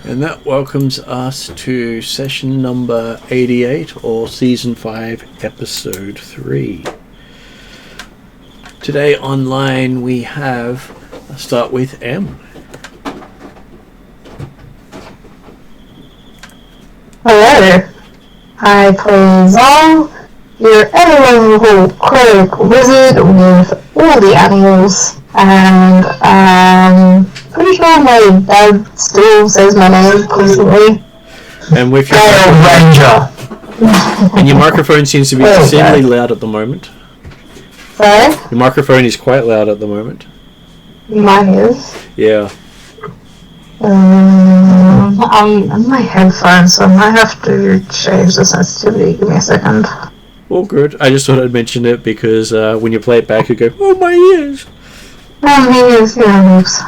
And that welcomes us to session number 88, or season 5, episode 3. Today online we have, I'll start with M. Hello, I play Zal, your ever-lovable cleric wizard with all the animals, and pretty sure my dad still says my name constantly. And with your Ranger. And your microphone seems to be extremely loud at the moment. Sorry? Your microphone is quite loud at the moment. Mine is. Yeah. On my headphones, so I might have to change the sensitivity. Give me a second. All good. I just thought I'd mention it because when you play it back, you go, "Oh, my ears!" Oh, my ears, yeah, oops.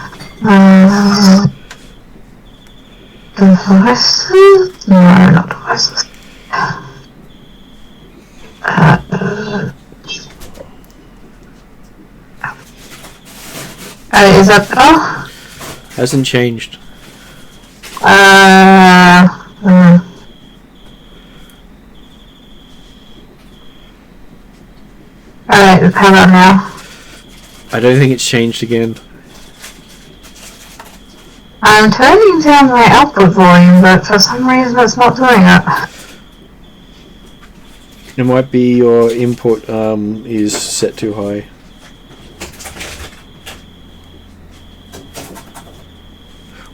Devices? No, not devices. Is that better? Hasn't changed. Alright, how about now? I don't think it's changed again. I'm turning down my output volume, but for some reason it's not doing it. It might be your input is set too high.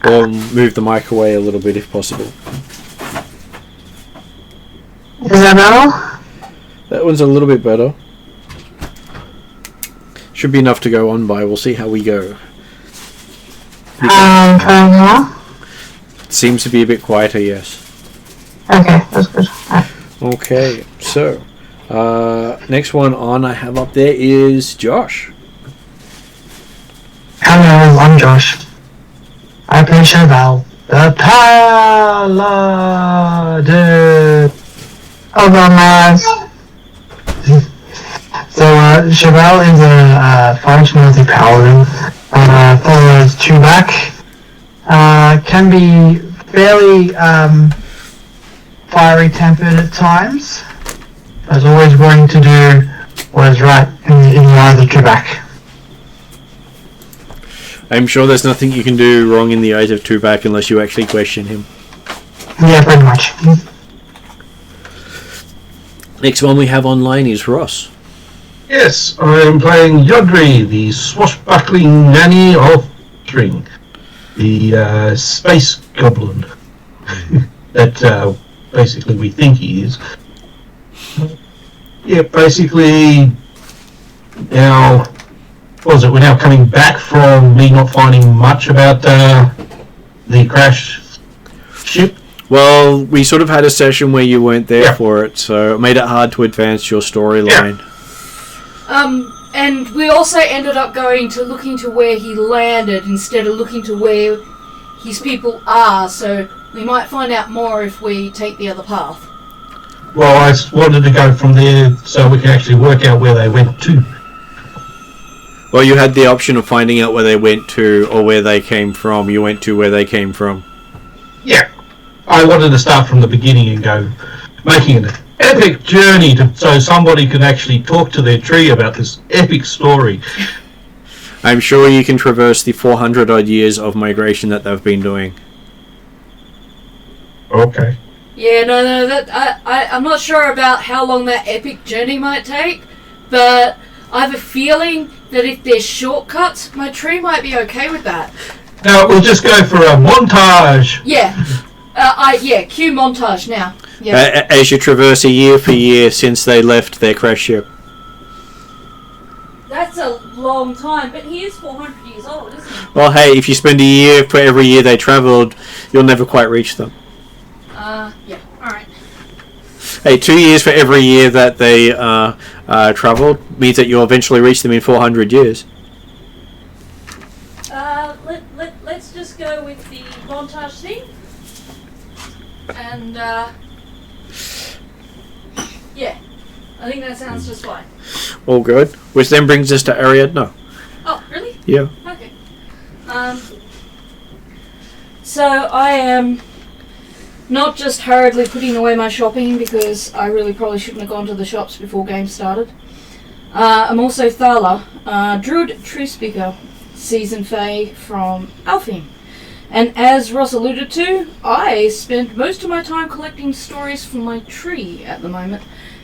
Or move the mic away a little bit if possible. Is that better? That one's a little bit better. Should be enough to go on by. We'll see how we go. Trying now? Seems to be a bit quieter, yes. Okay, that's good. Okay, so next one on I have up there is Josh. Hello, I'm Josh. I play Cheval, the Paladin. Oh god, my eyes. So, Cheval is a French military paladin. Follows Chewbacca. Can be fairly fiery tempered at times. But is always willing to do what is right in the eyes of Chewbacca. I'm sure there's nothing you can do wrong in the eyes of Tupac unless you actually question him. Yeah, pretty much. Next one we have online is Ross. Yes, I am playing Yodri, the swashbuckling nanny of String, the space goblin that basically we think he is. Yeah, basically now, what was it? We're now coming back from me not finding much about the crash ship. Well, we sort of had a session where you weren't there for it, so it made it hard to advance your storyline. And we also ended up looking to where he landed instead of looking to where his people are, so we might find out more if we take the other path. Well, I wanted to go from there so we can actually work out where they went to. Well, you had the option of finding out where they went to or where they came from. You went to where they came from. Yeah. I wanted to start from the beginning and go making an epic journey so somebody can actually talk to their tree about this epic story. I'm sure you can traverse the 400 odd years of migration that they've been doing. Okay. Yeah, I'm not sure about how long that epic journey might take, but I have a feeling that if there's shortcuts, my tree might be okay with that. Now we'll just go for a montage. Yeah. Cue montage now. Yeah. As you traverse a year for year since they left their crash ship. That's a long time, but he is 400 years old, isn't he? Well, hey, if you spend a year for every year they travelled, you'll never quite reach them. Yeah, alright. Hey, 2 years for every year that they travelled means that you'll eventually reach them in 400 years. Let's just go with the montage thing. And, yeah, I think that sounds just fine. All good. Which then brings us to Ariadne. Oh, really? Yeah. Okay. so I am not just hurriedly putting away my shopping because I really probably shouldn't have gone to the shops before games started. I'm also Thala, Druid True Speaker, Season Fae from Alfheim. And as Ross alluded to, I spend most of my time collecting stories from my tree at the moment.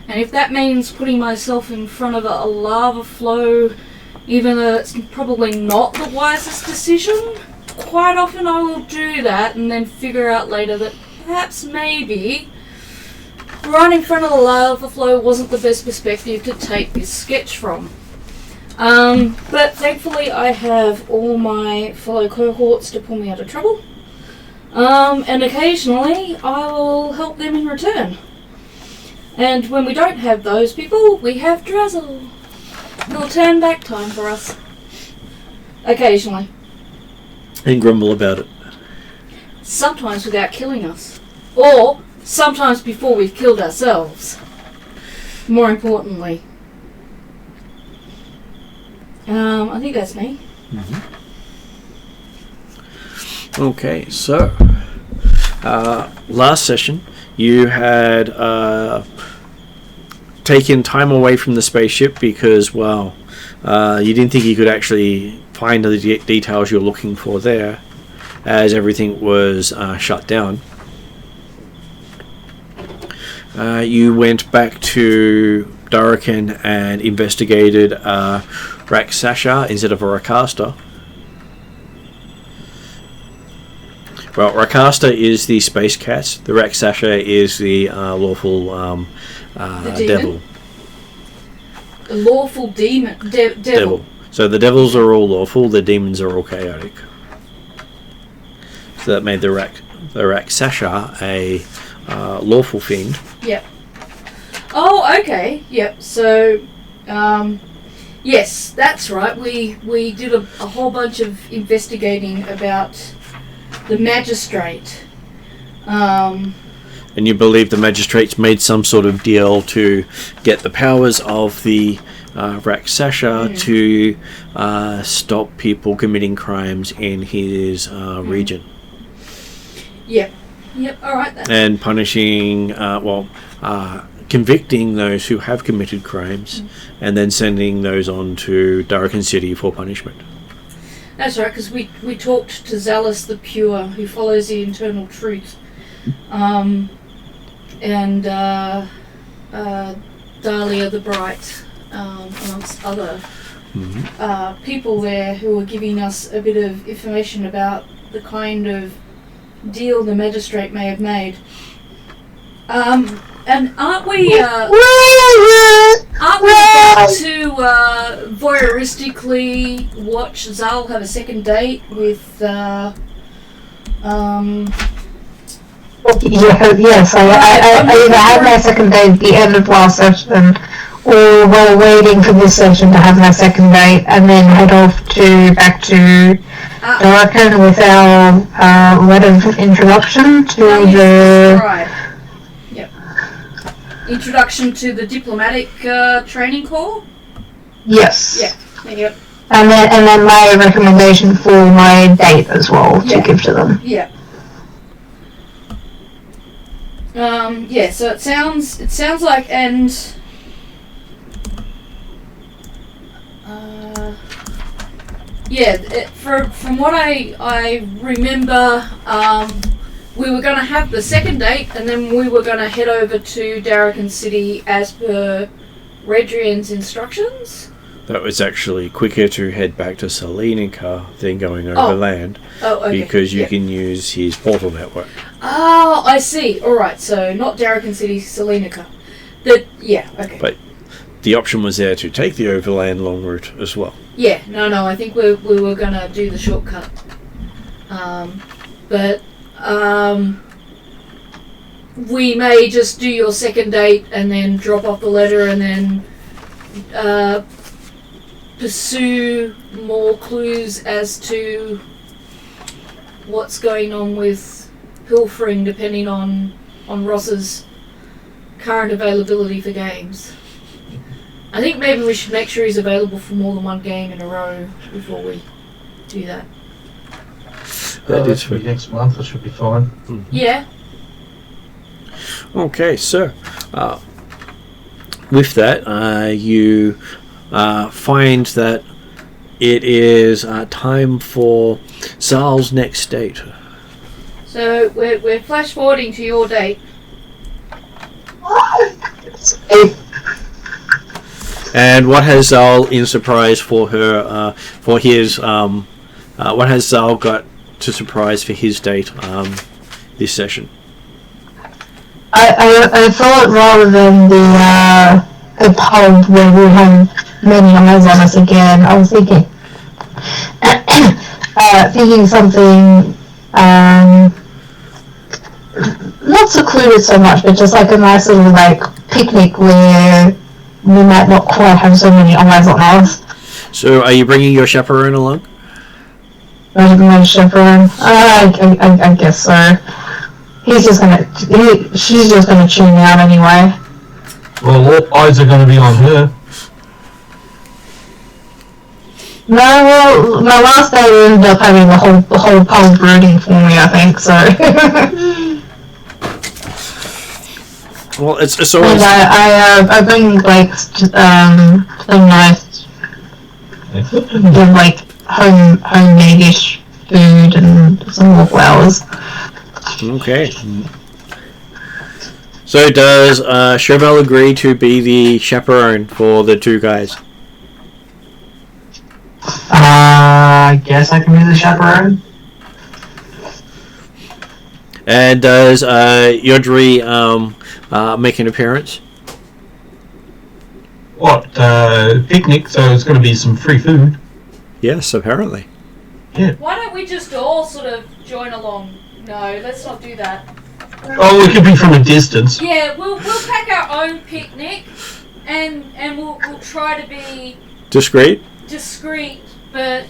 And if that means putting myself in front of a lava flow, even though it's probably not the wisest decision, quite often I will do that and then figure out later that perhaps maybe right in front of the lava flow wasn't the best perspective to take this sketch from. But thankfully I have all my fellow cohorts to pull me out of trouble. And occasionally I will help them in return. And when we don't have those people, we have Drazzle. He'll turn back time for us. Occasionally. And grumble about it. Sometimes without killing us. Or sometimes before we've killed ourselves. More importantly. I think that's me. Okay, so last session you had taken time away from the spaceship because, well, you didn't think you could actually find the details you're looking for there, as everything was shut down. You went back to Durakan and investigated Raksasha instead of a Rakasta. Well, Rakasta is the space cat. The Raksasha is the lawful The devil. The lawful demon. Devil. So the devils are all lawful, the demons are all chaotic. So that made the Raksasha a lawful fiend. Yep. Oh, okay. Yep. So, yes, that's right. We did a whole bunch of investigating about the magistrate. And you believe the magistrates made some sort of deal to get the powers of the Raksasha to stop people committing crimes in his region. Yep. Yep. All right. And punishing, convicting those who have committed crimes, and then sending those on to Durakan City for punishment. That's right, because we talked to Zalus the Pure, who follows the internal truth, and Dahlia the Bright, amongst other people there who were giving us a bit of information about the kind of deal the magistrate may have made. And aren't we about to voyeuristically watch Zal have a second date with Yes, I either had my second date at the end of last session, or while waiting for this session to have my second date, and then head off back to Durakan with our letter of introduction to the... Right. Yep. Introduction to the diplomatic training corps? Yes. Yeah. Yep. And then my recommendation for my date as well to give to them. Yeah. So it sounds like, and from what I remember, we were going to have the second date, and then we were going to head over to Durakan City as per Redrian's instructions. That was actually quicker to head back to Salenica than going overland. Oh, okay. Because you can use his portal network. Oh, I see. Alright, so not Durakan City, Salenica. Okay. But the option was there to take the overland long route as well. Yeah, no, I think we were going to do the shortcut. But we may just do your second date and then drop off the letter and then pursue more clues as to what's going on with Pilfring, depending on Ross's current availability for games. I think maybe we should make sure he's available for more than one game in a row before we do that. That should be next month. That should be fine. Mm-hmm. Yeah. Okay, so with that, you find that it is time for Zal's next date. So we're flash forwarding to your date. And what has Zal in surprise for her? For his what has Zal got to surprise for his date? This session. I thought rather than the pub where we have many eyes on us again, I was thinking thinking something not secluded so much, but just like a nice little like picnic where we might not quite have so many eyes on us. So, are you bringing your chaperone along? My chaperone? I guess so. She's just gonna tune out anyway. Well, all eyes are going to be on her. No, well, my last day we ended up having the whole pub brooding for me, I think, so. Well, it's always. I bring, like, some nice, like, homemade-ish food and some more flowers. Okay. So does Chauvel agree to be the chaperone for the two guys? I guess I can be the chaperone. And does Yodri make an appearance? What? Picnic, so it's going to be some free food. Yes, apparently. Yeah. Why don't we just all sort of join along? No, let's not do that. Oh, it could be from a distance. Yeah, we'll pack our own picnic, and we'll try to be Discreet? discreet, but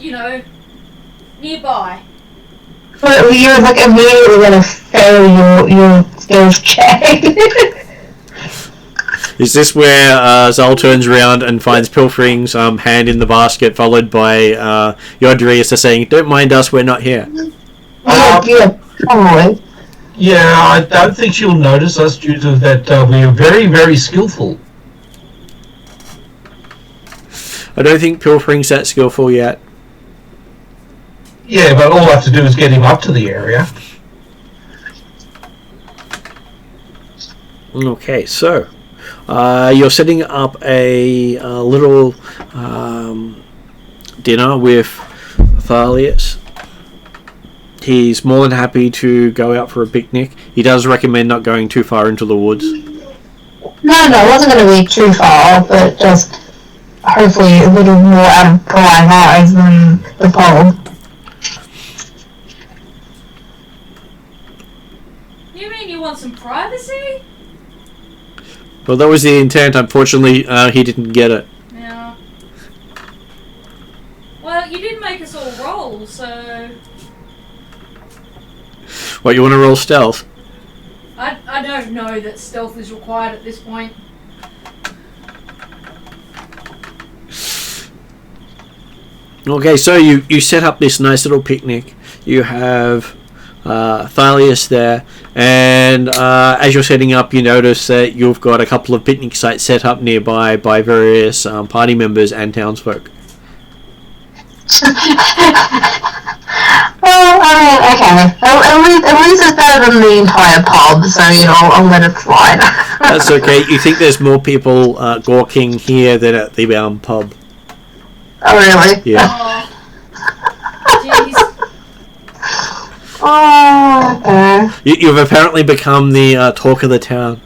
nearby. But you're like immediately gonna fail your skills check. Is this where Zal turns around and finds Pilfring's hand in the basket, followed by Yodri as saying, "Don't mind us, we're not here." Yeah, probably. Yeah, I don't think she'll notice us due to that we are very, very skillful. I don't think Pilfring's that skillful yet. Yeah, but all I have to do is get him up to the area. Okay, so you're setting up a little dinner with Thalius. He's more than happy to go out for a picnic. He does recommend not going too far into the woods. No, it wasn't going to be too far, but just hopefully a little more out of prying eyes than the pub. You mean you want some privacy? Well, that was the intent. Unfortunately, he didn't get it. Yeah. Well, you did make us all roll, so... What, you want to roll stealth? I don't know that stealth is required at this point. Okay, so you set up this nice little picnic. You have Thalius there, and as you're setting up, you notice that you've got a couple of picnic sites set up nearby by various party members and townsfolk. Well, okay. At least it's better than the entire pub, so, I'll let it slide. That's okay. You think there's more people gawking here than at the pub? Oh, really? Yeah. Jeez. Oh, okay. You've apparently become the talk of the town.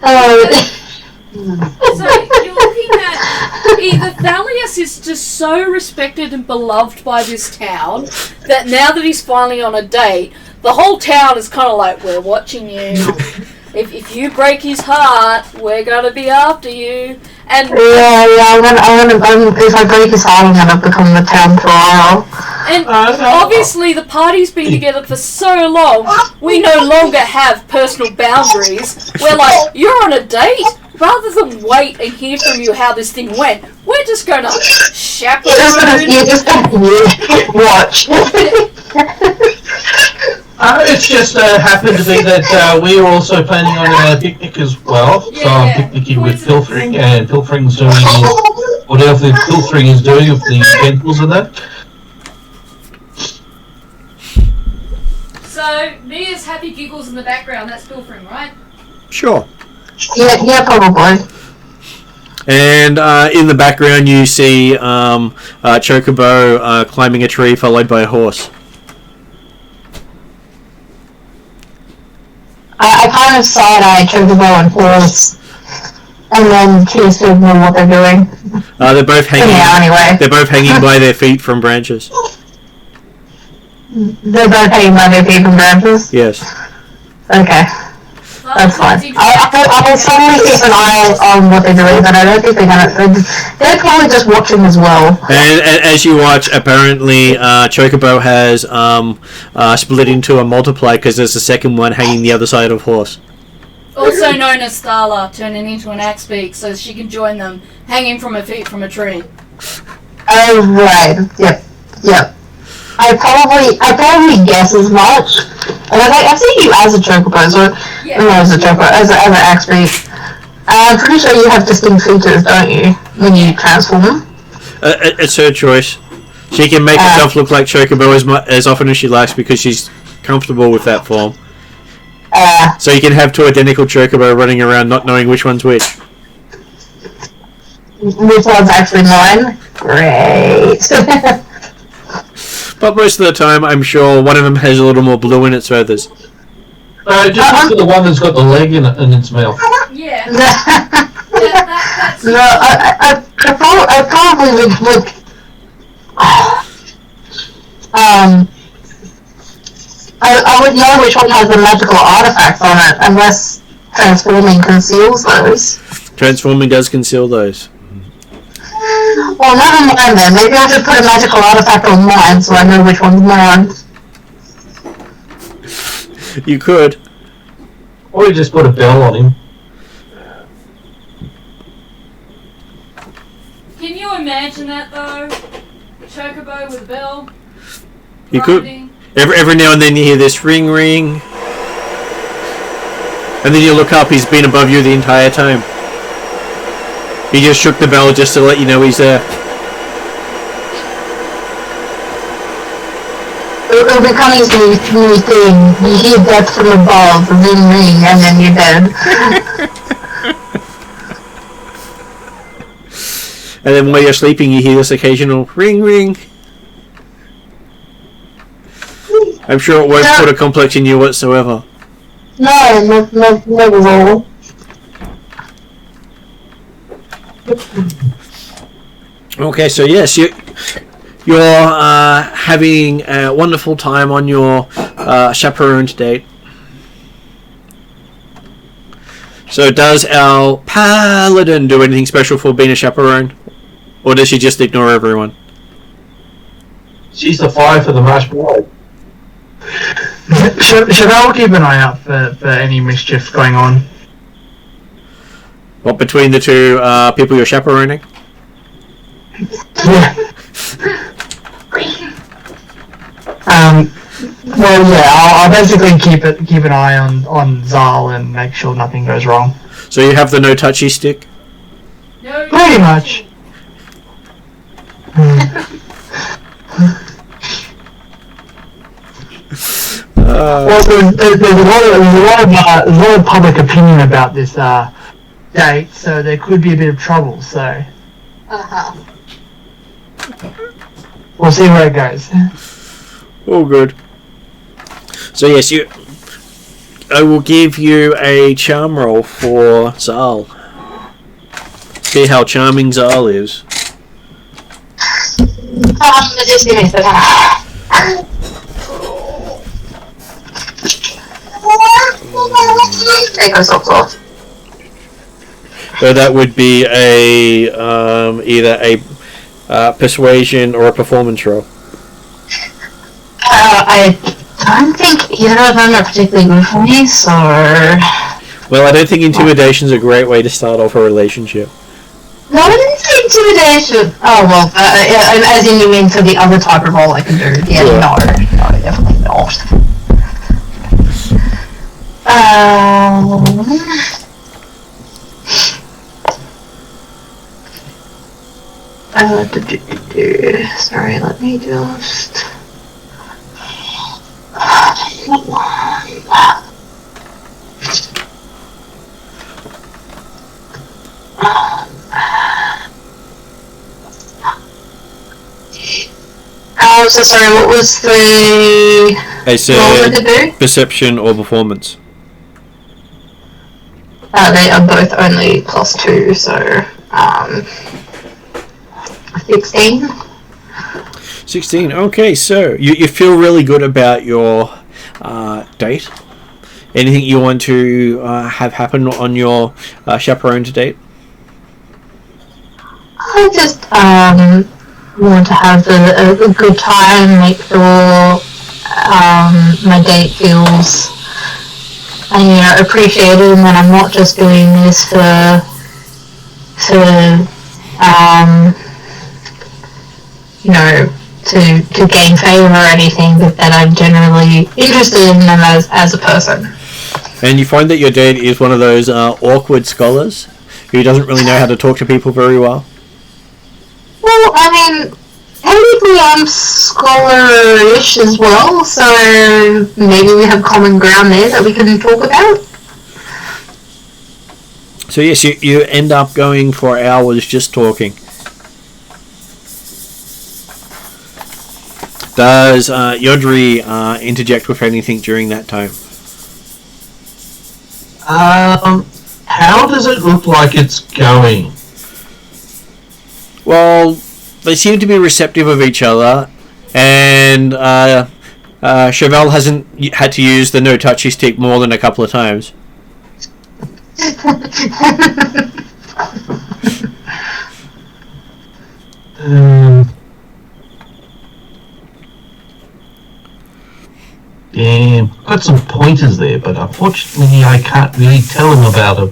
Oh, So you're looking at either Thalius is just so respected and beloved by this town that now that he's finally on a date, the whole town is kind of like, we're watching you. If you break his heart, we're gonna be after you. And yeah, if I break his heart, I'm gonna become the town pariah. And obviously the party's been together for so long, we no longer have personal boundaries. We're like, you're on a date? Rather than wait and hear from you how this thing went, we're just gonna chaperone. You're just gonna watch. It's just happened to be that we're also planning on a picnic as well. So I'm picnicking with Pilfring, and Pilfring's doing whatever the Pilfring is doing with the utensils and that. So, Mia's happy giggles in the background, that's Pilfring, right? Sure. Yeah, probably. And in the background, you see Chocobo climbing a tree, followed by a horse. I kind of side-eye Chocobo and horse, and then choose to ignore what they're doing. They're both hanging. Yeah, anyway. They're both hanging by their feet from branches. They're both hanging by their feet from branches? Yes. Okay. That's fine. I'll certainly keep an eye on what they're doing, but I don't think they're probably just watching as well. And as you watch, apparently Chocobo has split into a multiply because there's a second one hanging the other side of horse. Also known as Starla, turning into an axe beak so she can join them, hanging from her feet from a tree. Oh, right. Yep. I probably guess as much. I've seen you as a chocobo, so as a chocobo, as an axe beak. I'm pretty sure you have distinct features, don't you, when you transform? It's her choice. She can make herself look like Chocobo as often as she likes because she's comfortable with that form. So you can have two identical Chocobo running around not knowing which one's which. Which one's actually mine? Great. But most of the time, I'm sure one of them has a little more blue in its feathers. Just look at the one that's got the leg in its mouth. Yeah. No, I probably would I would know which one has the magical artifacts on it, unless transforming conceals those. Transforming does conceal those. Well, never mind then. Maybe I should put a magical artifact on mine so I know which one's mine. You could. Or you just put a bell on him. Can you imagine that though? A chocobo with a bell. You could. Every now and then you hear this ring ring. And then you look up, he's been above you the entire time. He just shook the bell just to let you know he's there. It'll become his new thing. You hear death from above, ring ring, and then you're dead. And then while you're sleeping you hear this occasional ring ring. I'm sure it won't put a complex in you whatsoever. No, not at all. Okay, so yes, you're having a wonderful time on your chaperoned date. So does our paladin do anything special for being a chaperone? Or does she just ignore everyone? She's the fire for the marshmallow. Should I keep an eye out for any mischief going on? What, between the two people you're chaperoning? Yeah. Well, yeah. I'll basically keep an eye on Zal and make sure nothing goes wrong. So you have the no touchy stick? No, Pretty much. Well, there's a lot of public opinion about this date, so there could be a bit of trouble. So we'll see where it goes. Oh, good. So yes, I will give you a charm roll for Zal. See how charming Zal is. Just give me a second. Take my socks off. So that would be a either a persuasion or a performance roll. I don't think either of them are particularly good for me, so... Well, I don't think intimidation's a great way to start off a relationship. No, I didn't say intimidation. Oh, well, as in you mean for the other type of role I can do. Yeah, Sure. no, definitely not. Sorry, let me just. So sorry, what was the... I said perception or performance. They are both only +2, so 16. 16. Okay, so you feel really good about your date. Anything you want to have happen on your chaperone to date? I just want to have a good time, make sure my date feels appreciated, and that I'm not just doing this for to gain favour or anything, but that I'm generally interested in them as a person. And you find that your date is one of those awkward scholars who doesn't really know how to talk to people very well. Well, I mean, technically I'm scholar-ish as well, so maybe we have common ground there that we can talk about. So yes, you end up going for hours just talking. Does Yodri interject with anything during that time? How does it look like it's going? Well, they seem to be receptive of each other, and Chevelle hasn't had to use the no-touchy stick more than a couple of times. Damn, got some pointers there, but unfortunately I can't really tell him about them.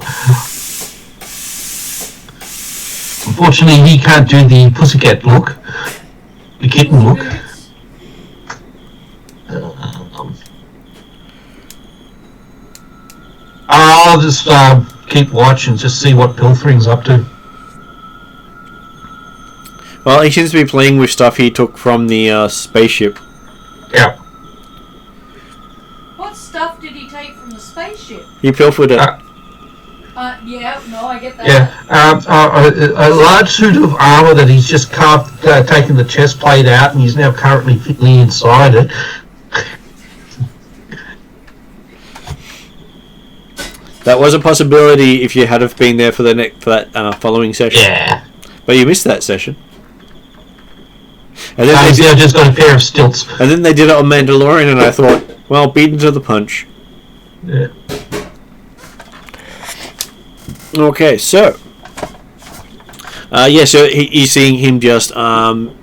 Unfortunately, he can't do the pussycat look, the kitten look. I'll just keep watch and just see what Pilfring's up to. Well, he seems to be playing with stuff he took from the spaceship. Yeah. What stuff did he take from the spaceship? He pilfered it. Yeah, no, I get that. Yeah, a large suit of armour that he's just taken the chest plate out, and he's now currently fitly inside it. That was a possibility if you had have been there for that following session. Yeah. But you missed that session. And then I just got a pair of stilts. And then they did it on Mandalorian, and I thought, well, beaten to the punch. Yeah. Okay, so so you're seeing him just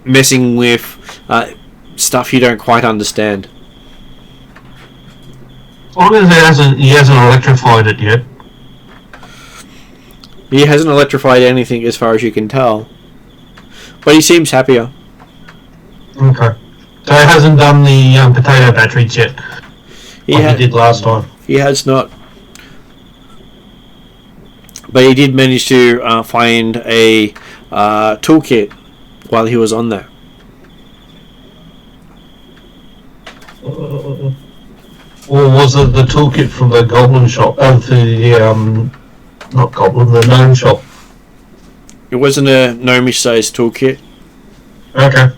messing with stuff you don't quite understand. As long as he hasn't electrified it yet. He hasn't electrified anything as far as you can tell, but he seems happier. Okay, so he hasn't done the potato batteries yet. He did last time. He has not. But he did manage to find a toolkit while he was on there. Or was it the toolkit from the goblin shop? Not goblin, the gnome shop. It wasn't a gnomish sized toolkit. Okay.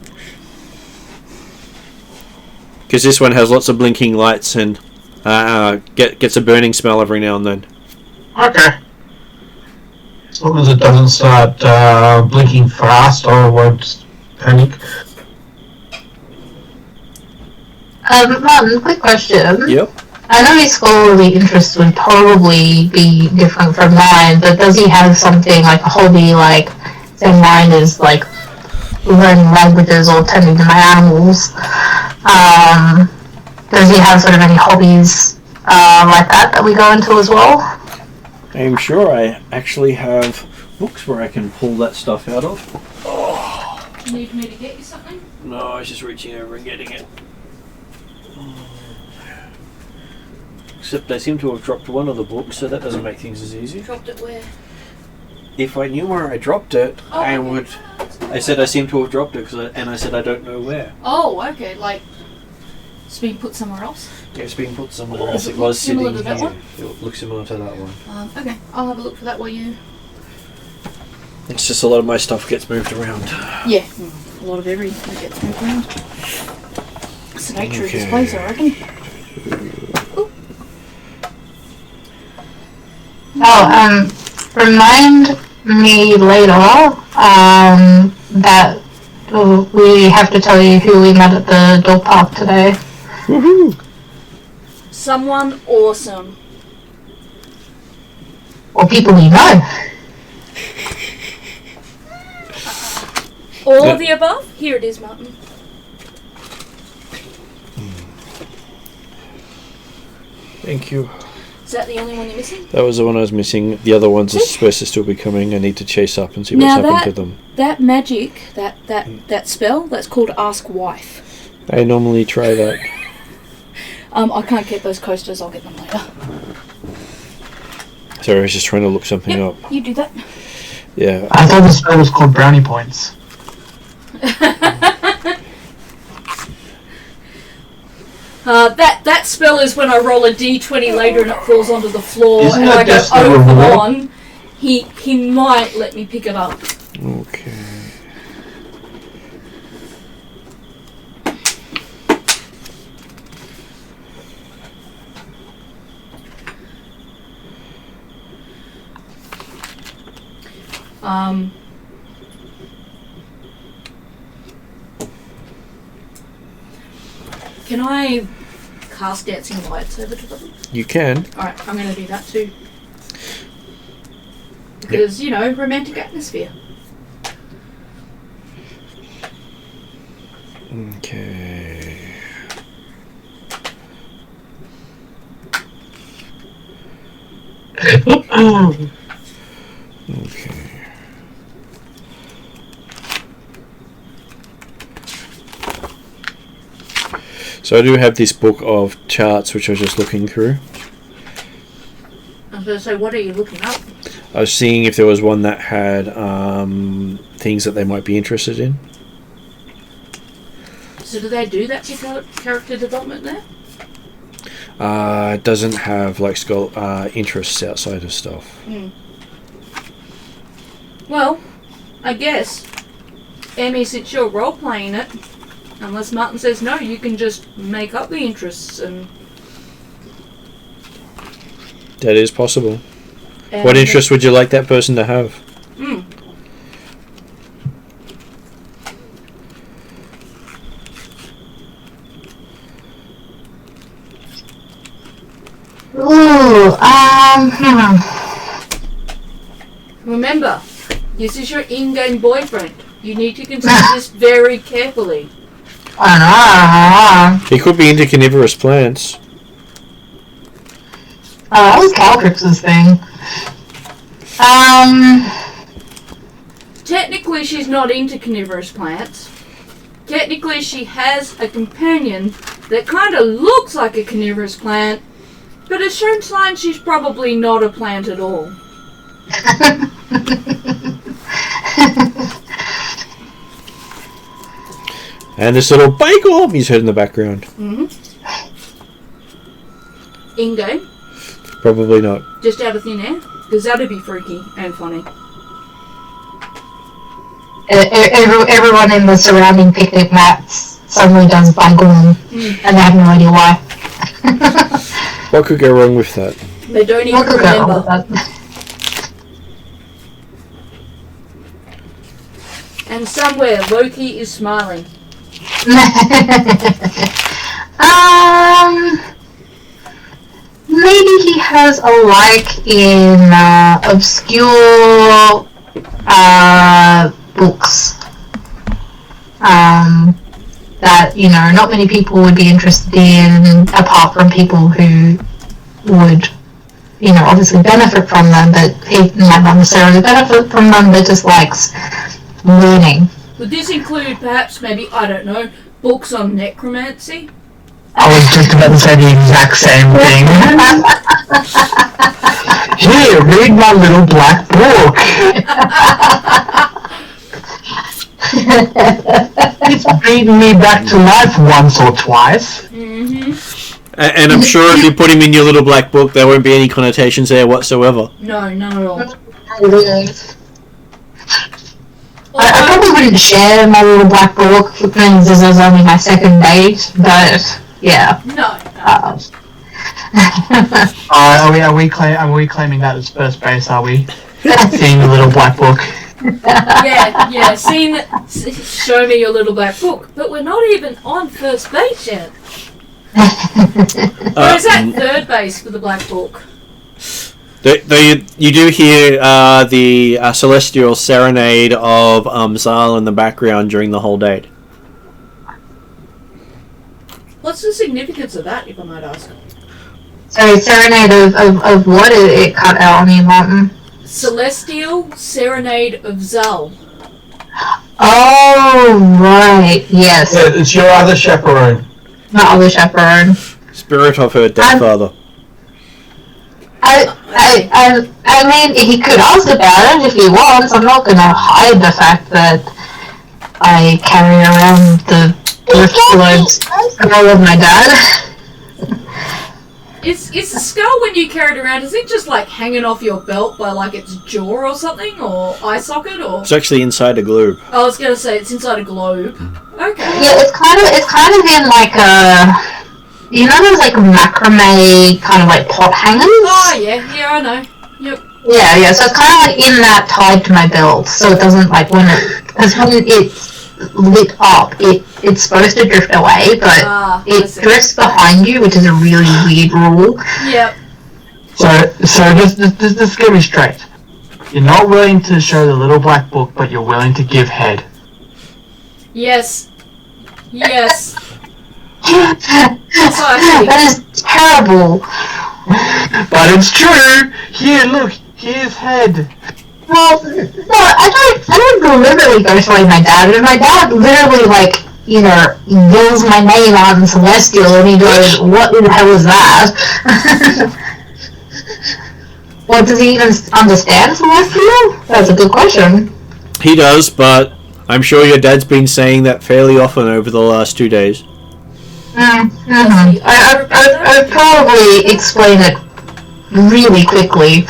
Because this one has lots of blinking lights and gets a burning smell every now and then. Okay. As long as it doesn't start blinking fast, I won't panic. Martin, quick question. Yep. I know his scholarly interest would probably be different from mine, but does he have something like a hobby, like, say mine is like learning languages or tending to my animals? Does he have sort of any hobbies like that we go into as well? I'm sure I actually have books where I can pull that stuff out of. Oh. You need me to get you something? No, I was just reaching over and getting it. except I seem to have dropped one of the books, so that doesn't make things as easy. Dropped it where? If I knew where I dropped it, I would. I said I seem to have dropped it, and I said I don't know where. Oh, okay. Like, it's been put somewhere else? Yeah, it's been put somewhere else. Does it It was look similar sitting to that here. one? It looks similar to that one. Okay, I'll have a look for that while you... It's just a lot of my stuff gets moved around. Yeah, a lot of everything gets moved around. It's the nature of this place, I reckon. Ooh. Remind me later, that we have to tell you who we met at the dog park today. Woohoo! Someone awesome. Or people you know. All of the above? Here it is, Martin. Thank you. Is that the only one you're missing? That was the one I was missing. The other ones are supposed to still be coming. I need to chase up and see what's happened to them. That magic, that spell, that's called Ask Wife. I normally try that. I can't get those coasters, I'll get them later. Sorry, I was just trying to look something up. You do that. Yeah. I thought the spell was called brownie points. That spell is when I roll a d20 later and it falls onto the floor. Isn't and that I go, just the oh, come reward? on. He might let me pick it up. Okay. Can I cast Dancing Lights over to them? You can. Alright, I'm going to do that too. Because, you know, romantic atmosphere. Okay. Okay. So I do have this book of charts which I was just looking through. I was going to say, what are you looking up? I was seeing if there was one that had things that they might be interested in. So do they do that for character development there? It doesn't have like interests outside of stuff. Well, I guess, Emmy, since you're role-playing it, unless Martin says no, you can just make up the interests and... That is possible. and What interest would you like that person to have? Ooh, Remember, this is your in-game boyfriend. You need to consider this very carefully. He could be into carnivorous plants. That was Caltrix's thing. Technically, she's not into carnivorous plants. Technically, she has a companion that kind of looks like a carnivorous plant, but has shown signs she's probably not a plant at all. And this little bagel he's heard in the background. In-game, Probably not. just out of thin air, because that'd be freaky and funny. Everyone in the surrounding picnic mats suddenly does bungling, and they have no idea why. What could go wrong with that? They don't even What could go wrong with remember. that? And somewhere, Loki is smiling. Maybe he has a like in obscure books that, you know, not many people would be interested in, apart from people who would, you know, obviously benefit from them, but he might not necessarily benefit from them, but just likes learning. Would this include perhaps, maybe, I don't know, books on necromancy? I was just about to say the exact same thing. Here, read my little black book. It's bringing me back to life once or twice. Mm-hmm. And I'm sure if you put him in your little black book, there won't be any connotations there whatsoever. No, none at all. I probably wouldn't share my little black book because this is only my second date, but yeah. No. Are we claiming that as first base? Are we? Seeing the little black book. Yeah. Show me your little black book, but we're not even on first base yet. Or is that third base for the black book? You do hear the celestial serenade of Zal in the background during the whole date. What's the significance of that, if I might ask? Sorry, serenade of what? It cut out on me, Martin. Celestial Serenade of Zal. Oh, right, yes. Yeah, it's your other chaperone. My other chaperone. Spirit of her dead father. I mean, he could ask about it if he wants. I'm not gonna hide the fact that I carry around the drift globes skull of my dad. Is the skull, when you carry it around, is it just like hanging off your belt by like its jaw or something, or eye socket, or? It's actually inside a globe. I was gonna say it's inside a globe. Okay. Yeah, it's kind of in like a, you know, those like macrame kind of like pot hangers. Oh yeah, I know. Yep. Yeah. So it's kind of like in that tied to my belt, so it doesn't like when it's lit up, it's supposed to drift away, but it drifts behind you, which is a really weird rule. Yep. So just get me straight. You're not willing to show the little black book, but you're willing to give head. Yes. That is terrible. But it's true. Here, look. Here's head. Well, no, I don't deliberately go showing my dad. My dad literally, like, you know, yells my name out in Celestial, and he goes, "What the hell is that?" Well, does he even understand Celestial? That's a good question. He does, but I'm sure your dad's been saying that fairly often over the last 2 days. Mm-hmm. I'd probably explain it really quickly.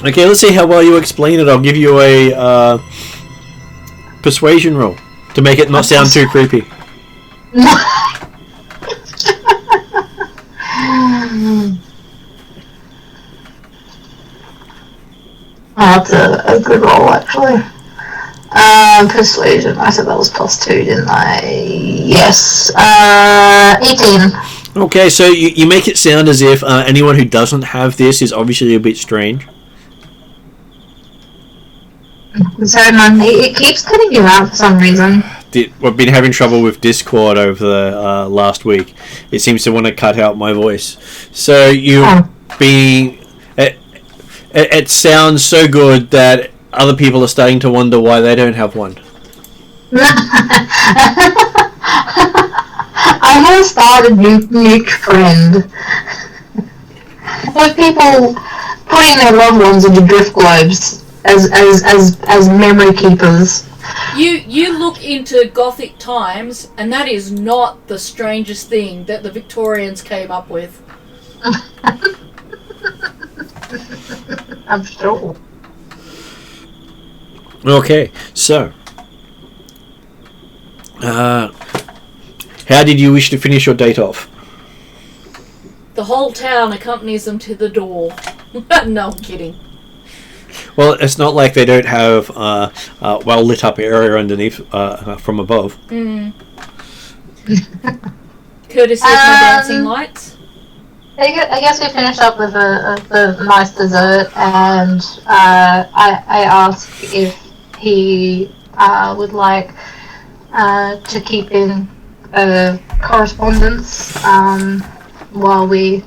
Okay, let's see how well you explain it. I'll give you a persuasion roll to make it not sound too creepy. That's a good roll, actually. Persuasion. I said that was +2, didn't I? Yes. 18. Okay, so you make it sound as if anyone who doesn't have this is obviously a bit strange. So, it keeps cutting you out for some reason. We've been having trouble with Discord over the last week. It seems to want to cut out my voice. So it sounds so good that other people are starting to wonder why they don't have one. I want to start a new trend. With people putting their loved ones into drift globes as memory keepers. You look into Gothic times, and that is not the strangest thing that the Victorians came up with. I'm sure. Okay, so how did you wish to finish your date off? The whole town accompanies them to the door. No, I'm kidding. Well, it's not like they don't have a well lit up area underneath from above. Courtesy of my dancing lights. I guess we finished up with a nice dessert, and I asked if he would like to keep in correspondence while we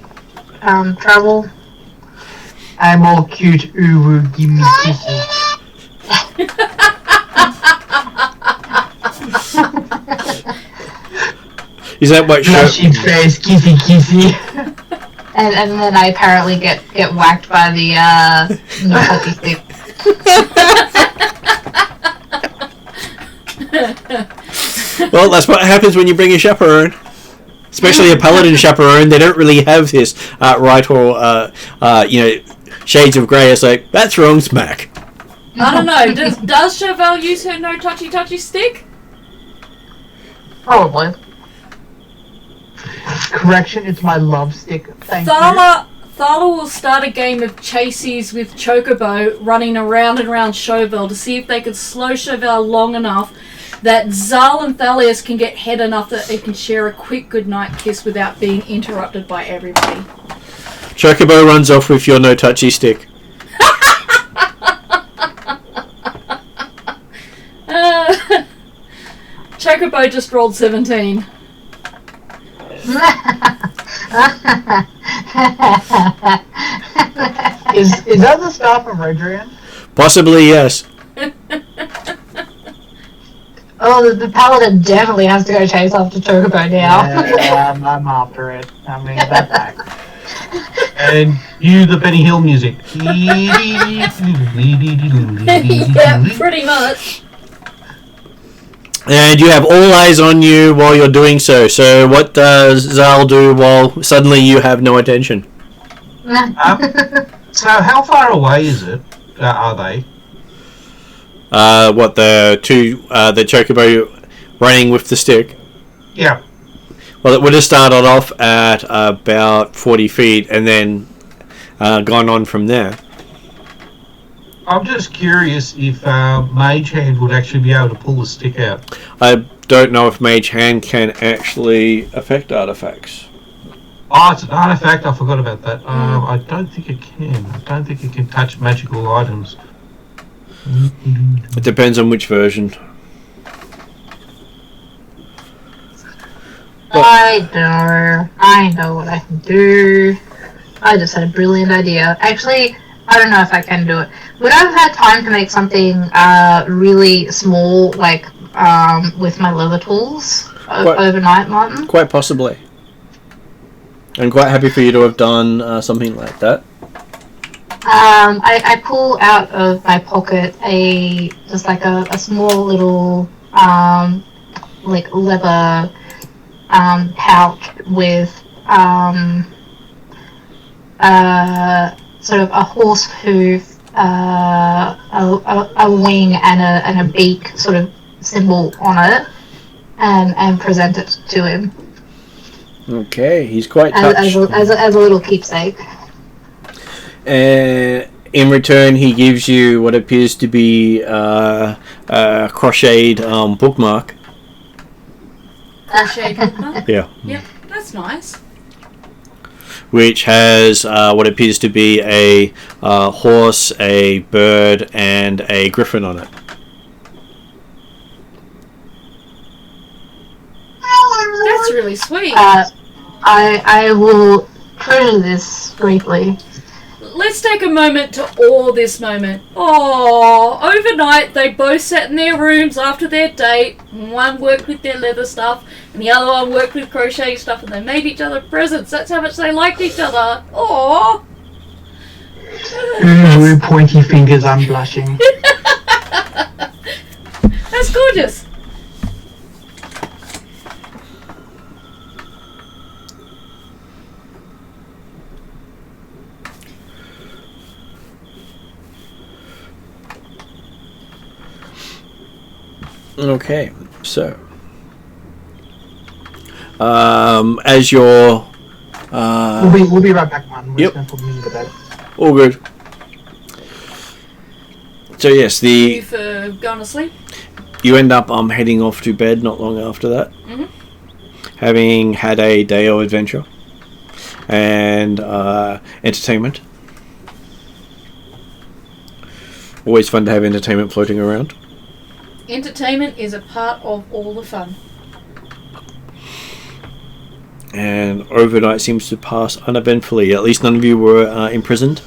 travel. I'm all cute. Ooh, give me kisses. Is that what Flashy face, kissy. And then I apparently get whacked by the no touchy stick. Well, that's what happens when you bring a chaperone. Especially a paladin chaperone. They don't really have this right or, shades of grey. It's like, that's wrong, smack. I don't know. Does Chevelle use her no touchy stick? Probably. Correction, it's my love stick. Thank you. Thala will start a game of chases with Chocobo running around and around Chauvel to see if they can slow Chauvel long enough that Zal and Thalius can get head enough that they can share a quick goodnight kiss without being interrupted by everybody. Chocobo runs off with your no touchy stick. Chocobo just rolled 17. Is that the staff of Redrian? Possibly, yes. Oh, the paladin definitely has to go chase after Chocobo now. Yeah, I'm after it. I'm bringing that back. And you, the Benny Hill music. Yeah, pretty much. And you have all eyes on you while you're doing so. So what does Zal do while suddenly you have no attention? So how far away is it? Are they? The Chocobo running with the stick? Yeah. Well, it would have started off at about 40 feet and then gone on from there. I'm just curious if Mage Hand would actually be able to pull the stick out. I don't know if Mage Hand can actually affect artifacts. Oh, it's an artifact. I forgot about that. I don't think it can. I don't think it can touch magical items. It depends on which version. I know what I can do. I just had a brilliant idea. Actually, I don't know if I can do it. Would I have had time to make something really small, like with my leather tools overnight, Martin? Quite possibly. I'm quite happy for you to have done something like that. I pull out of my pocket a small little like leather pouch with sort of a horse hoof, a wing and a beak sort of symbol on it, and present it to him. Okay, he's quite touched. As a little keepsake. In return, he gives you what appears to be a crocheted bookmark. Crocheted bookmark? Yeah. Yep, that's nice. Which has what appears to be a horse, a bird, and a griffin on it. That's really sweet. I will treasure this greatly. Let's take a moment to awe this moment. Oh, overnight they both sat in their rooms after their date. One worked with their leather stuff, and the other one worked with crochet stuff, and they made each other presents. That's how much they liked each other. Oh. Ooh, pointy fingers, I'm blushing. That's gorgeous. Okay, so as your we'll be right back, man. We're Yep. just gonna put music to bed. all good. So yes, You for going to sleep? you end up heading off to bed not long after that, having had a day of adventure and entertainment. Always fun to have entertainment floating around. Entertainment is a part of all the fun. And overnight seems to pass uneventfully. At least none of you were imprisoned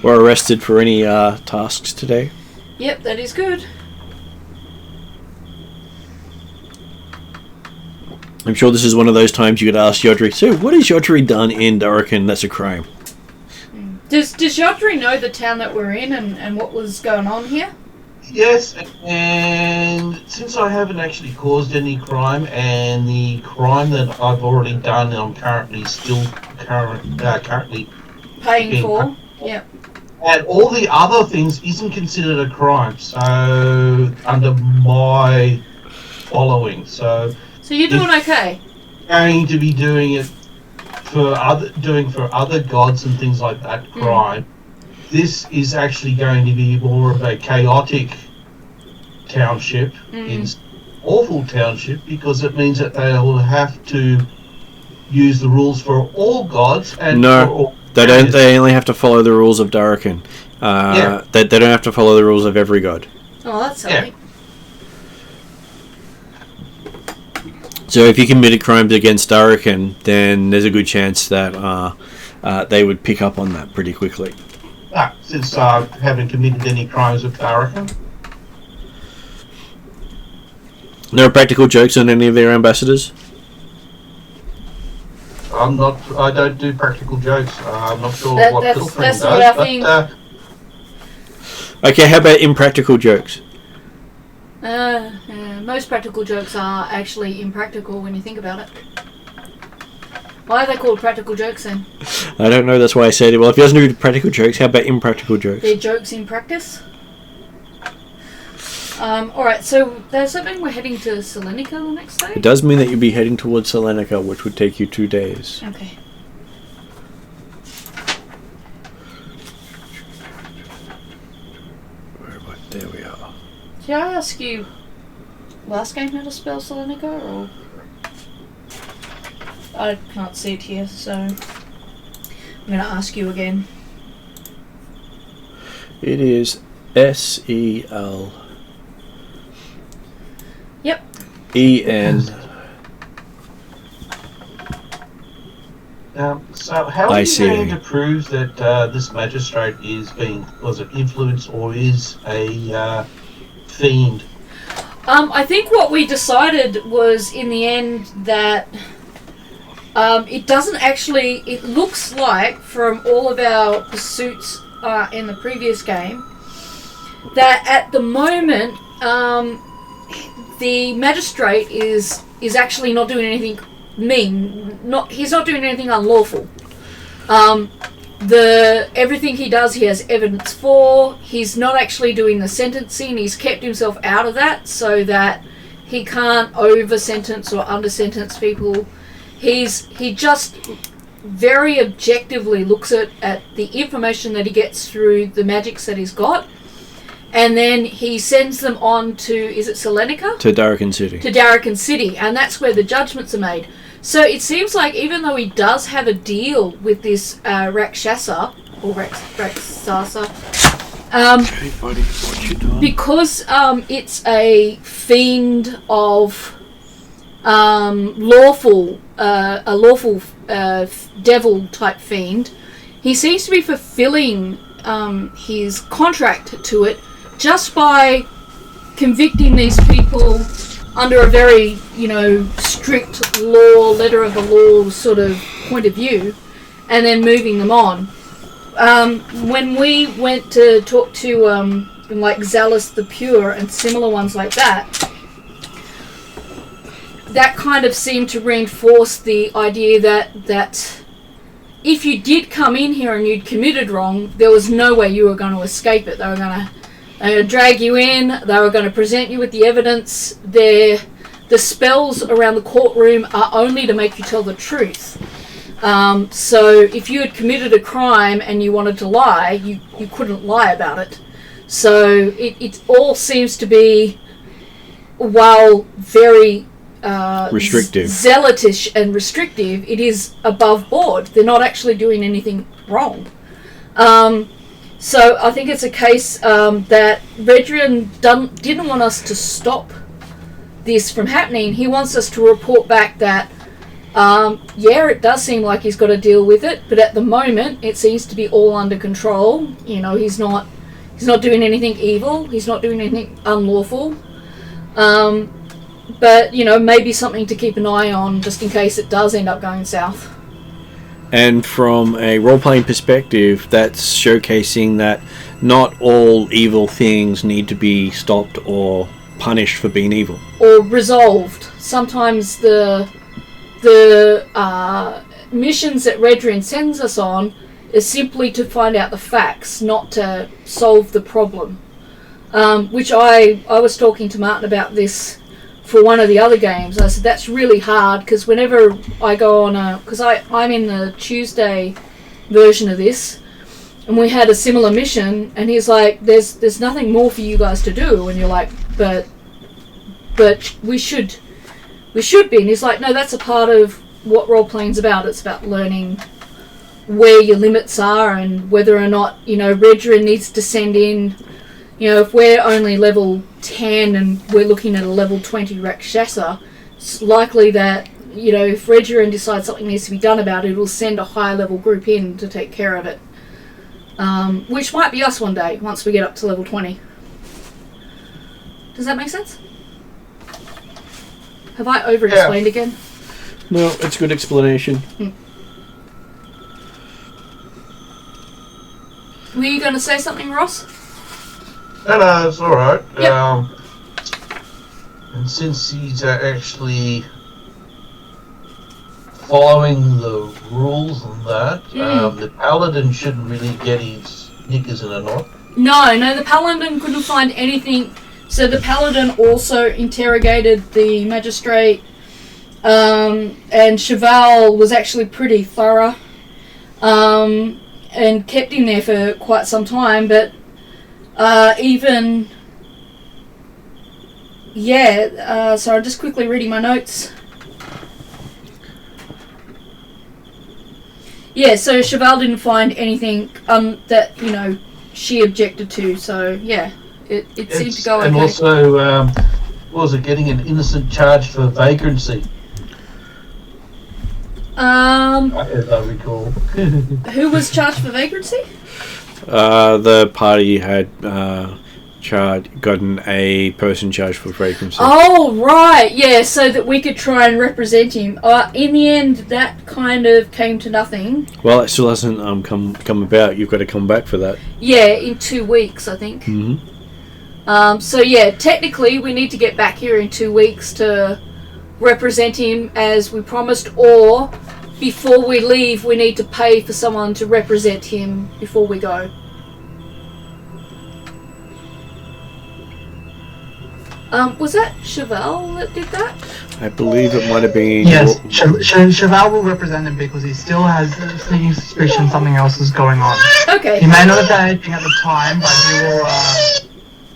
or arrested for any tasks today. Yep, that is good. I'm sure this is one of those times you could ask Yodri, so what has Yodri done in Darkin that's a crime? Does Yodri know the town that we're in and what was going on here? Yes, and since I haven't actually caused any crime, and the crime that I've already done, I'm currently Paying being for? Yep. and all the other things isn't considered a crime. So under my following, so you're doing okay. going to be doing it for other gods and things like that. Crime. This is actually going to be more of a chaotic township, it's awful township, because it means that they will have to use the rules for all gods and for all they don't. They only have to follow the rules of Darkin. They don't have to follow the rules of every god. Oh, that's something. So if you committed crimes against Darkin, then there's a good chance that they would pick up on that pretty quickly. Since I haven't committed any crimes with Darkin. No practical jokes on any of their ambassadors? I don't do practical jokes. I'm not sure what Pilfring that's does. not our thing. Okay, how about impractical jokes? Most practical jokes are actually impractical when you think about it. Why are they called practical jokes then? I don't know, that's why I said it. Well, if he doesn't do practical jokes, how about impractical jokes? They're jokes in practice? Alright, so does that mean we're heading to Selenica the next day? It does mean that you'll be heading towards Selenica, which would take you 2 days. Okay. There we are. Did I ask you last game how to spell Selenica, or...? I can't see it here, so I'm going to ask you again. It is S-E-L... Yep. E-N... So how are you going to prove that this magistrate is was it influenced or is a fiend? I think what we decided was in the end that it doesn't actually, it looks like from all of our pursuits in the previous game that at the moment the magistrate is actually not doing anything mean. He's not doing anything unlawful. Everything he does, he has evidence for. He's not actually doing the sentencing. He's kept himself out of that so that he can't over sentence or under sentence people. He just very objectively looks at the information that he gets through the magics that he's got, and then he sends them on to, is it Selenica? To Darkin City. To Darkin City, and that's where the judgments are made. So it seems like even though he does have a deal with this Rakshasa, or Raksasa, because it's a fiend of lawful devil type fiend, he seems to be fulfilling his contract to it just by convicting these people under a very, strict law, letter of the law sort of point of view, and then moving them on. When we went to talk to like Zealous the Pure and similar ones like that kind of seemed to reinforce the idea that if you did come in here and you'd committed wrong, there was no way you were going to escape it. They were going to drag you in, they were going to present you with the evidence. The spells around the courtroom are only to make you tell the truth. So if you had committed a crime and you wanted to lie, you couldn't lie about it. So it all seems to be, while very restrictive, zealotish and restrictive, it is above board. They're not actually doing anything wrong. So I think it's a case that Redrian didn't want us to stop this from happening. He wants us to report back that it does seem like he's got to deal with it, but at the moment it seems to be all under control. He's not doing anything evil. He's not doing anything unlawful. But, you know, maybe something to keep an eye on just in case it does end up going south. And from a role-playing perspective, that's showcasing that not all evil things need to be stopped or punished for being evil. Or resolved. Sometimes the missions that Redrin sends us on is simply to find out the facts, not to solve the problem. Which I was talking to Martin about this for one of the other games. I said that's really hard because whenever I go on because I'm in the Tuesday version of this, and we had a similar mission, and he's like, there's nothing more for you guys to do, and you're like, but we should be, and he's like, no, that's a part of what role playing's about. It's about learning where your limits are and whether or not, you know, Redrin needs to send in. You know, if we're only level 10 and we're looking at a level 20 Rakshasa, it's likely that, you know, if Redrin decides something needs to be done about it, it'll send a higher level group in to take care of it. Which might be us one day, once we get up to level 20. Does that make sense? Have I over-explained again? No, it's a good explanation. Were you going to say something, Ross? No, it's alright. Yep. And since he's actually following the rules and that, the paladin shouldn't really get his knickers in a knot. No, the paladin couldn't find anything. So the paladin also interrogated the magistrate, and Cheval was actually pretty thorough, and kept him there for quite some time, but so I'm just quickly reading my notes. Yeah, so Cheval didn't find anything that, you know, she objected to, so yeah, it seemed to go okay. And also, was it getting an innocent charge for vagrancy? As I recall. Who was charged for vagrancy? The party had gotten a person charged for vagrancy. Oh, right, yeah, so that we could try and represent him. In the end, that kind of came to nothing. Well, it still hasn't come about. You've got to come back for that. Yeah, in 2 weeks, I think. Mm-hmm. So yeah, technically we need to get back here in 2 weeks to represent him as we promised, or before we leave we need to pay for someone to represent him before we go. Was that Cheval that did that? I believe it might have been... Yes, Cheval will represent him because he still has a sneaking suspicion something else is going on. Okay. He may not have done anything at the time, but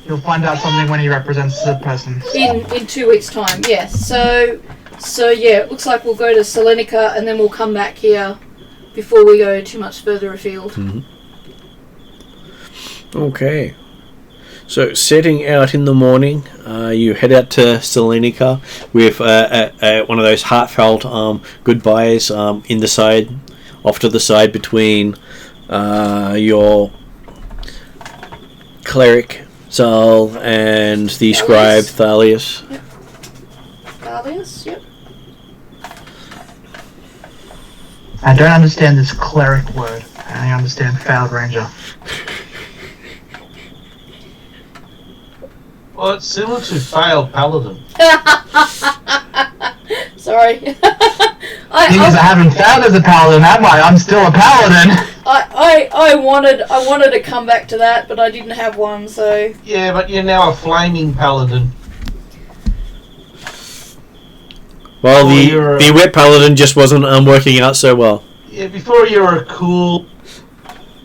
he'll find out something when he represents the person. In 2 weeks' time, yes. So yeah, it looks like we'll go to Salenica and then we'll come back here before we go too much further afield. Mm-hmm. Okay. So, setting out in the morning, you head out to Salenica with one of those heartfelt goodbyes off to the side between your cleric Zal and the scribe Thalius. Yep. Thalius, yep. I don't understand this cleric word. I only understand Fouled Ranger. Well, it's similar to failed paladin. Sorry. I haven't failed as a paladin, have I? I'm still a paladin. I wanted to come back to that, but I didn't have one, so... Yeah, but you're now a flaming paladin. Well, the wet paladin just wasn't working out so well. Yeah, before you were a cool,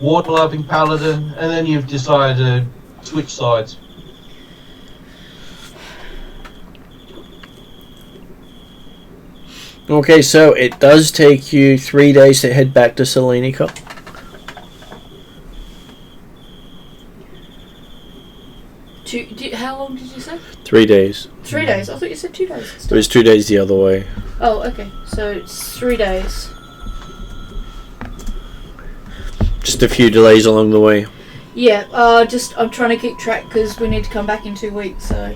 water-loving paladin, and then you've decided to switch sides. Okay, so it does take you 3 days to head back to Salenica. How long did you say? 3 days. 3 days. I thought you said 2 days. It was 2 days the other way. Oh, okay. So it's 3 days. Just a few delays along the way. Yeah, I'm trying to keep track because we need to come back in 2 weeks, so...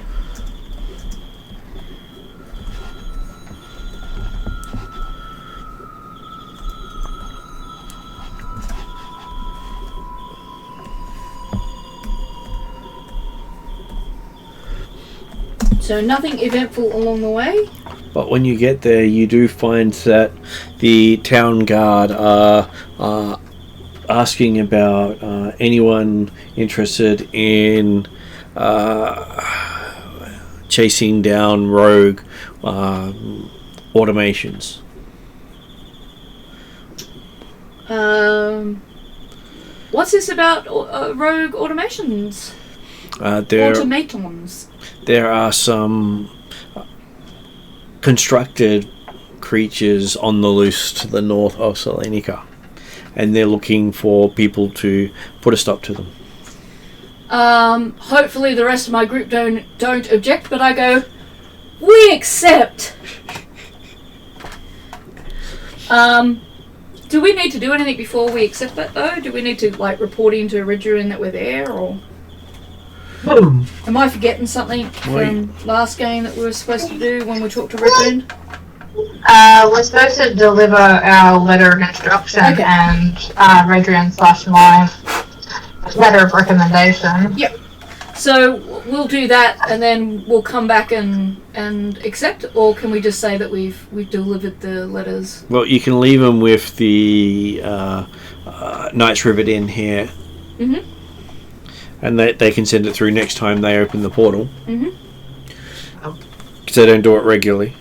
So nothing eventful along the way. But when you get there, you do find that the town guard are asking about anyone interested in chasing down rogue automations. What's this about rogue automations? Automatons. There are some constructed creatures on the loose to the north of Salenica, and they're looking for people to put a stop to them. Hopefully the rest of my group don't object, but I go, we accept. Do we need to do anything before we accept that though? Do we need to report into Ridgerin that we're there, or am I forgetting something from last game that we were supposed to do when we talked to Ridgerin? We're supposed to deliver our letter of instruction and Redrian/my letter of recommendation. Yep. So we'll do that, and then we'll come back and accept, or can we just say that we've delivered the letters? Well, you can leave them with the Knights Rivet Inn here, and they can send it through next time they open the portal. Because they don't do it regularly.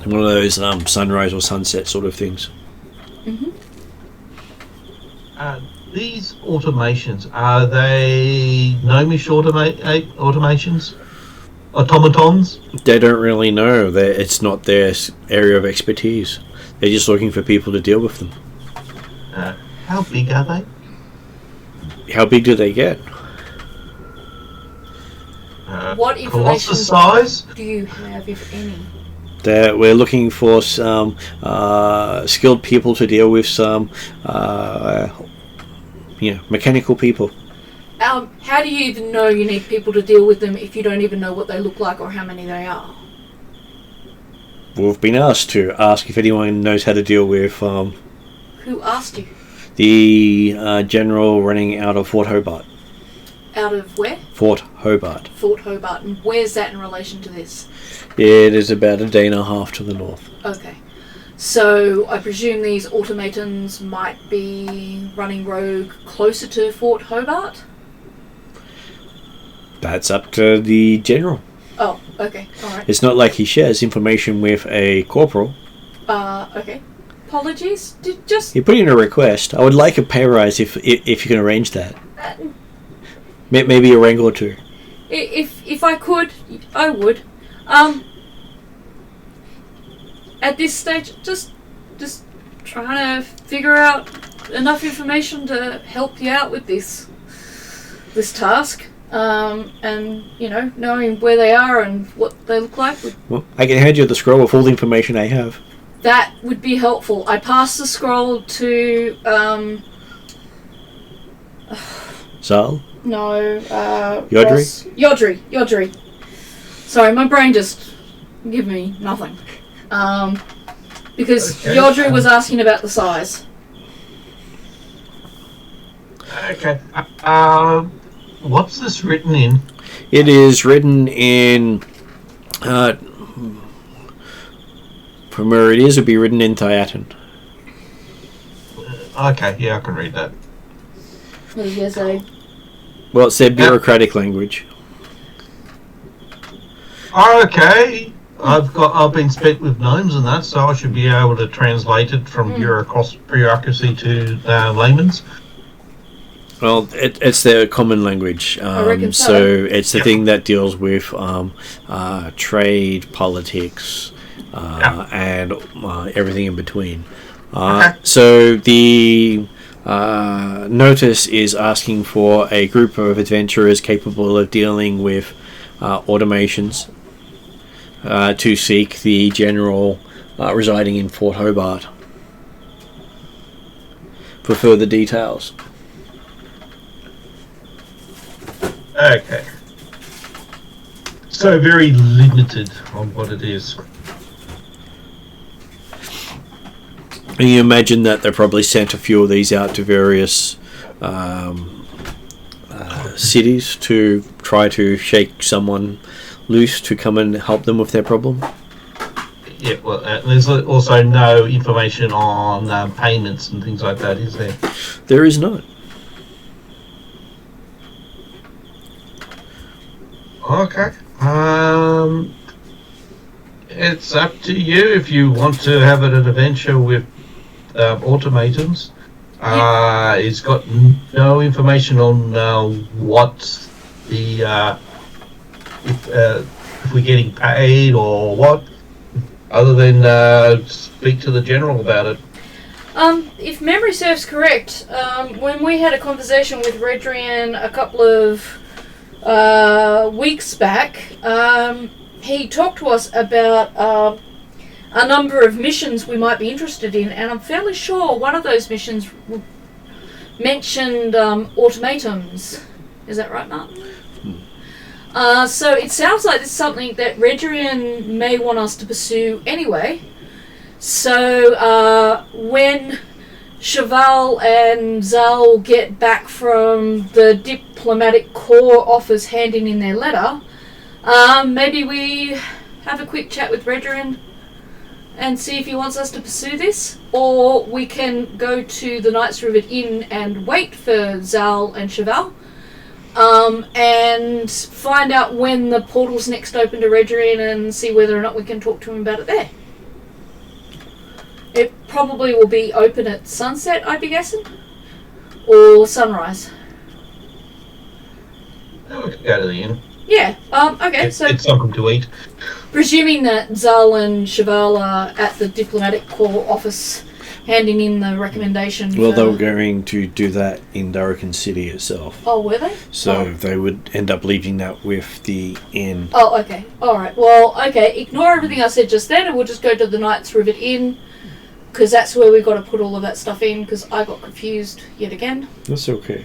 One of those sunrise or sunset sort of things. These automations, are they gnomish automations? Automatons? They don't really know. It's not their area of expertise. They're just looking for people to deal with them. How big are they? How big do they get? What information Colossus size? do you have, if any? We're looking for some skilled people to deal with some mechanical people. How do you even know you need people to deal with them if you don't even know what they look like or how many they are? We've been asked to ask if anyone knows how to deal with Who asked you? the general running out of Fort Hobart. Out of where? Fort Hobart. Fort Hobart. And where's that in relation to this? It is about a day and a half to the north. Okay. So I presume these automatons might be running rogue closer to Fort Hobart? That's up to the general. Oh, okay. Alright. It's not like he shares information with a corporal. Okay. Apologies. He put in a request. I would like a pay rise if you can arrange that. Maybe a rank or two. If I could, I would. At this stage, just trying to figure out enough information to help you out with this task. And knowing where they are and what they look like. Well, I can hand you the scroll with all the information I have. That would be helpful. I passed the scroll to Zal? No, Yodri? Yodri. Sorry, my brain just give me nothing. Because Yodri was asking about the size. Okay. What's this written in? It is written in... from where it is, it would be written in Thiatan. Okay, yeah, I can read that. What did you say? Well, it's their bureaucratic language. Okay. I've been spent with gnomes and that, so I should be able to translate it from bureaucracy to layman's. Well, it's their common language. I reckon so it's the thing that deals with trade, politics, and everything in between. So the notice is asking for a group of adventurers capable of dealing with automations to seek the general residing in Fort Hobart for further details. Okay. So very limited on what it is. And you imagine that they probably sent a few of these out to various cities to try to shake someone loose to come and help them with their problem? Yeah, well, there's also no information on payments and things like that, is there? There is not. Okay. It's up to you if you want to have an adventure with automatons. It's got no information on what the if we're getting paid or what, other than speak to the general about it. If memory serves correct, when we had a conversation with Redrian a couple of weeks back, he talked to us about a number of missions we might be interested in, and I'm fairly sure one of those missions mentioned automatons. Is that right, Martin? So it sounds like it's something that Redrian may want us to pursue anyway. So when Cheval and Zal get back from the diplomatic corps office handing in their letter, maybe we have a quick chat with Redrian and see if he wants us to pursue this, or we can go to the Knights River Inn and wait for Zal and Cheval, and find out when the portal's next open to Redrian and see whether or not we can talk to him about it there. It probably will be open at sunset, I'd be guessing, or sunrise. We could go to the inn. Yeah, okay, so It's something to eat. presuming that Zal and Cheval are at the diplomatic corps office handing in the recommendation Well, for... they were going to do that in Darrakan City itself. Oh, were they? So they would end up leaving that with the inn. Oh, okay. Alright, well, okay, ignore everything I said just then and we'll just go to the Knights River Inn, because that's where we've got to put all of that stuff in, because I got confused yet again. That's okay.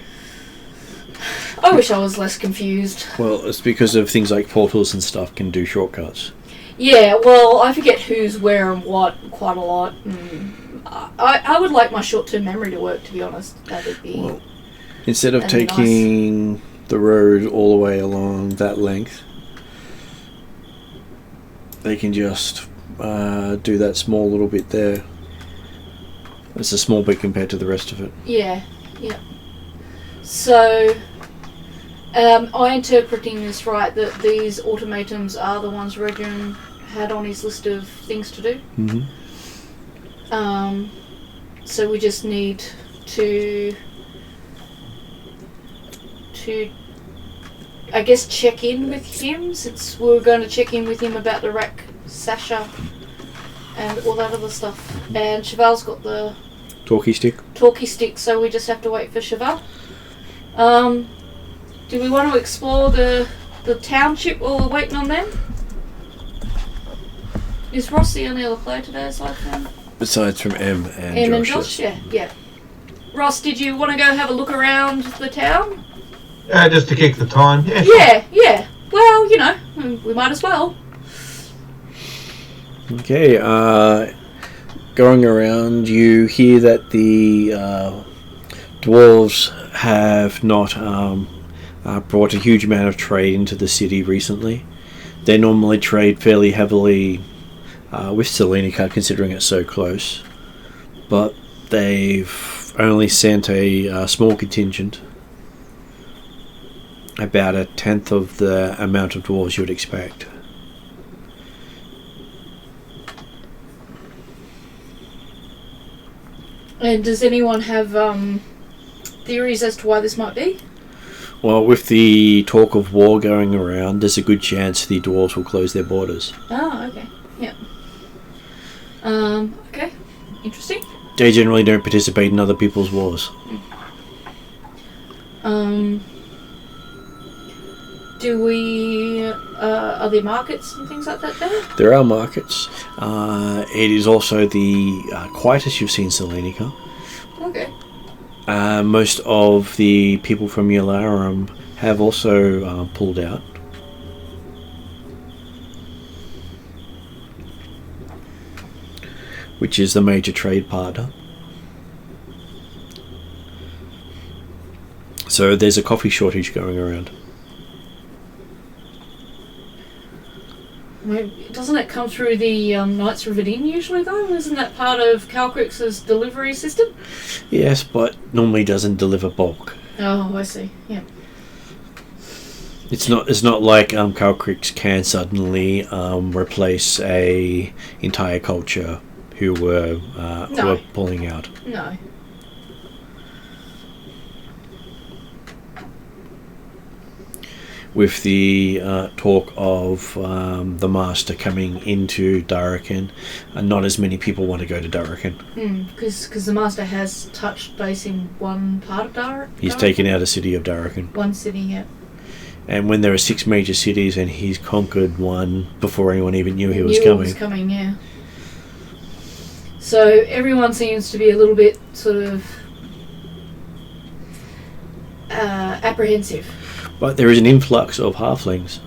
I wish I was less confused. Well, it's because of things like portals and stuff can do shortcuts. Yeah, well, I forget who's where and what quite a lot. I would like my short-term memory to work, to be honest. That would be... Well, instead of that'd be taking the road all the way along that length, they can just do that small little bit there. It's a small bit compared to the rest of it. Yeah, yeah. So, am I interpreting this right, that these automatons are the ones Redrian had on his list of things to do? Mm-hmm. So we just need to I guess check in with him, since we were going to check in with him about the Rack Sasha and all that other stuff. And Cheval's got the Talkie stick. so we just have to wait for Cheval. Do we want to explore the township while we're waiting on them? Is Ross the only other player today aside from Besides from M and Em and Josh. Josh? Yeah. Ross, did you want to go have a look around the town? Just to kick the time. Yeah. Yeah. Well, you know, we might as well. Okay, going around, you hear that the dwarves have not brought a huge amount of trade into the city recently. They normally trade fairly heavily with Selenica, considering it's so close, but they've only sent a small contingent, about 1/10 of the amount of dwarves you would expect. And does anyone have theories as to why this might be? Well, with the talk of war going around, there's a good chance the dwarves will close their borders. Oh, okay. Yeah. Okay. Interesting. They generally don't participate in other people's wars. Do we... are there markets and things like that there? There are markets. It is also the quietest you've seen Selenica. Okay. Most of the people from Yularum have also pulled out. Which is the major trade partner. So there's a coffee shortage going around. Doesn't it come through the Knights of Inn usually, though? Isn't that part of Calcrix's delivery system? Yes, but normally doesn't deliver bulk. Oh, I see. Yeah. It's not like Calcrix can suddenly replace a entire culture who were pulling out. No. With the talk of the Master coming into Darrakan, not as many people want to go to Darrakan. Because the Master has touched base in one part of Darrakan. He's taken out a city of Darrakan. One city, yeah. And when there are 6 major cities and he's conquered one before anyone even knew he was coming. Yeah. So everyone seems to be a little bit sort of apprehensive. But there is an influx of halflings.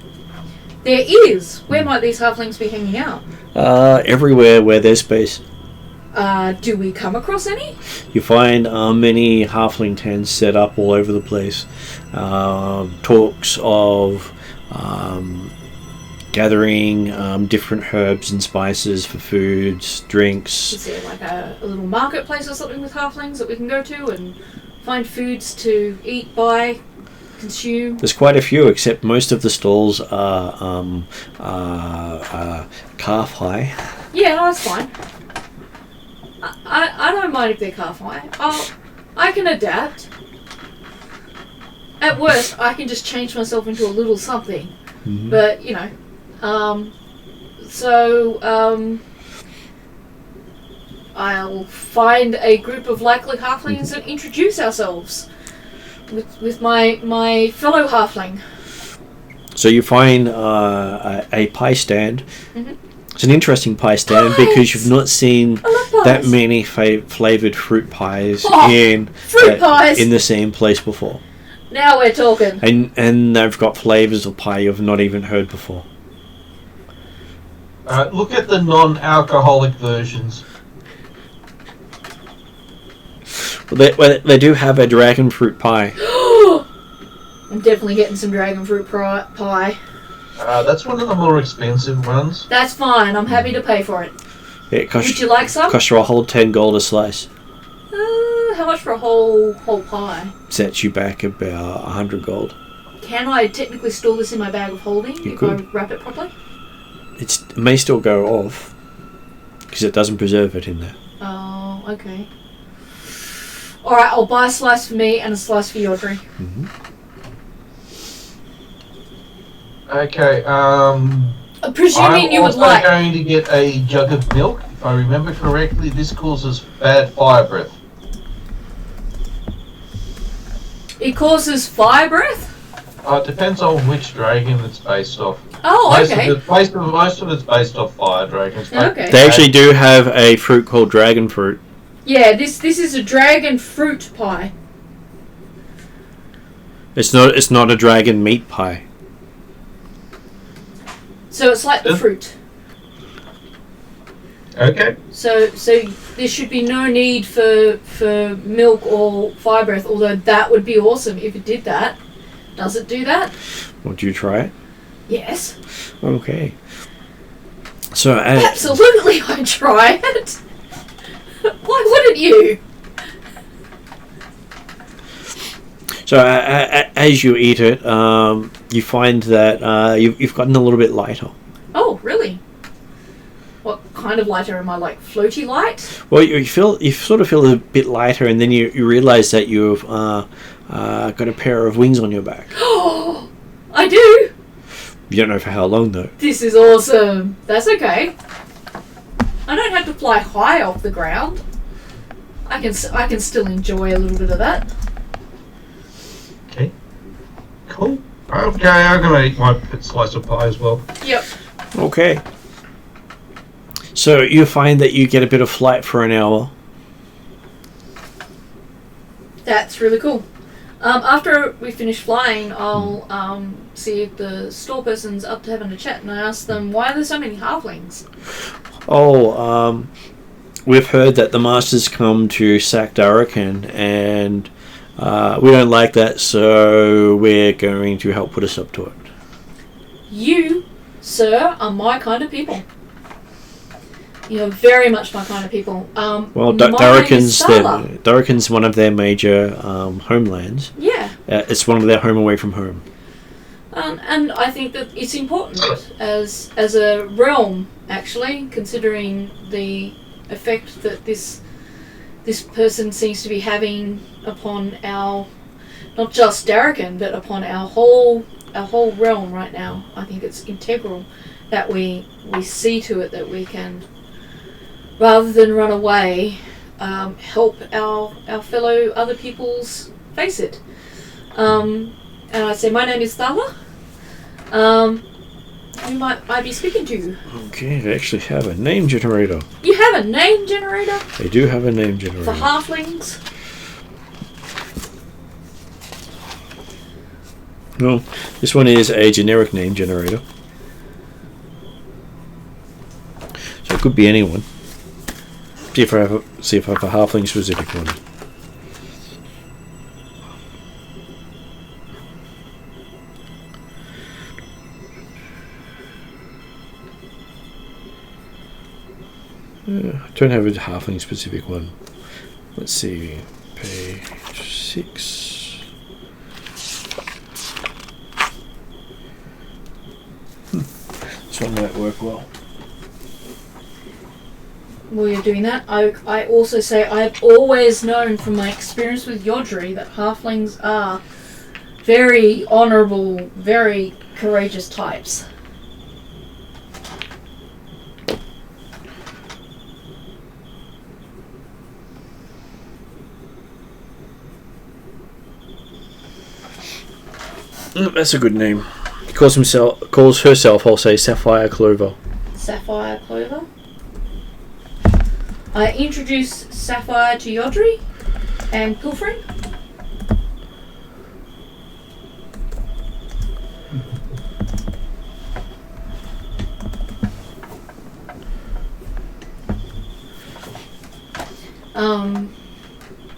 There is. Where might these halflings be hanging out? Everywhere where there's space. Do we come across any? You find many halfling tents set up all over the place. Talks of gathering different herbs and spices for foods, drinks. Is there like a little marketplace or something with halflings that we can go to and find foods to eat, buy, consume? There's quite a few, except most of the stalls are calf high. Yeah, no, that's fine. I don't mind if they're calf high. I can adapt. At worst, I can just change myself into a little something. Mm-hmm. But, you know. I'll find a group of likely halflings and introduce ourselves with my fellow halfling. So you find a pie stand. Mm-hmm. It's an interesting pie stand because you've not seen that many flavoured fruit pies in the same place before. Now we're talking. And they've got flavours of pie you've not even heard before. Look at the non-alcoholic versions. Well, they do have a dragon fruit pie. I'm definitely getting some dragon fruit pie. That's one of the more expensive ones. That's fine. I'm happy to pay for it. Would you like some? Costs you a whole 10 gold a slice. How much for a whole pie? Sets you back about 100 gold. Can I technically store this in my bag of holding if I wrap it properly? It may still go off because it doesn't preserve it in there. Oh, okay. Alright, I'll buy a slice for me and a slice for Yodri. Mm-hmm. Okay, Presuming you would like... I'm also going to get a jug of milk. If I remember correctly, this causes bad fire breath. It causes fire breath? It depends on which dragon it's based off. Oh, okay. Most of it's based off fire dragons. Okay. They actually do have a fruit called dragon fruit. Yeah, this is a dragon fruit pie. It's not a dragon meat pie. So it's like the fruit. Okay. So there should be no need for milk or fire breath, although that would be awesome if it did that. Does it do that? Would you try it? Yes. Okay. So absolutely, I'd try it. Why wouldn't you? So as you eat it, you find that you've gotten a little bit lighter. Oh, really? What kind of lighter am I, like floaty light? Well, you sort of feel a bit lighter, and then you realise that you've got a pair of wings on your back. Oh, I do. You don't know for how long though. This is awesome. That's okay. I don't have to fly high off the ground. I can still enjoy a little bit of that. Okay. Cool. Okay, I'm gonna eat my slice of pie as well. Yep. Okay. So you find that you get a bit of flight for an hour. That's really cool. After we finish flying, I'll see if the store person's up to having a chat, and I ask them, why are there so many halflings? Oh, we've heard that the Master's come to sack Darrakan, and We don't like that, so we're going to help put a stop to it. You, sir, are my kind of people. You're very much my kind of people. Well, my name is Starla. Dorican's one of their major homelands. Yeah. It's one of their home away from home. And I think that it's important as a realm, actually, considering the effect that this person seems to be having upon our, not just Darrican, but upon our whole realm right now. I think it's integral that we see to it that we can, rather than run away, help our fellow other peoples face it. And I say, my name is Thala. Who might I be speaking to? Okay, they actually have a name generator. You have a name generator? They do have a name generator. For halflings? No, this one is a generic name generator. So it could be anyone. See if I have a halfling specific one. I don't have a halfling specific one. Let's see. Page 6. This one might work well. While you're doing that, I also say I've always known from my experience with Yodri that halflings are very honourable, very courageous types. That's a good name. He calls herself, I'll say, Sapphire Clover. Sapphire Clover. I introduce Sapphire to Yodri and Pilfring.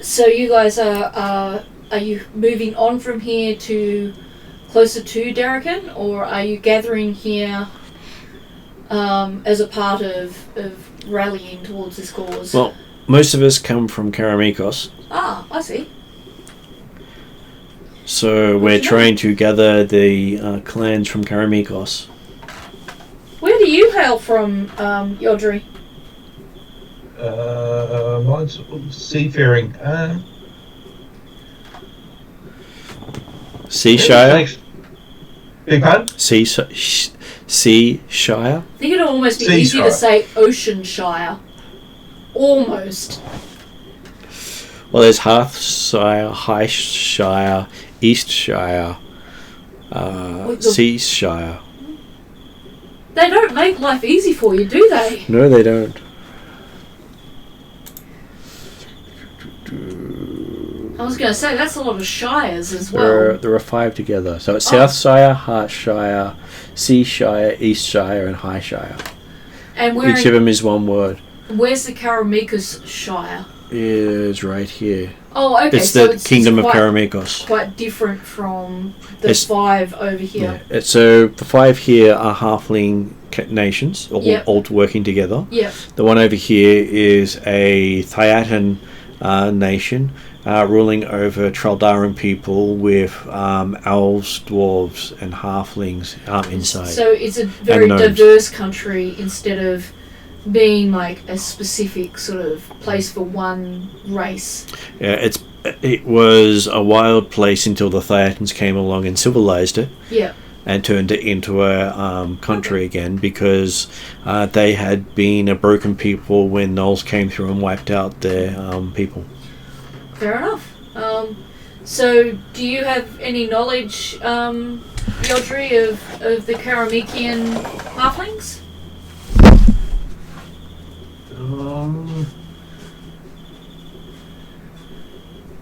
So you guys are you moving on from here to closer to Darrican, or are you gathering here as a part of rallying towards this cause? Well, most of us come from Karamikos. Ah, I see. So we're trying to gather the clans from Karamikos. Where do you hail from, Yodri? Mine's seafaring. Seashire? Big pardon? Seashire? I think it'd almost be easy to say Oceanshire. Almost. Well, there's Hearthshire, Highshire, Eastshire, Seashire. They don't make life easy for you, do they? No, they don't. I was going to say, that's a lot of shires as well. There are 5 together. So it's Southshire, Heartshire, Seashire, Eastshire, and Highshire. And each of them is one word. Where's the Karamikos Shire? Is right here. Oh, okay. It's the Kingdom of Karamikos. Quite different from the 5 over here. Yeah. So the 5 here are halfling nations, all working together. Yep. The one over here is a Thiatan nation ruling over Traldaran people with elves, dwarves, and halflings inside. So it's a very diverse country instead of being like a specific sort of place for one race. Yeah, it was a wild place until the Thiatans came along and civilized it. Yeah. And turned it into a country again, because they had been a broken people when Gnolls came through and wiped out their people. Fair enough. So, do you have any knowledge, Yodri, of the Karamikian halflings?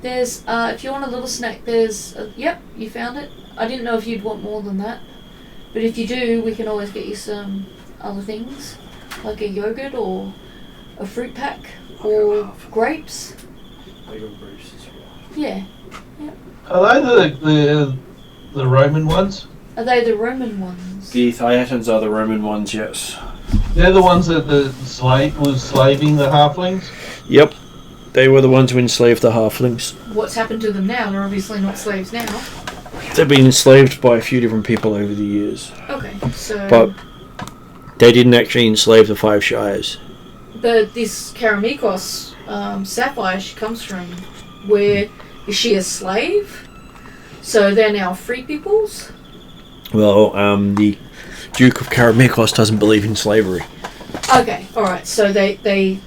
There's, if you want a little snack, there's, yep, you found it. I didn't know if you'd want more than that. But if you do, we can always get you some other things, like a yogurt or a fruit pack or grapes. I got grapes as well. Yeah. Are they the Roman ones? Are they the Roman ones? The Thiatans are the Roman ones, yes. They're the ones that the slave was slaving the halflings? Yep. They were the ones who enslaved the halflings. What's happened to them now? They're obviously not slaves now. They've been enslaved by a few different people over the years. Okay, so... But they didn't actually enslave the 5 Shires. But this Karamikos, Sapphire, she comes from, where is she a slave? So they're now free peoples? Well, the Duke of Karamikos doesn't believe in slavery. Okay, alright, so they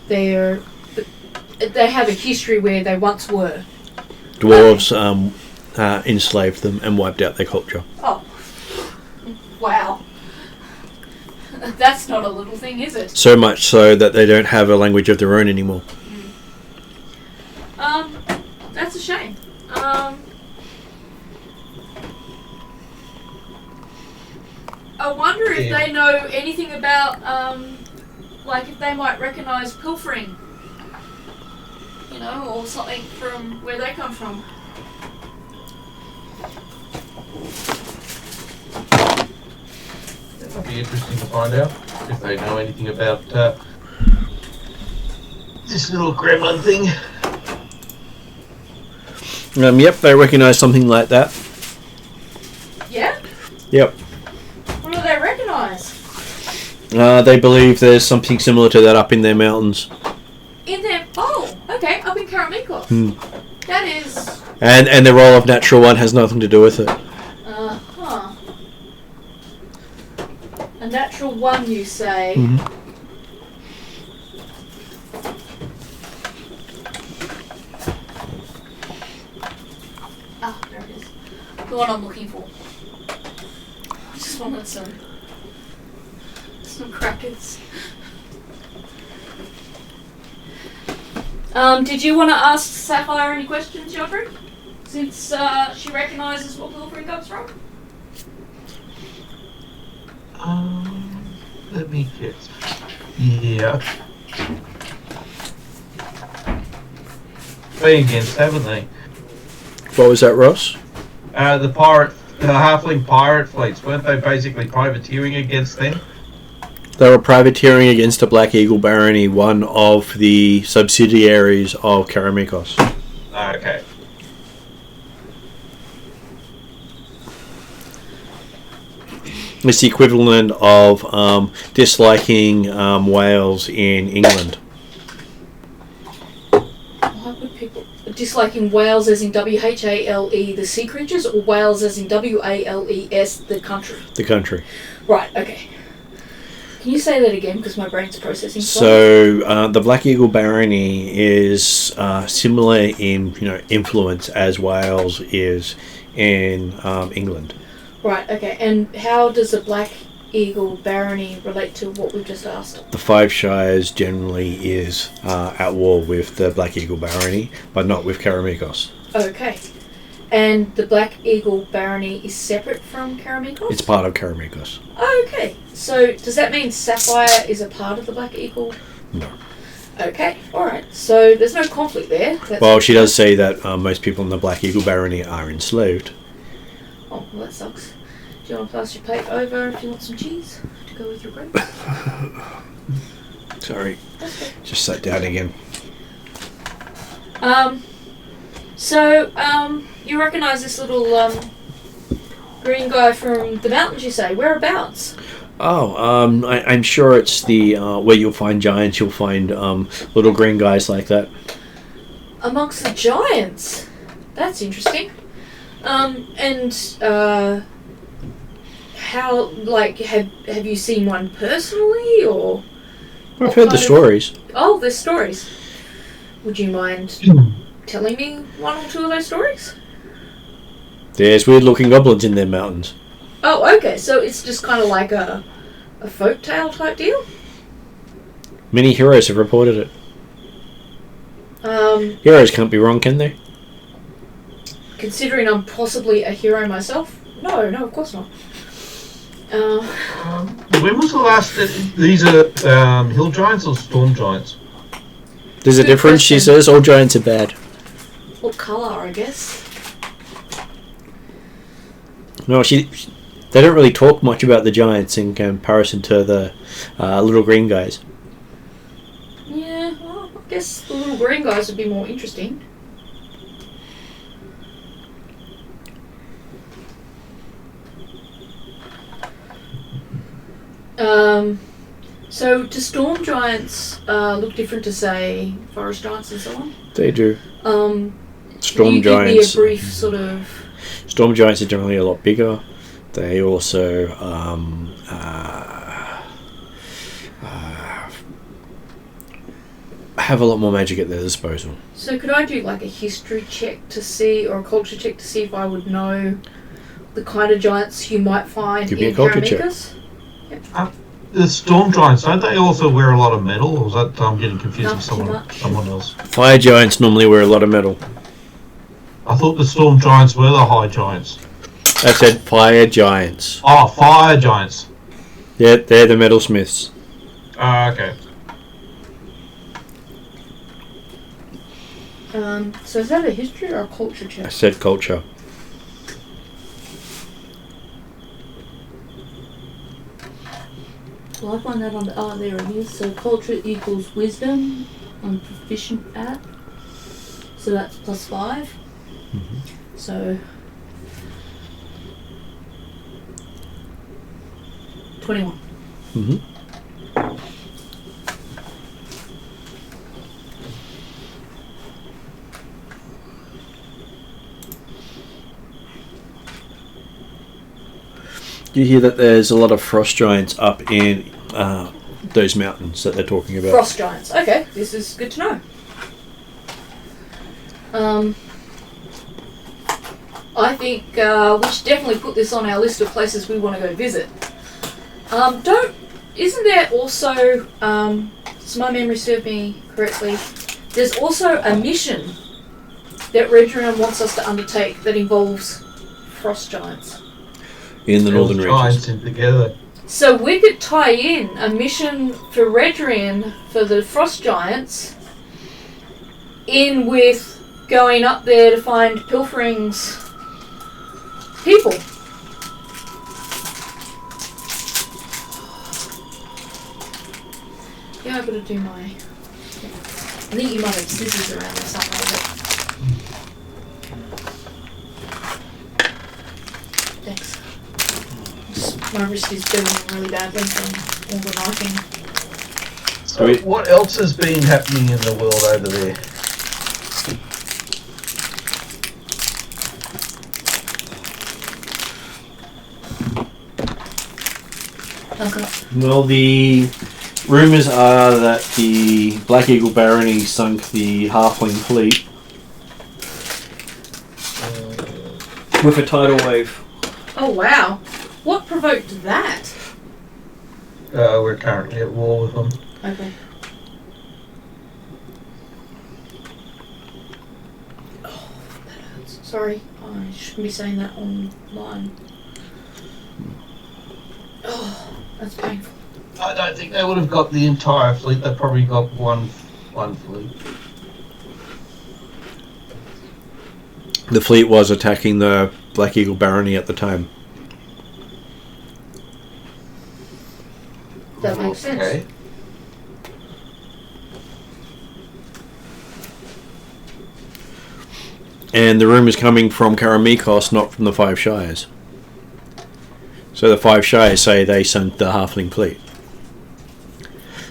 have a history where they once were. Dwarves enslaved them and wiped out their culture. Oh. Wow. That's not a little thing, is it? So much so that they don't have a language of their own anymore. That's a shame. I wonder if they know anything about, like if they might recognise Pilfring, you know, or something from where they come from. That might be interesting to find out if they know anything about this little gremlin thing. Yep, they recognise something like that. Yeah? Yep. What do they recognise? They believe there's something similar to that up in their mountains. In their... Oh, okay, up in Karamikos. That is... And the role of Natural One has nothing to do with it. Uh-huh. A natural one, you say? Mm-hmm. Ah, there it is. The one I'm looking for. I just wanted some crackers. Did you want to ask Sapphire any questions, Yodri? Since she recognises what Pilfring comes from? Let me get. Yeah. Play against, haven't they? What was that, Ross? The halfling pirate fleets, weren't they basically privateering against them? They were privateering against the Black Eagle Barony, one of the subsidiaries of Karamikos. Okay. It's the equivalent of disliking Wales in England. Why would people... Disliking whales as in W-H-A-L-E, the sea creatures, or whales as in W-A-L-E-S, the country? The country. Right, okay. Can you say that again, because my brain's processing slowly? So the Black Eagle Barony is similar in influence as Wales is in England. Right, okay. And how does the Black Eagle Barony relate to what we've just asked? The 5 Shires generally is at war with the Black Eagle Barony, but not with Karamikos. Okay. And the Black Eagle Barony is separate from Karamikos? It's part of Karamikos. Okay. So does that mean Sapphire is a part of the Black Eagle? No. Okay, alright. So there's no conflict there. Well, she does say that most people in the Black Eagle Barony are enslaved. Oh, well that sucks. Do you want to pass your plate over if you want some cheese to go with your bread? Sorry. Just sat down again. So, you recognise this little, green guy from the mountains, you say? Whereabouts? Oh, I'm sure it's the, where you'll find giants, you'll find, little green guys like that. Amongst the giants? That's interesting. How, like, have you seen one personally, or? I've heard the stories. Oh, there's stories. Would you mind telling me one or two of those stories? There's weird-looking goblins in their mountains. Oh, okay, so it's just kind of like a folktale type deal? Many heroes have reported it. Heroes can't be wrong, can they? Considering I'm possibly a hero myself, no, of course not. When was the last... These are hill giants or storm giants? There's a Good difference, she question. says. All giants are bad. What colour, I guess? No, they don't really talk much about the giants in comparison to the little green guys. Yeah, well, I guess the little green guys would be more interesting. So do storm giants look different to, say, forest giants and so on? They do. Storm giants. Give me a brief sort of. Storm giants are generally a lot bigger. They also have a lot more magic at their disposal. So could I do like a history check to see, or a culture check to see if I would know the kind of giants you might find Give me in a culture Karamekas? check. The storm giants, don't they also wear a lot of metal? Or is that I'm getting confused with someone else? Fire giants normally wear a lot of metal. I thought the storm giants were the high giants. I said fire giants. Oh, fire giants. Yeah, they're the metalsmiths. Okay. So is that a history or a culture check? I said culture. Well, I find that on the... Oh, there it is. So culture equals wisdom. I'm proficient at. So that's +5. Mm-hmm. So... 21. Mm-hmm. You hear that there's a lot of frost giants up in those mountains that they're talking about. Frost giants. Okay, this is good to know. I think we should definitely put this on our list of places we want to go visit. Isn't there also, so my memory served me correctly, there's also a mission that Redrum wants us to undertake that involves frost giants. In the northern giants regions. Together. So we could tie in a mission for Redrian for the frost giants in with going up there to find Pilfring's people. Yeah, I've got to do my... I think you might have scissors around or something. Thanks. My wrist is burning really badly from all the knifing. So what else has been happening in the world over there? Okay. Well, the rumours are that the Black Eagle Barony sunk the Halfling fleet with a tidal wave. Oh wow. What provoked that? We're currently at war with them. Okay. Oh, that hurts. Sorry, I shouldn't be saying that online. Oh, that's painful. I don't think they would have got the entire fleet. They probably got one fleet. The fleet was attacking the Black Eagle Barony at the time. That makes sense. Okay. And the rumours coming from Karamikos, not from the Five Shires. So the Five Shires say they sunk the Halfling fleet.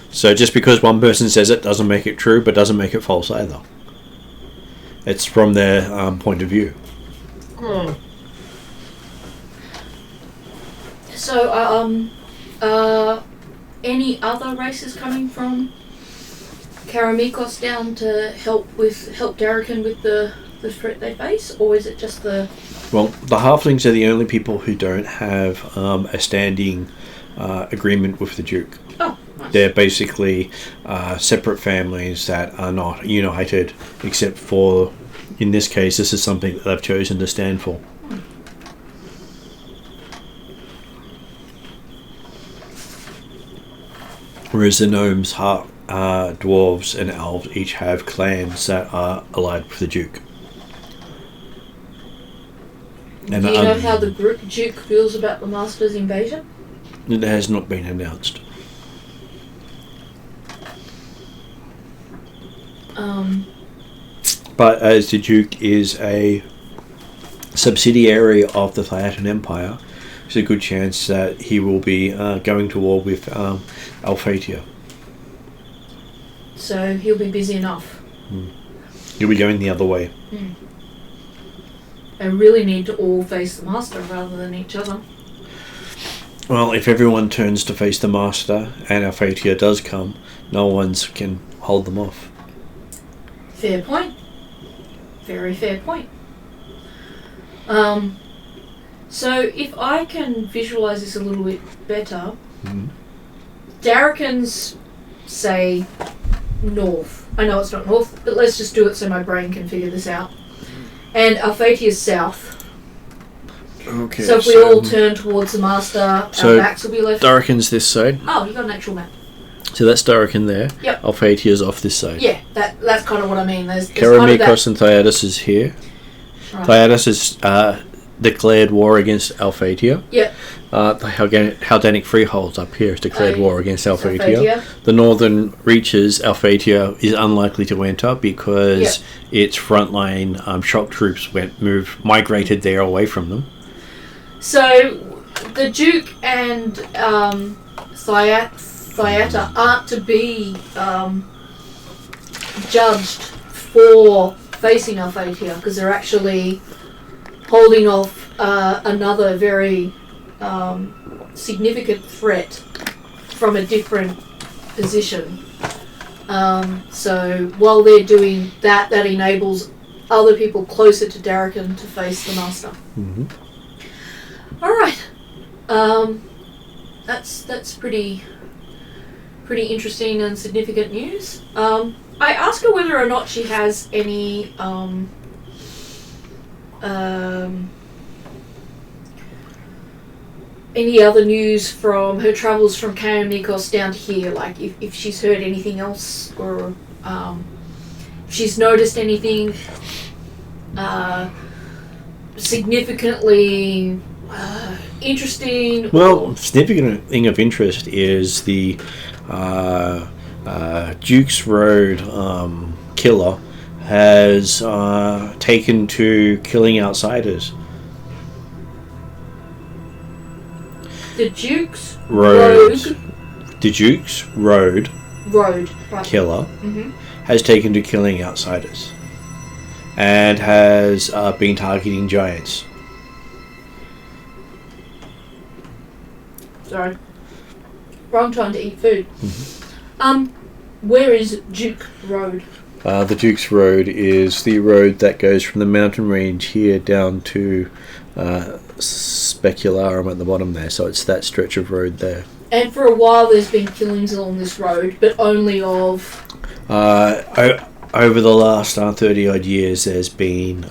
So just because one person says it doesn't make it true, but doesn't make it false either. It's from their point of view. So, any other races coming from Karamikos down to help Darrakan with the threat they face, or is it just the... Well, the Halflings are the only people who don't have a standing agreement with the Duke. Oh, nice. They're basically separate families that are not united, except for, in this case, this is something that they've chosen to stand for. Whereas the gnomes, dwarves, and elves each have clans that are allied with the Duke. And Do you know how the Duke feels about the Master's invasion? It has not been announced. But as the Duke is a subsidiary of the Theatan Empire, there's a good chance that he will be going to war with Alphatia. So he'll be busy enough. He'll be going the other way. They really need to all face the Master rather than each other. Well, if everyone turns to face the Master and Alphatia does come, no one can hold them off. Fair point. Very fair point. So if I can visualise this a little bit better, Darrican's, say, north. I know it's not north, but let's just do it so my brain can figure this out. And Alphatia's south. Okay. So if we all turn towards the Master, our backs will be left. Darrican's this side. Oh, you got an actual map. So that's Darrican there. Yep. Alphatia's off this side. Yeah, that's kind of what I mean. There's Karamikos and Thyatus is here. Right. Thyatus has declared war against Alphatia. Yep. The Haldanic Freeholds up here has declared war against Alphatia. Alphatia. The northern reaches, Alphatia is unlikely to enter because its frontline shock troops migrated there away from them. So the Duke and Thyata aren't to be judged for facing Alphatia because they're actually holding off another very significant threat from a different position. So while they're doing that, that enables other people closer to Darrican to face the Master. Mm-hmm. All right, that's pretty interesting and significant news. I asked her whether or not she has any other news from her travels from Karamikos down to here, like if she's heard anything else or if she's noticed anything significantly interesting. Well, significant thing of interest is the Duke's Road killer has taken to killing outsiders. The Duke's Road. The Duke's Road right. killer has taken to killing outsiders and has been targeting giants. Sorry. Wrong time to eat food. Where is Duke Road? The Duke's Road is the road that goes from the mountain range here down to Specularum at the bottom there, so it's that stretch of road there. And for a while there's been killings along this road, but only of... Over the last 30 odd years there's been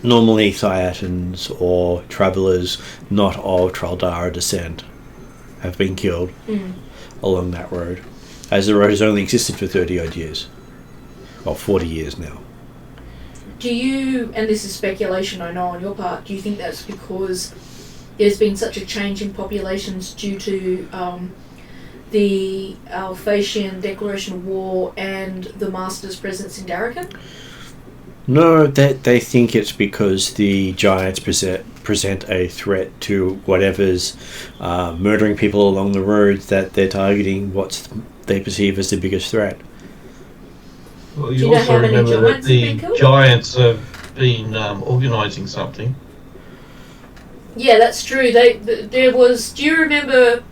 normally Thyatans or travellers not of Traldara descent have been killed along that road, as the road has only existed for 30 odd years. Well, 40 years now. Do you, and this is speculation I know on your part, do you think that's because there's been such a change in populations due to the Alphatian declaration of war and the Master's presence in Darrican? No, they think it's because the giants present a threat to whatever's murdering people along the road, that they're targeting what they perceive as the biggest threat. Well, Do you you know also how many remember that giants have been the killed? giants have been organising something. Yeah, that's true. There was... Do you remember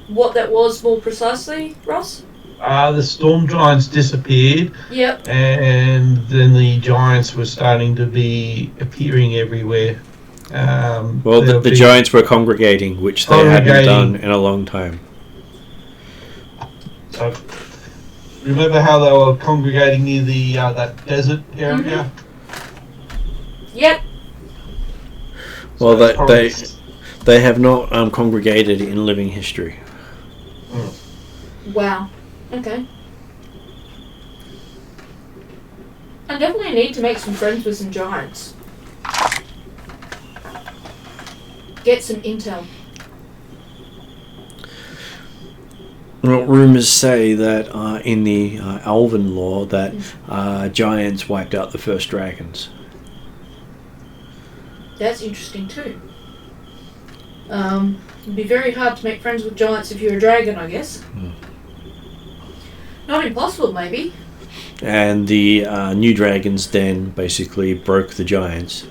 what that was more precisely, Ross? The storm giants disappeared, Yep. and then the giants were starting to be appearing everywhere. Well, the giants were congregating, which they hadn't done in a long time. So, remember how they were congregating near the that desert area? Yep. Well, So they have not congregated in living history. Wow. Okay. I definitely need to make some friends with some giants. get some intel. Well, rumors say that in the Elven lore that giants wiped out the first dragons. That's interesting too. It'd be very hard to make friends with giants if you're a dragon, I guess. Not impossible, maybe. And the new dragons then basically broke the giants.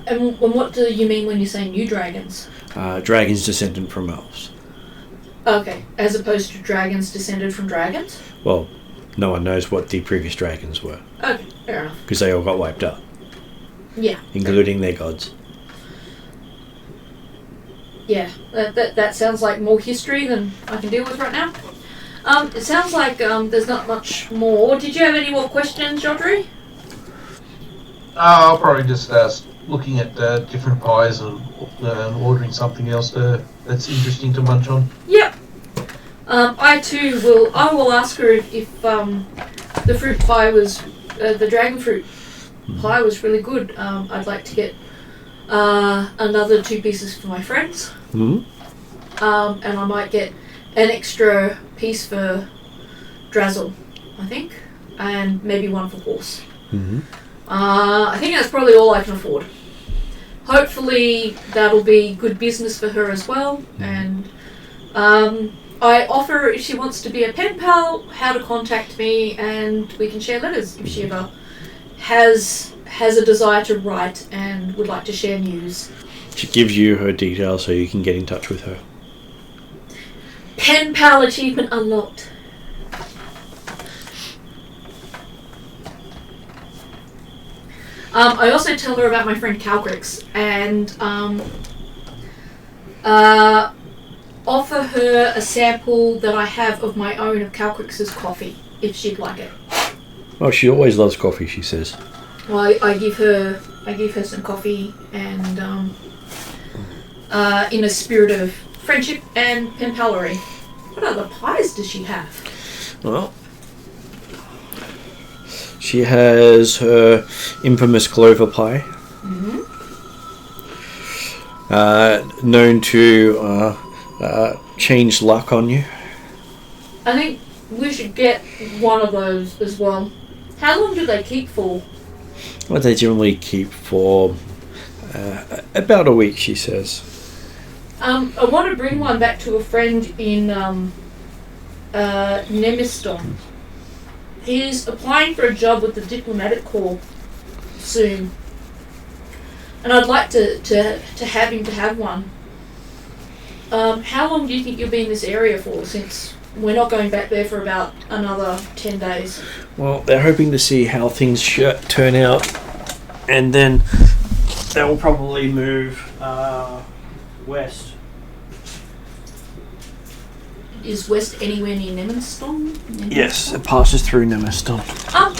And what do you mean when you say new dragons? Dragons descended from elves. Okay, as opposed to dragons descended from dragons? Well, no one knows what the previous dragons were. Okay, fair enough. Because they all got wiped out. Yeah. Including their gods. Yeah, that sounds like more history than I can deal with right now. It sounds like there's not much more. Did you have any more questions, Jodri? I'll probably just looking at different pies and ordering something else that's interesting to munch on. Yep. I too will ask her if the fruit pie was the dragon fruit pie was really good. I'd like to get another 2 pieces for my friends. Mm-hmm. And I might get an extra piece for Drazzle, I think, and maybe one for Horse. Mm-hmm. I think that's probably all I can afford. Hopefully that'll be good business for her as well. And I offer her, if she wants to be a pen pal, how to contact me, and we can share letters if she ever has a desire to write and would like to share news. She gives you her details so you can get in touch with her. Pen pal achievement unlocked. I also tell her about my friend Calcrix and offer her a sample that I have of my own of Calcrix's coffee, if she'd like it. Oh, she always loves coffee, she says. Well, I give her some coffee and in a spirit of friendship and pen palery. What other pies does she have? Well, she has her infamous clover pie. Mm-hmm. Known to change luck on you. I think we should get one of those as well. How long do they keep for? Well, they generally keep for about a week, she says. I want to bring one back to a friend in Nemiston. He's applying for a job with the Diplomatic Corps soon. And I'd like to have him to have one. How long do you think you'll be in this area for, since we're not going back there for about another 10 days? Well, they're hoping to see how things turn out, and then they'll probably move west. Is west anywhere near Nemiston? Yes, it passes through Nemiston.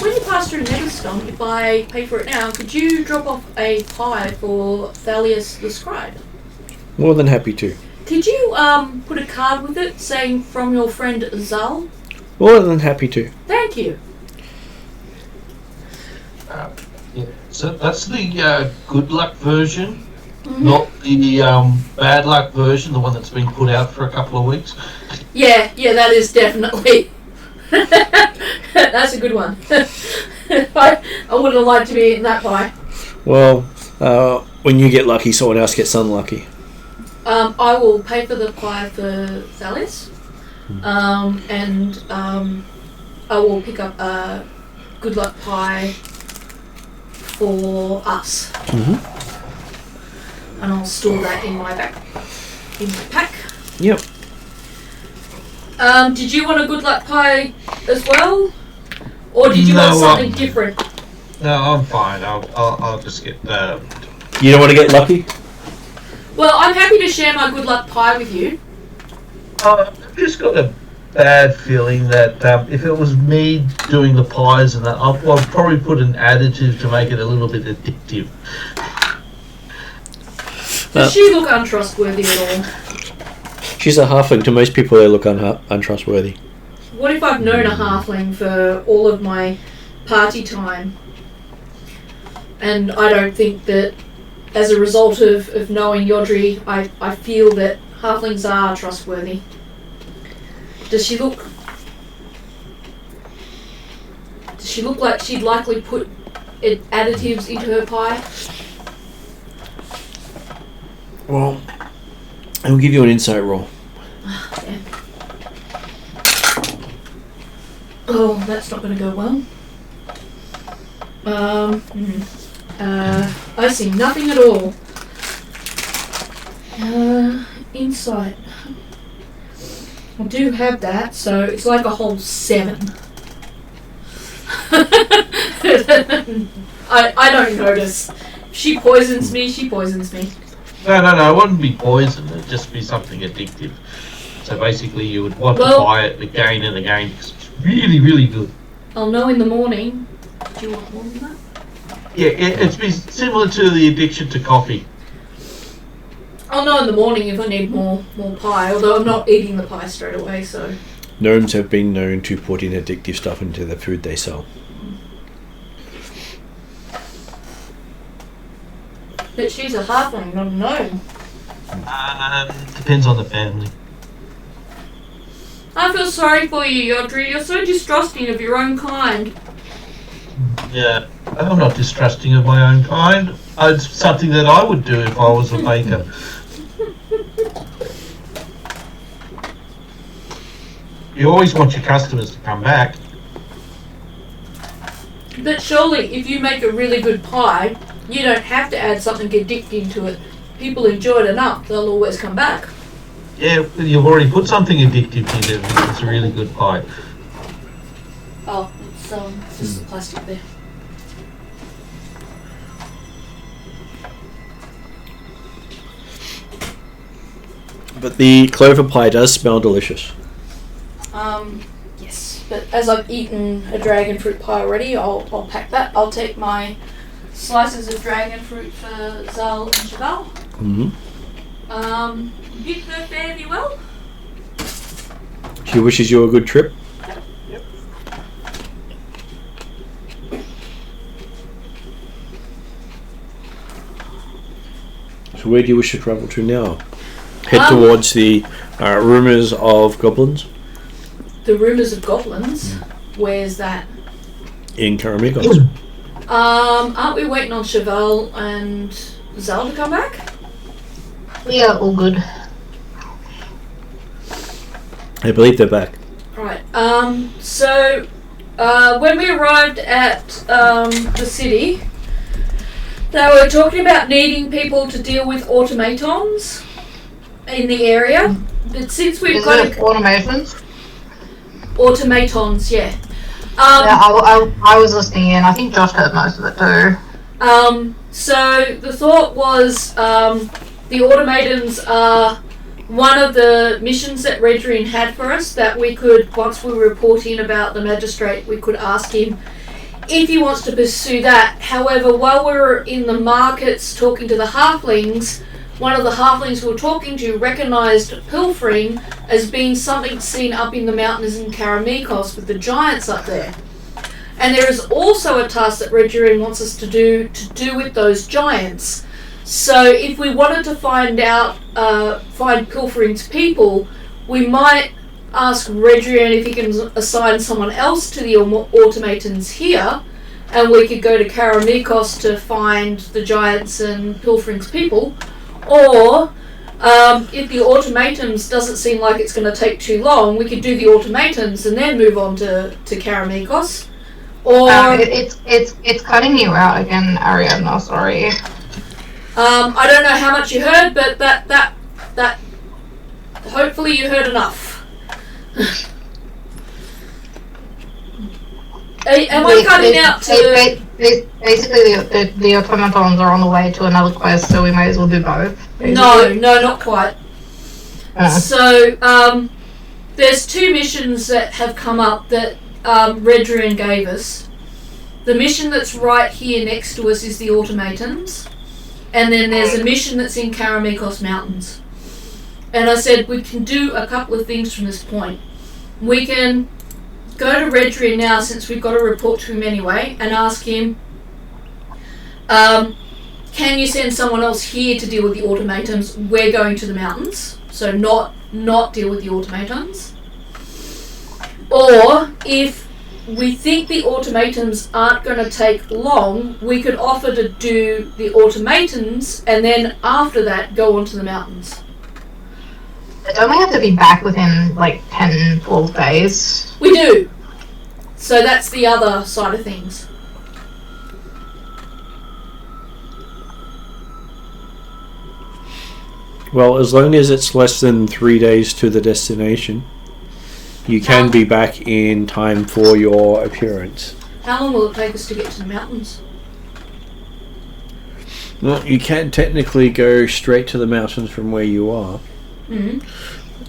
When you pass through Nemiston, if I pay for it now, could you drop off a pie for Thalius the Scribe? More than happy to. Could you put a card with it saying from your friend Zal? More than happy to. Thank you. Yeah. So that's the good luck version, Mm-hmm. not the bad luck version, the one that's been put out for a couple of weeks. Yeah, that is definitely. That's a good one. I would have liked to be eating that pie. Well, when you get lucky, someone else gets unlucky. I will pay for the pie for Thalius, and I will pick up a good luck pie for us. Mm-hmm. And I'll store that in my pack. Yep. Did you want a good luck pie as well, or did you want something different? No, I'm fine. I'll just get. You don't want to get lucky? Well, I'm happy to share my good luck pie with you. I've just got a bad feeling that if it was me doing the pies and that, I'll probably put an additive to make it a little bit addictive. Does she look untrustworthy at all? She's a halfling. To most people, they look untrustworthy. What if I've known a halfling for all of my party time, and I don't think that as a result of knowing Yodri, I feel that halflings are trustworthy. Does she look like she'd likely put additives into her pie? Well, I'll give you an insight roll. Yeah. Oh, that's not going to go well. I see nothing at all. Insight. I do have that, so it's like a whole 7. I don't notice. She poisons me, she poisons me. No, it wouldn't be poison, it'd just be something addictive. So basically you would want to buy it again and again because it's really, really good. I'll know in the morning. Do you want more than that? Yeah, it's be similar to the addiction to coffee. I'll know in the morning if I need more pie, although I'm not eating the pie straight away, so... Gnomes have been known to put in addictive stuff into the food they sell. But she's a halfling, not a gnome. Depends on the family. I feel sorry for you, Yodri. You're so distrusting of your own kind. Yeah, I'm not distrusting of my own kind. It's something that I would do if I was a baker. You always want your customers to come back. But surely, if you make a really good pie, you don't have to add something addicting to it. People enjoy it enough, they'll always come back. Yeah, you've already put something addictive in it because it's a really good pie. Oh, it's just the plastic there. But the clover pie does smell delicious. Yes, but as I've eaten a dragon fruit pie already, I'll pack that. I'll take my slices of dragon fruit for Zal and Cheval. Mm-hmm. Bid her fairly well. She wishes you a good trip. Yep. So where do you wish to travel to now? Head towards the rumours of goblins? The rumours of goblins? Where's that? In Karamikos. Aren't we waiting on Cheval and Zal to come back? We are all good. I believe they're back. Right. So when we arrived at the city, they were talking about needing people to deal with automatons in the area. But since we've got automations? Automatons, yeah. Yeah, I was listening in. I think Josh heard most of it too. So the thought was the automatons are one of the missions that Redrin had for us that we could, once we report in about the magistrate, we could ask him if he wants to pursue that. However, while we were in the markets talking to the halflings, one of the halflings we were talking to recognised Pilfring as being something seen up in the mountains in Karamikos with the giants up there. And there is also a task that Redrin wants us to do with those giants. So if we wanted to find Pilfering's people, we might ask Redrin if he can assign someone else to the automatons here, and we could go to Karamikos to find the giants and Pilfering's people. Or if the automatons doesn't seem like it's going to take too long, we could do the automatons and then move on to Karamikos. Or it's cutting you out again, Ariadna. Sorry. I don't know how much you heard, but that hopefully you heard enough. Am I cutting out to... Basically, the automatons are on the way to another quest, so we may as well do both. No, not quite. So, there's 2 missions that have come up that Redrin gave us. The mission that's right here next to us is the automatons. And then there's a mission that's in Karamikos Mountains. And I said we can do a couple of things from this point. We can go to Redrin now, since we've got to report to him anyway, and ask him can you send someone else here to deal with the automatons? We're going to the mountains, so not deal with the automatons. Or if we think the automatons aren't going to take long, we could offer to do the automatons and then after that go on to the mountains. Don't we have to be back within like 10, 12 days? We do. So that's the other side of things. Well, as long as it's less than 3 days to the destination, you can be back in time for your appearance. How long will it take us to get to the mountains? Well, you can technically go straight to the mountains from where you are,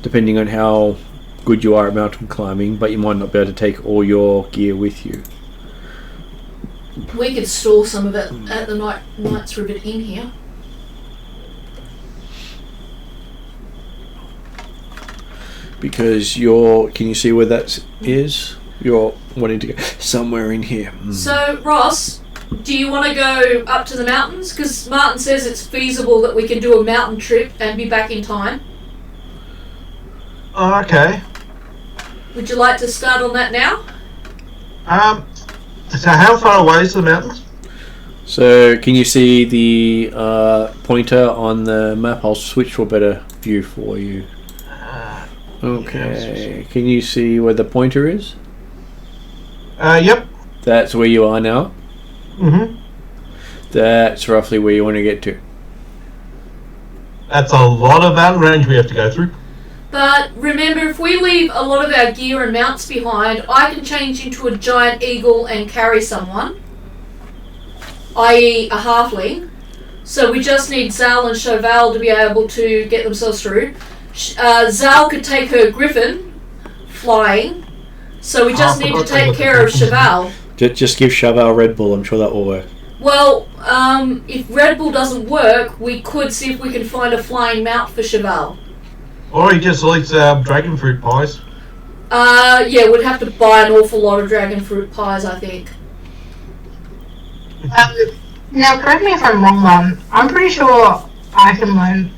depending on how good you are at mountain climbing, but you might not be able to take all your gear with you. We could store some of it at the Knights River Inn here. Because can you see where that is? You're wanting to go somewhere in here. So, Ross, do you want to go up to the mountains? Because Martin says it's feasible that we can do a mountain trip and be back in time. Oh, okay. Would you like to start on that now? So how far away is the mountains? So, can you see the pointer on the map? I'll switch to a better view for you. Okay. Can you see where the pointer is? Yep. That's where you are now? Mm-hmm. That's roughly where you want to get to. That's a lot of mountain range we have to go through. But remember, if we leave a lot of our gear and mounts behind, I can change into a giant eagle and carry someone, i.e. a halfling. So we just need Zal and Cheval to be able to get themselves through. Zal could take her griffin flying, so we just need to take care of Cheval. Just give Cheval Red Bull, I'm sure that will work. Well, if Red Bull doesn't work, we could see if we can find a flying mount for Cheval. Or he just likes dragon fruit pies. Yeah, we'd have to buy an awful lot of dragon fruit pies, I think. Now, correct me if I'm wrong, Mum. I'm pretty sure I can learn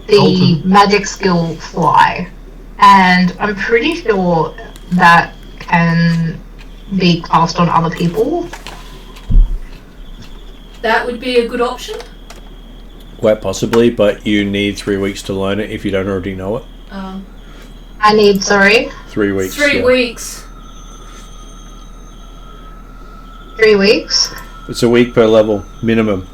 the magic skill fly, and I'm pretty sure that can be cast on other people. That would be a good option. Quite possibly, but you need 3 weeks to learn it if you don't already know it. I need, sorry? 3 weeks. 3 weeks. 3 weeks? It's a week per level, minimum.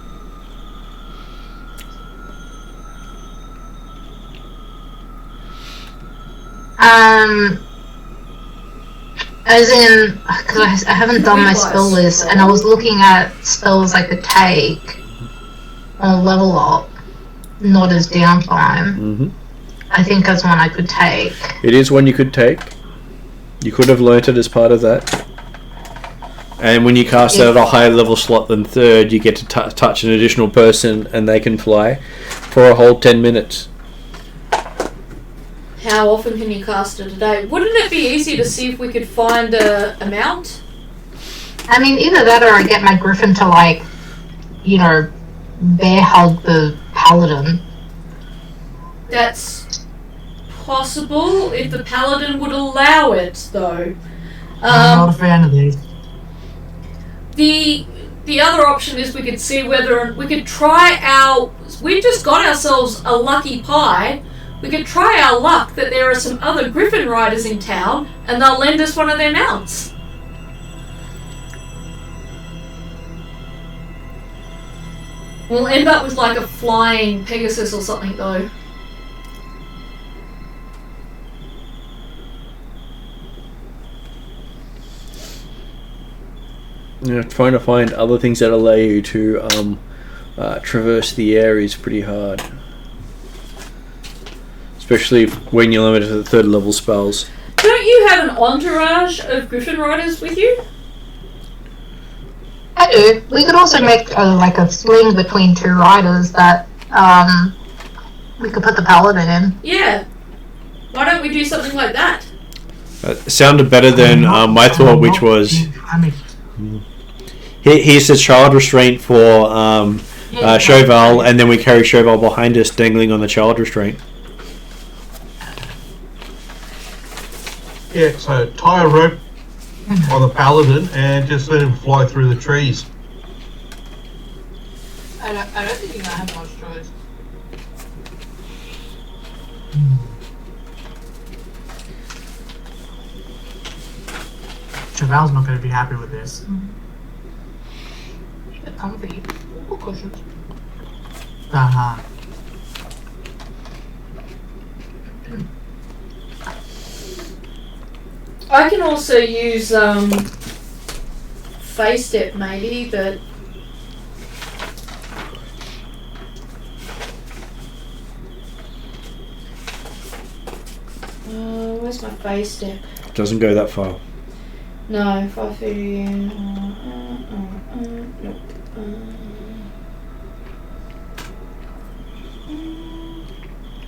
As in, because I haven't done my spell list, and I was looking at spells I could take on level up, not as downtime. I think that's one I could take. It is one you could take. You could have learnt it as part of that. And when you cast it at a higher level slot than 3rd, you get to touch an additional person and they can fly for a whole 10 minutes. How often can you cast it a day? Wouldn't it be easier to see if we could find a mount? I mean, either that or I get my griffin to, like, you know, bear hug the paladin. That's possible if the paladin would allow it, though. I'm not a fan of these. The other option is we could see whether we could try we just got ourselves a lucky pie. We could try our luck that there are some other griffin riders in town and they'll lend us one of their mounts. We'll end up with like a flying Pegasus or something though. Yeah, trying to find other things that allow you to traverse the air is pretty hard. Especially when you're limited to the 3rd level spells. Don't you have an entourage of griffin riders with you? I do. We could also make like a sling between 2 riders that we could put the paladin in. Yeah. Why don't we do something like that? Sounded better than my thought, which was he says child restraint for Chauvel, and then we carry Chauvel behind us, dangling on the child restraint. Yeah, so tie a rope on the paladin and just let him fly through the trees. I don't think I have much choice. Cheval's not going to be happy with this. Comfy. Or cushions. Uh-huh. I can also use face step maybe, but where's my face step? Doesn't go that far. No, 530. Nope.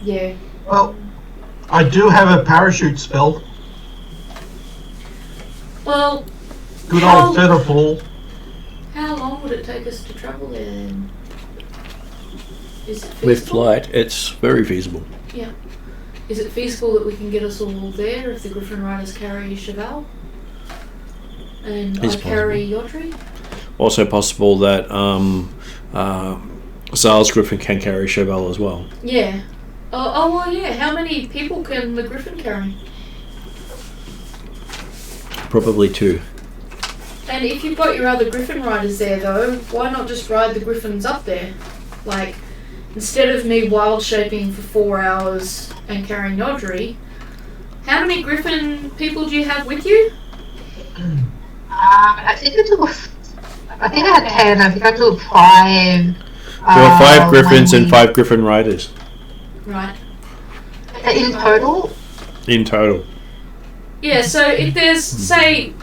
Yeah. Well, I do have a parachute spell. Well, Good old Featherfall. how long would it take us to travel there then? Is it feasible? With flight, it's very feasible. Yeah. Is it feasible that we can get us all there if the Griffin Riders carry Chauvel? And It's I carry Yodri? Also possible that Zal's Griffin can carry Chauvel as well. Yeah. Oh, well, yeah. How many people can the Griffin carry? Probably 2. And if you've got your other Griffin Riders there, though, why not just ride the Griffins up there? Like, instead of me wild shaping for 4 hours and carrying Yodri, how many Griffin people do you have with you? I think I had 10. I think I took 5. There were 5 Griffins and 5 Griffin Riders. Right. In total? In total. Yeah, so if there's, say,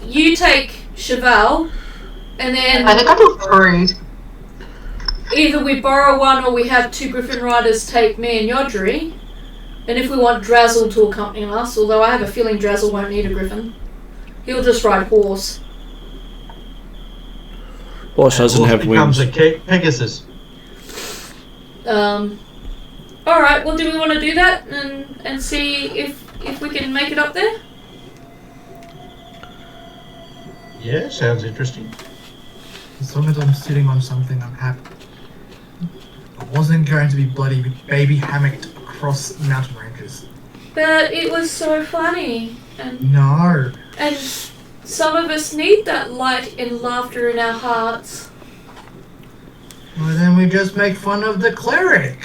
you take Chauvel, and then I think I took 3. either we borrow one or we have 2 Griffin Riders take me and Yodri, and if we want Drazzle to accompany us, although I have a feeling Drazzle won't need a Griffin, he'll just ride horse. Horse doesn't have becomes wings. a Pegasus. Alright, well, do we want to do that and see if we can make it up there? Yeah, sounds interesting. As long as I'm sitting on something, I'm happy. I wasn't going to be bloody baby hammocked across mountain ranges. But it was so funny, and No. some of us need that light and laughter in our hearts. Well, then we just make fun of the cleric.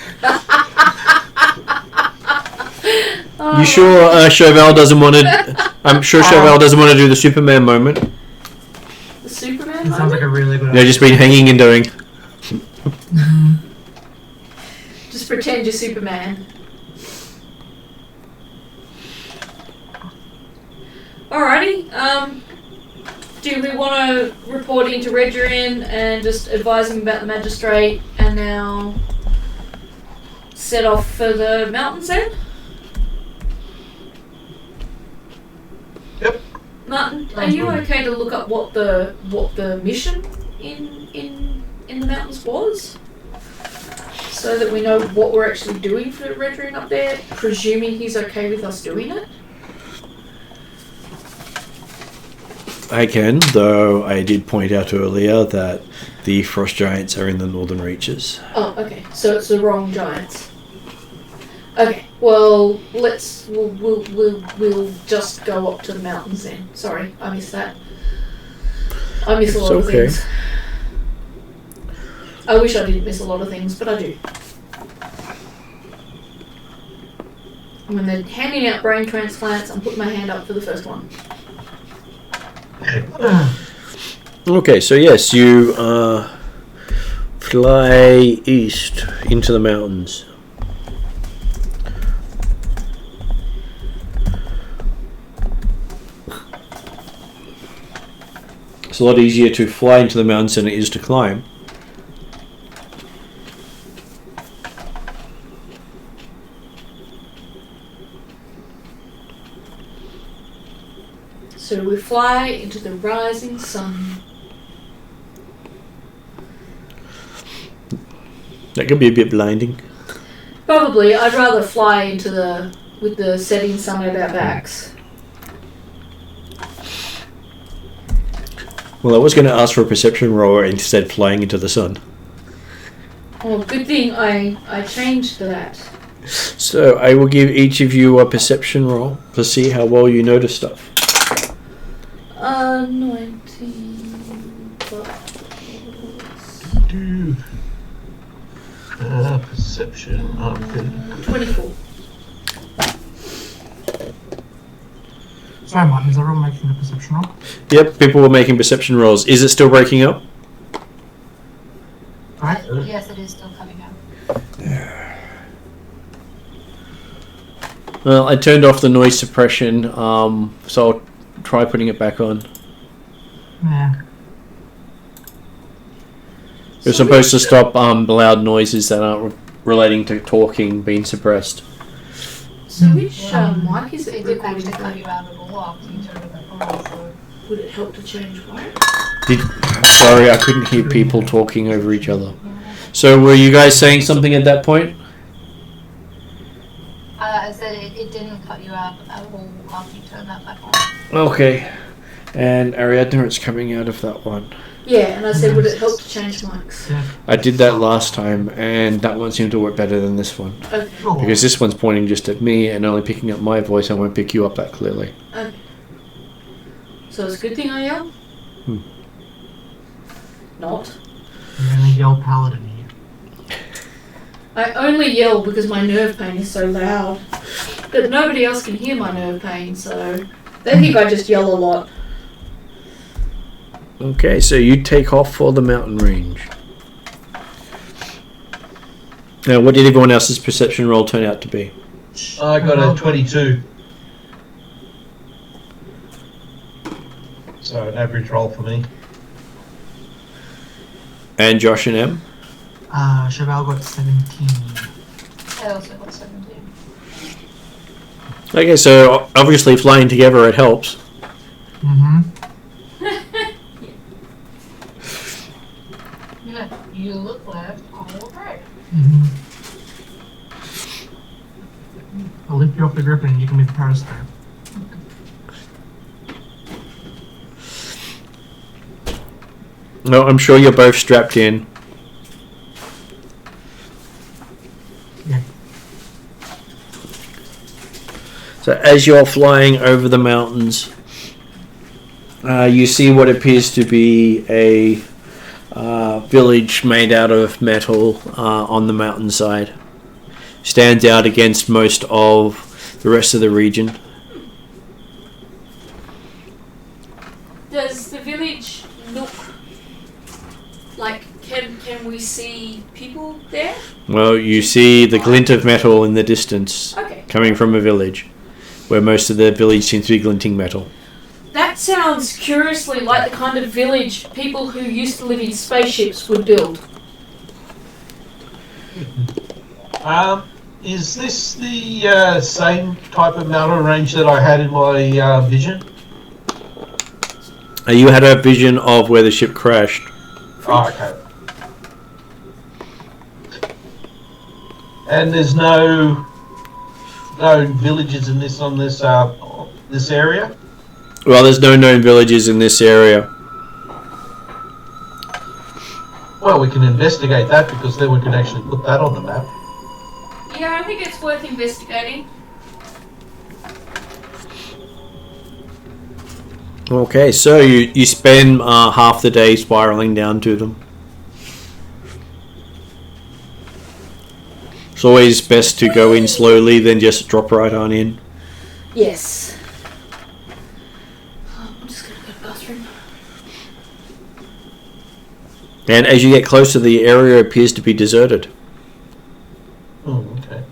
You sure Chauvel doesn't want to... I'm sure Chauvel doesn't want to do the Superman moment. The Superman That sounds like a really good They've just been hanging and doing. Just pretend you're Superman. Alrighty, do we want to report into Regerin and just advise him about the magistrate and now set off for the mountains then? Yep. Martin, are you okay to look up what the mission in the mountains was? So that we know what we're actually doing for Regerin up there, presuming he's okay with us doing it? I can, though I did point out earlier that the frost giants are in the northern reaches. Oh, okay. So it's the wrong giants. Okay. Well, we'll just go up to the mountains then. Sorry, I missed that. I miss a lot of things. I wish I didn't miss a lot of things, but I do. And when they're handing out brain transplants, I'm putting my hand up for the first one. Okay, so yes, you fly east into the mountains. It's a lot easier to fly into the mountains than it is to climb. So we fly into the rising sun. That could be a bit blinding. Probably, I'd rather fly into with the setting sun at our backs. Well, I was going to ask for a perception roll instead flying into the sun. Oh, good thing I changed that. So I will give each of you a perception roll to see how well you notice stuff. 19 plus Perception. Oh, good. 24. Sorry, Martin, is everyone making a perception roll? Yep, people were making perception rolls. Is it still breaking up? Right? Yes, it is still coming out. Well, I turned off the noise suppression, so I'll try putting it back on. Yeah. You're supposed to stop loud noises that aren't relating to talking being suppressed. So which mic is It it didn't recording actually cut for? you out at all after you turned it back on, so... Would it help to change mic? Sorry, I couldn't hear people talking over each other. So were you guys saying something at that point? I said it didn't cut you out at all after you turned that back on. Okay. And Ariadna, it's coming out of that one. Yeah, and I said, would it help to change mics? Yeah. I did that last time, and that one seemed to work better than this one. Okay. Sure. Because this one's pointing just at me and only picking up my voice. I won't pick you up that clearly. Okay. So it's a good thing I yell? Not. You're gonna yell paladin here. I only yell because my nerve pain is so loud. But nobody else can hear my nerve pain, so they think I just yell a lot. Okay, so you take off for the mountain range. Now, what did everyone else's perception roll turn out to be? I got a 22. So an average roll for me. And Josh and Em? Cheval got 17. I also got 17. Okay, so obviously flying together it helps. Mm-hmm. Yeah, you look left, I'll look right. Mm-hmm. I'll lift you off the griffin and you can be the periscope. No, I'm sure you're both strapped in. Yeah. So as you're flying over the mountains, you see what appears to be a village made out of metal on the mountainside. Stands out against most of the rest of the region. Does the village look like, can we see people there? Well, you see the glint of metal in the distance Okay. coming from a village, where most of the village seems to be glinting metal. That sounds curiously like the kind of village people who used to live in spaceships would build. Is this the same type of mountain range that I had in my vision? You had a vision of where the ship crashed. Oh, okay. And there's no villages in this on this this area. Well, there's no known villages in this area. Well, we can investigate that because then we can actually put that on the map. Yeah, I think it's worth investigating. Okay, so you spend half the day spiraling down to them. It's always best to go in slowly, then just drop right on in. Yes. I'm just gonna go to the bathroom. And as you get closer, the area appears to be deserted. Oh, okay.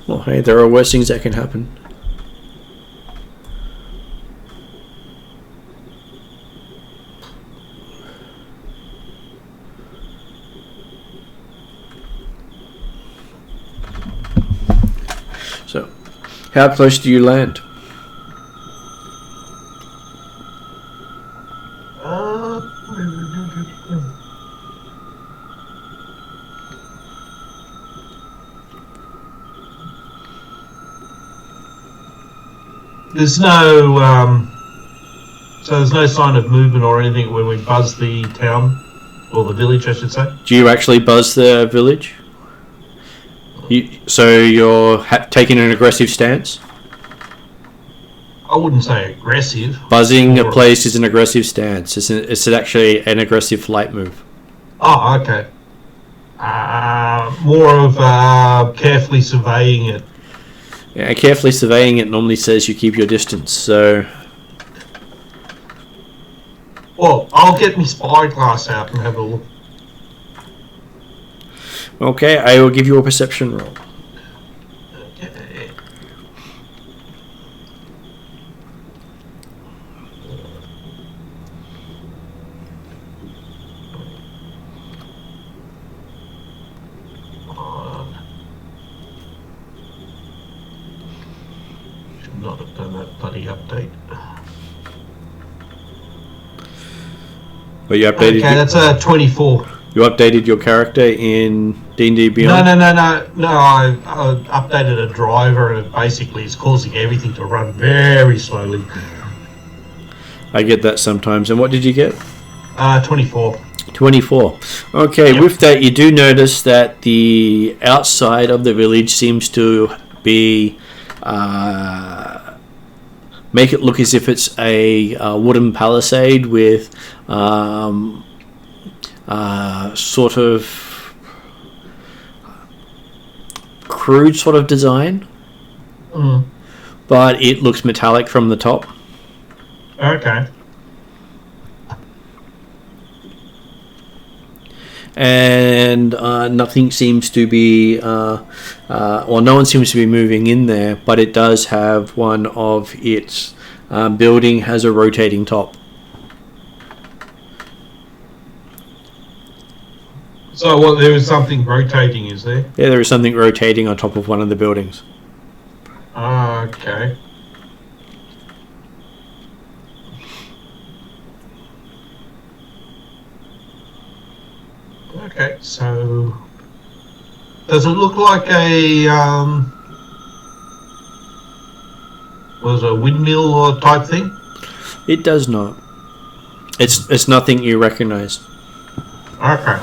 Well, hey, there are worse things that can happen. How close do you land? There's no so there's no sign of movement or anything when we buzz the town or the village, I should say. Do you actually buzz the village? So you're taking an aggressive stance? I wouldn't say aggressive. Buzzing a place is an aggressive stance. It's actually an aggressive flight move. Oh, okay. More of carefully surveying it. Yeah, carefully surveying it normally says you keep your distance, so... Well, I'll get my spyglass out and have a look. Okay, I will give you a perception roll. Okay. Should not have done that bloody update. But you updated. Okay, that's a 24. You updated your character in D&D Beyond? No. I updated a driver, and it basically is causing everything to run very slowly. I get that sometimes. And what did you get? 24. 24. Okay, Yep. with that, you do notice that the outside of the village seems to be... make it look as if it's a wooden palisade with sort of crude sort of design, but it looks metallic from the top. Okay. And nothing seems to be no one seems to be moving in there, but it does have one of its building has a rotating top. So what? There is something rotating, is there? Yeah, there is something rotating on top of one of the buildings. Okay. Okay, so does it look like a was a windmill or type thing? It does not. It's nothing you recognize. Okay.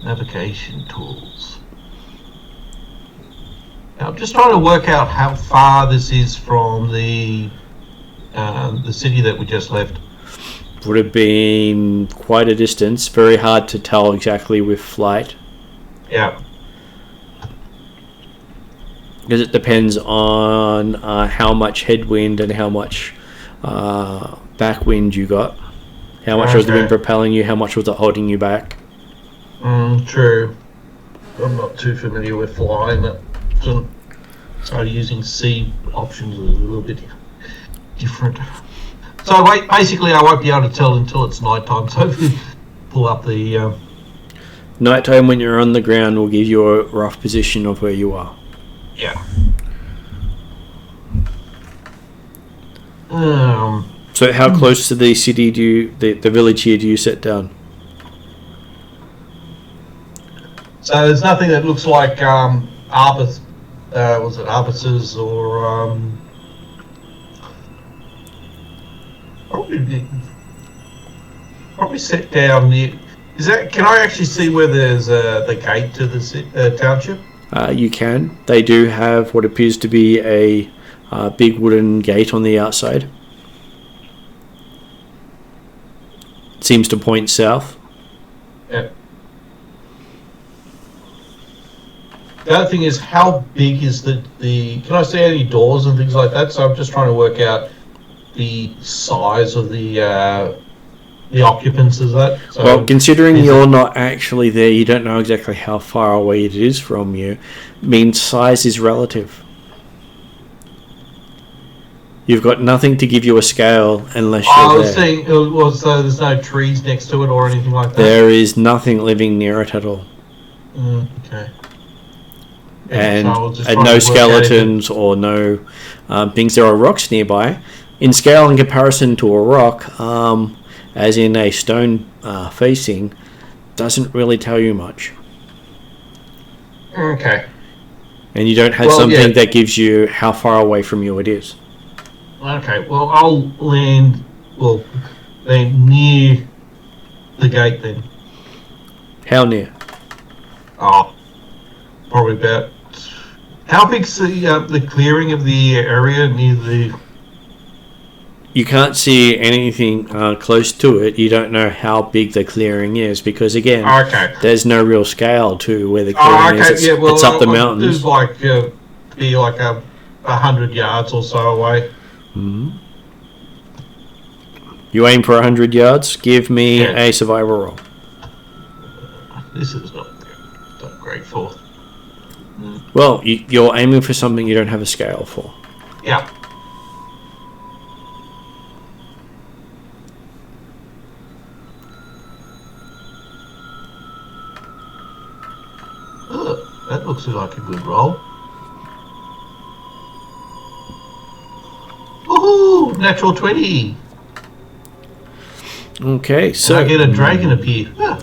Navigation tools. Now, I'm just trying to work out how far this is from the city that we just left. Would have been quite a distance. Very hard to tell exactly with flight. Yeah. Because it depends on how much headwind and how much backwind you got. How much was the wind propelling you? How much was it holding you back? True. I'm not too familiar with flying. So using C options is a little bit different. So basically I won't be able to tell until it's nighttime. So if you pull up the... Nighttime when you're on the ground will give you a rough position of where you are. Yeah. So how close to the city do you, the village here, do you set down? So there's nothing that looks like arbus, was it arbuses or probably set down near. Is that? Can I actually see where there's the gate to the township? You can. They do have what appears to be a big wooden gate on the outside. It seems to point south. Yeah. The other thing is, how big is the? Can I see any doors and things like that? So I'm just trying to work out the size of the occupants of that. So well, considering you're not actually there, you don't know exactly how far away it is from you. Means size is relative. You've got nothing to give you a scale unless I you're was there. saying, so there's no trees next to it or anything like that? There is nothing living near it at all. Okay. And, So I was just and trying no to work out if it- skeletons or no things. There are rocks nearby. In scale, in comparison to a rock, as in a stone facing, doesn't really tell you much. Okay. And you don't have Well, something yeah. that gives you how far away from you it is. Okay, well, I'll land near the gate then. How near? Oh, probably about... How big's the clearing of the area near the... You can't see anything close to it. You don't know how big the clearing is because, again, Okay. there's no real scale to where the Oh, clearing okay, is. yeah, well, It's up the I'll mountains. do be like 100 yards or so away. You aim for 100 yards. Give me Yeah. a survival roll. This is not great for... Well, you're aiming for something you don't have a scale for. Yeah. That looks like a good roll. Woohoo! Natural 20! Okay, So so I get a dragon appear. Ah,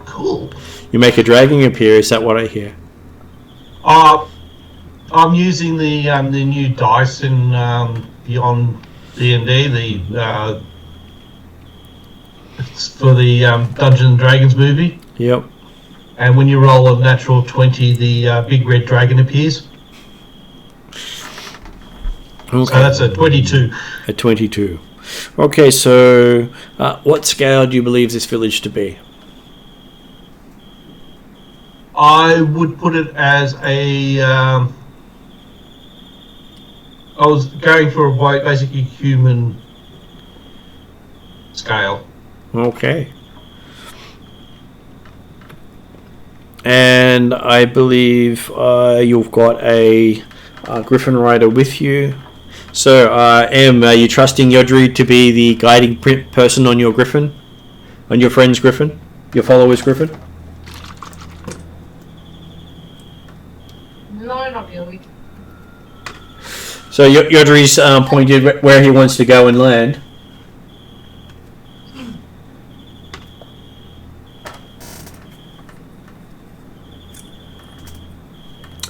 cool. you make a dragon appear. Is that what I hear? I'm using the new dice in Beyond D&D. It's for the Dungeons and Dragons movie. Yep. And when you roll a natural 20, the big red dragon appears. Okay. So that's a 22. A 22. Okay, so what scale do you believe this village to be? I would put it as a... I was going for a basically human scale. Okay. And I believe you've got a Griffin Rider with you. So, Em, are you trusting Yodri to be the guiding person on your Griffin? On your friend's Griffin? Your follower's Griffin? No, not really. So, Yodri's pointed where he wants to go and land.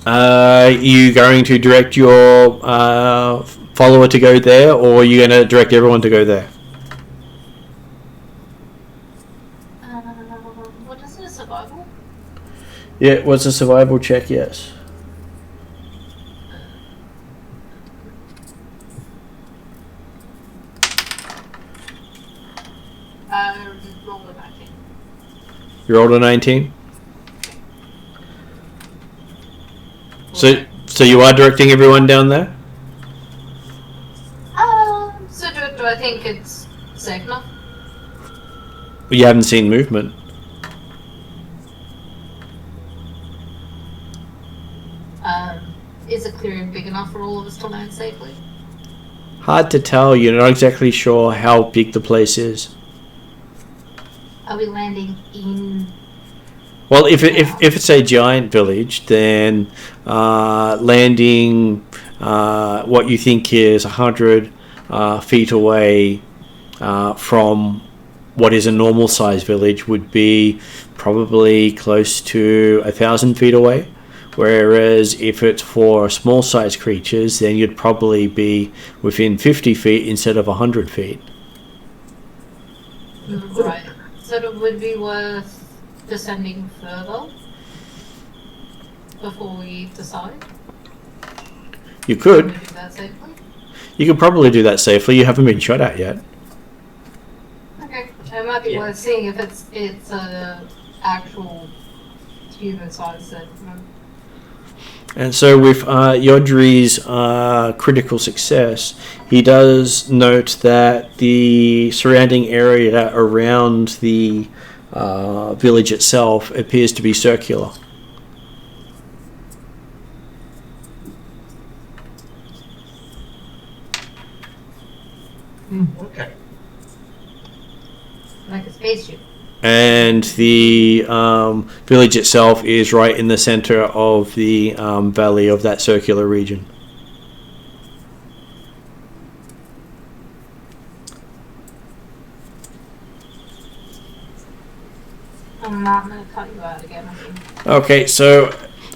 Are you going to direct your follower to go there, or are you going to direct everyone to go there? What is it, survival? Yeah, what's a survival check? Yes. Roll a 19. You rolled a 19? So you are directing everyone down there? So do I think it's safe enough? You haven't seen movement. Is the clearing big enough for all of us to land safely? Hard to tell. You're not exactly sure how big the place is. Are we landing in... Well, if it's a giant village, then landing what you think is 100 feet away from what is a normal size village would be probably close to 1,000 feet away. Whereas if it's for small size creatures, then you'd probably be within 50 feet instead of 100 feet. Right. So it would be worth descending further before we decide? You Can could. we do that safely? You could probably do that safely. You haven't been shot at yet. Okay. It might be Yeah. worth seeing if it's a actual human size then. And so with Yodri's critical success, he does note that the surrounding area around the village itself appears to be circular. Okay. Like a spaceship. And the village itself is right in the center of the valley of that circular region. I'm not going to cut you out again, I think. Okay, so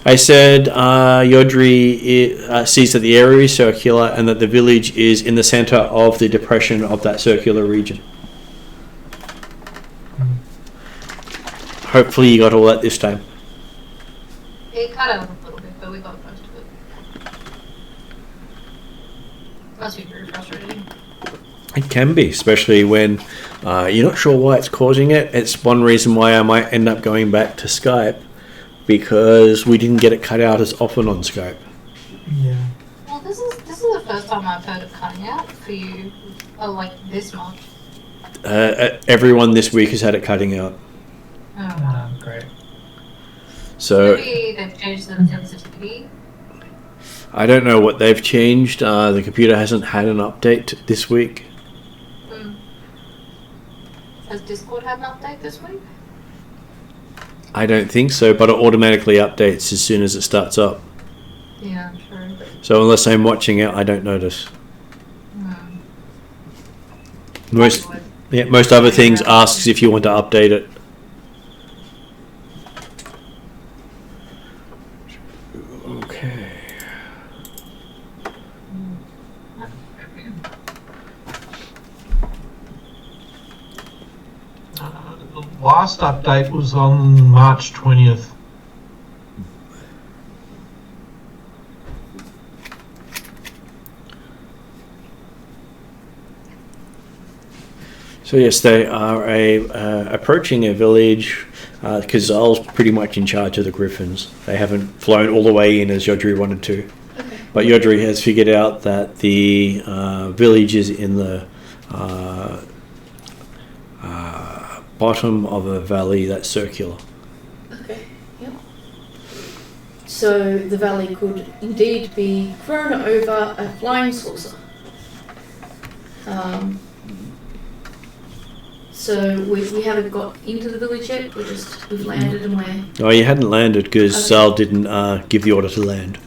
I said Yodri sees that the area is circular and that the village is in the center of the depression of that circular region. Hopefully you got all that this time. It cut out a little bit, but we got most of it. Must be very frustrating. It can be, especially when you're not sure why it's causing it. It's one reason why I might end up going back to Skype, because we didn't get it cut out as often on Skype. Yeah. Well, this is the first time I've heard of cutting out for you, like this much. Everyone this week has had it cutting out. Oh, Great. So maybe they've changed the sensitivity. I don't know what they've changed. The computer hasn't had an update this week. Has Discord had an update this week? I don't think so, but it automatically updates as soon as it starts up. Yeah, true. So unless I'm watching it, I don't notice. Most other things asks if you want to update it. Okay. The last update was on March 20th. So yes, they are approaching a village because Zal's pretty much in charge of the Griffins. They haven't flown all the way in as Yodri wanted to. Okay. But Yodri has figured out that the village is in the bottom of a valley that's circular. Okay, yep. So the valley could indeed be thrown over a flying saucer. So we haven't got into the village yet, we've landed and we're... Oh, you hadn't landed because Okay. Zal didn't give the order to land.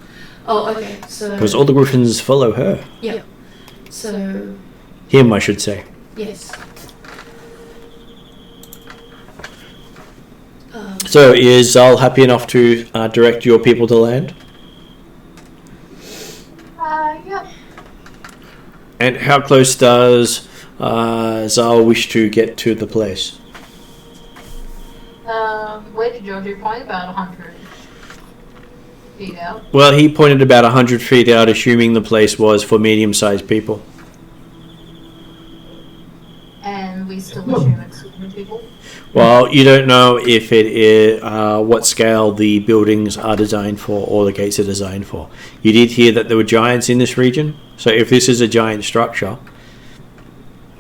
Oh, okay, so... Because all the Griffins follow her. Yep. So, Him, I should say. yes. So is Zal happy enough to direct your people to land? Yep. And how close does Zal wish to get to the place? Where did Georgie point? About 100 feet out. Well, he pointed about 100 feet out, assuming the place was for medium-sized people. And we still assume it's 100 people. Well, you don't know if it is what scale the buildings are designed for or the gates are designed for. You did hear that there were giants in this region, so if this is a giant structure,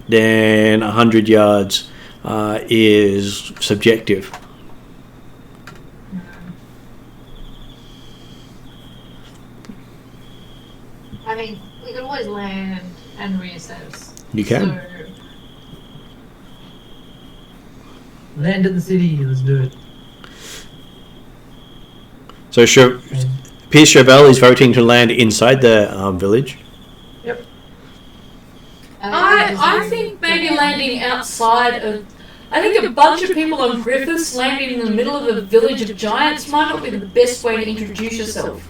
then 100 yards is subjective. I mean, we could always land and reassess. You can. So, Land in the city. Let's do it. So Pierce Chauvel is voting to land inside the village. I think maybe landing outside of... I think a bunch of people on Griffiths landing in the middle of a village of giants might not be the best way to introduce yourself.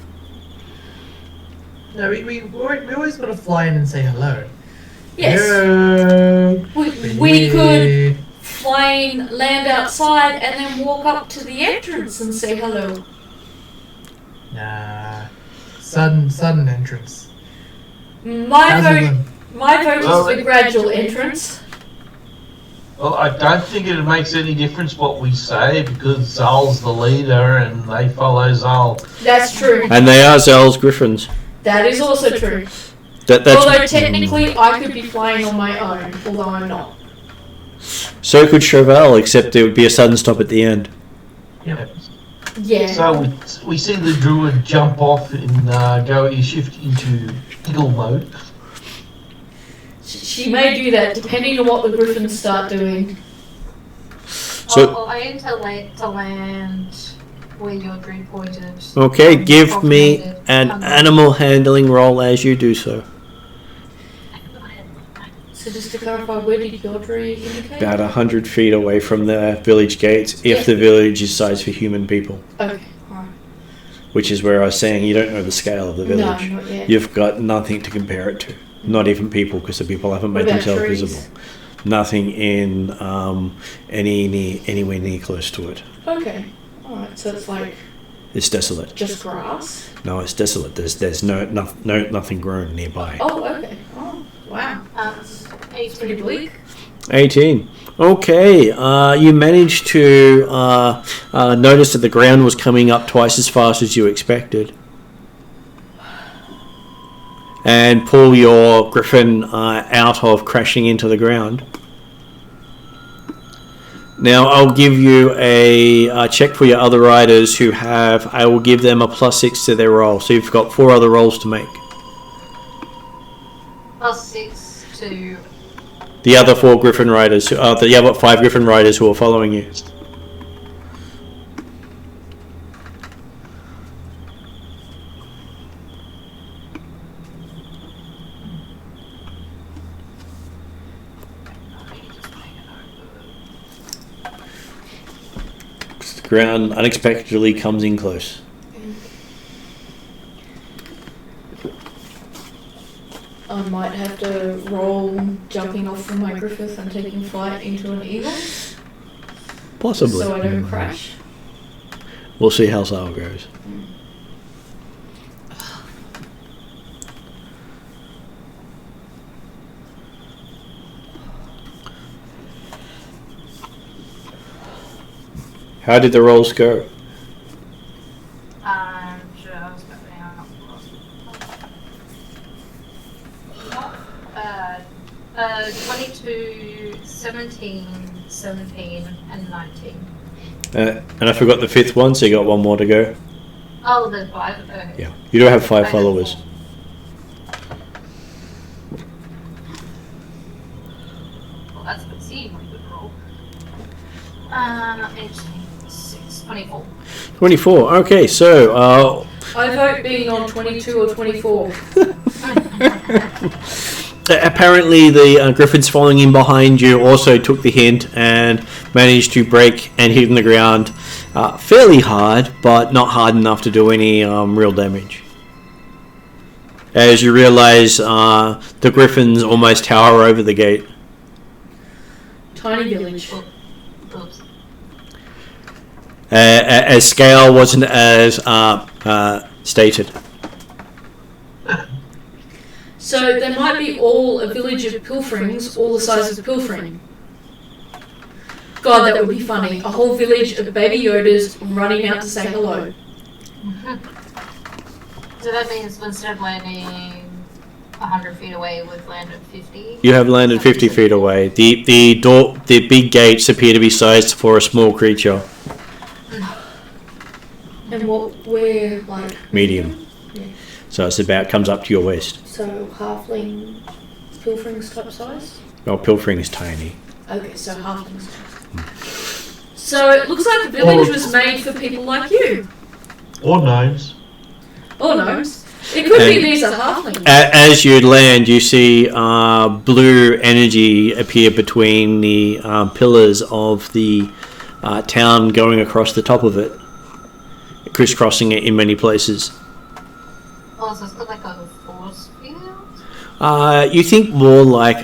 No, we always got to fly in and say hello. Yes. Hello. We could land outside and then walk up to the entrance and say hello. Nah. Sudden entrance. My vote Well, is the gradual entrance. Well, I don't think it makes any difference what we say because Zal's the leader and they follow Zal. That's true. And they are Zal's Griffins. That is also true. That's Although technically I could be flying on my own, although I'm not. So could Chauvel, except it would be a sudden stop at the end. Yep. Yeah. So we see the druid jump off and shift into eagle mode. She may do that depending on what the griffins start doing. So I aim to land where your dream pointed. okay, give me an animal handling roll as you do so. So just to clarify, where did Yodri indicate? About 100 feet away from the village gates, if the village is sized for human people. Okay, alright. Which is where I was saying you don't know the scale of the village. No, not yet. You've got nothing to compare it to. Not even people, because the people haven't made What about themselves trees? visible. Nothing in anywhere near close to it. Okay, alright, so it's like It's desolate. just grass? No, it's desolate. There's nothing grown nearby. Oh, okay. Oh, wow. It's pretty bleak. 18. Okay, you managed to notice that the ground was coming up twice as fast as you expected. And pull your griffin out of crashing into the ground. Now I'll give you a check for your other riders who have. I will give them a +6 to their roll. So you've got 4 other rolls to make. +6 to. The other 4 griffin riders, the other 5 griffin riders who are following you. The ground unexpectedly comes in close. I might have to roll jumping off from my griffith and taking flight into an eagle, Possibly. so I don't crash. We'll see how Sal goes. How did the rolls go? Just going out. Not bad. 22, 17, 17, and 19. And I forgot the 5th one, so you got 1 more to go. Oh, there's 5. Okay. Yeah, you do have 5 followers. Well, that's a exceedingly good roll. 18, 6, 24. 24. Okay, so I vote being on 22 or 24. apparently the griffins following in behind you also took the hint and managed to break and hit in the ground fairly hard, but not hard enough to do any real damage. As you realise, the griffins almost tower over the gate. Tiny village. Oops. As scale wasn't as stated. So there might be all a village of Pilfrings, all the size of Pilfring. God, that would be funny. A whole village of baby Yodas running out to say hello. So that means instead of landing 100 feet away, we've landed 50? You have landed 50 feet away. The big gates appear to be sized for a small creature. And we're like... Medium. Yeah. So it's about, comes up to your waist. So halfling Pilfrings type size? Well, Pilfring is tiny. Okay, so halflings. So it looks like the village was made for people like you. Or gnomes. Or gnomes. It could be these are halflings. As you land, you see blue energy appear between the pillars of the town going across the top of it, crisscrossing it in many places. Oh, so it's got like a force field? You think more like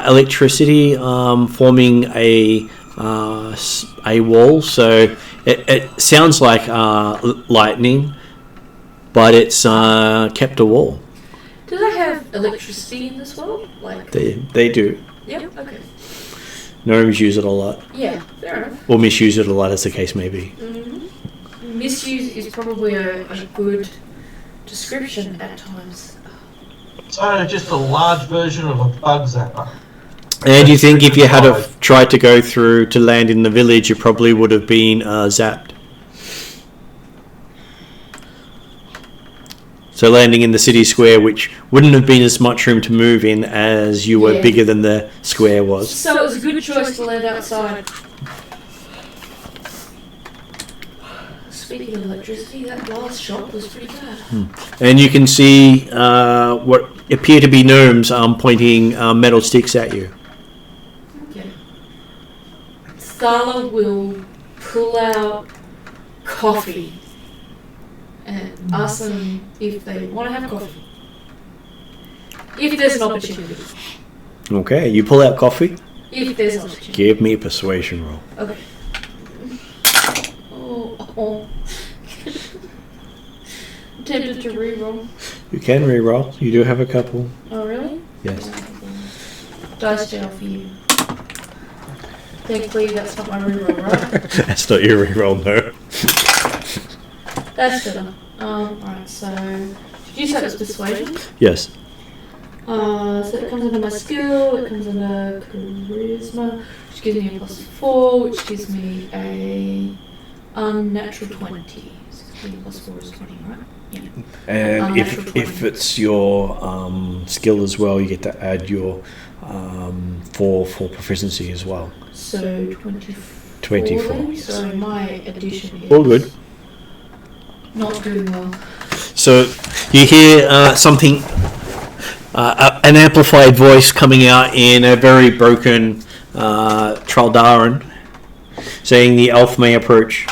electricity forming a wall, so it sounds like lightning, but it's kept a wall. Do they have electricity in this world? Like They do. Yep, okay. Gnomes use it a lot, Yeah, fair enough. or misuse it a lot, as the case may be. Mm-hmm. Misuse is probably a good description at times. So just a large version of a bug zapper. And you think if you had have tried to go through to land in the village, you probably would have been zapped. So landing in the city square, which wouldn't have been as much room to move in as you were bigger than the square was. So it was a good choice to land outside. Speaking of electricity, that last shot was pretty bad. And you can see what appear to be gnomes pointing metal sticks at you. Okay. Thala will pull out coffee and ask them if they want to have coffee. If there's an opportunity. Okay, you pull out coffee. If there's an opportunity. Give me a persuasion roll. Okay. Oh. I'm tempted to re-roll. You can re-roll. You do have a couple. Oh, really? Yes. Dice jail for you. Thankfully, that's not my re-roll, right? That's not your re-roll, no. That's better. Alright, so... Did you say it was persuasion? Yes. So it comes under my skill, it comes under charisma, which gives me a +4, which gives me a unnatural 20. 16 + 4 is 20, right? Yeah. And if it's your skill as well, you get to add your 4 for proficiency as well. So 24. 24. Then? Yes. So my addition is All good. not doing well. So you hear something, an amplified voice coming out in a very broken Traldaran, saying the elf may approach.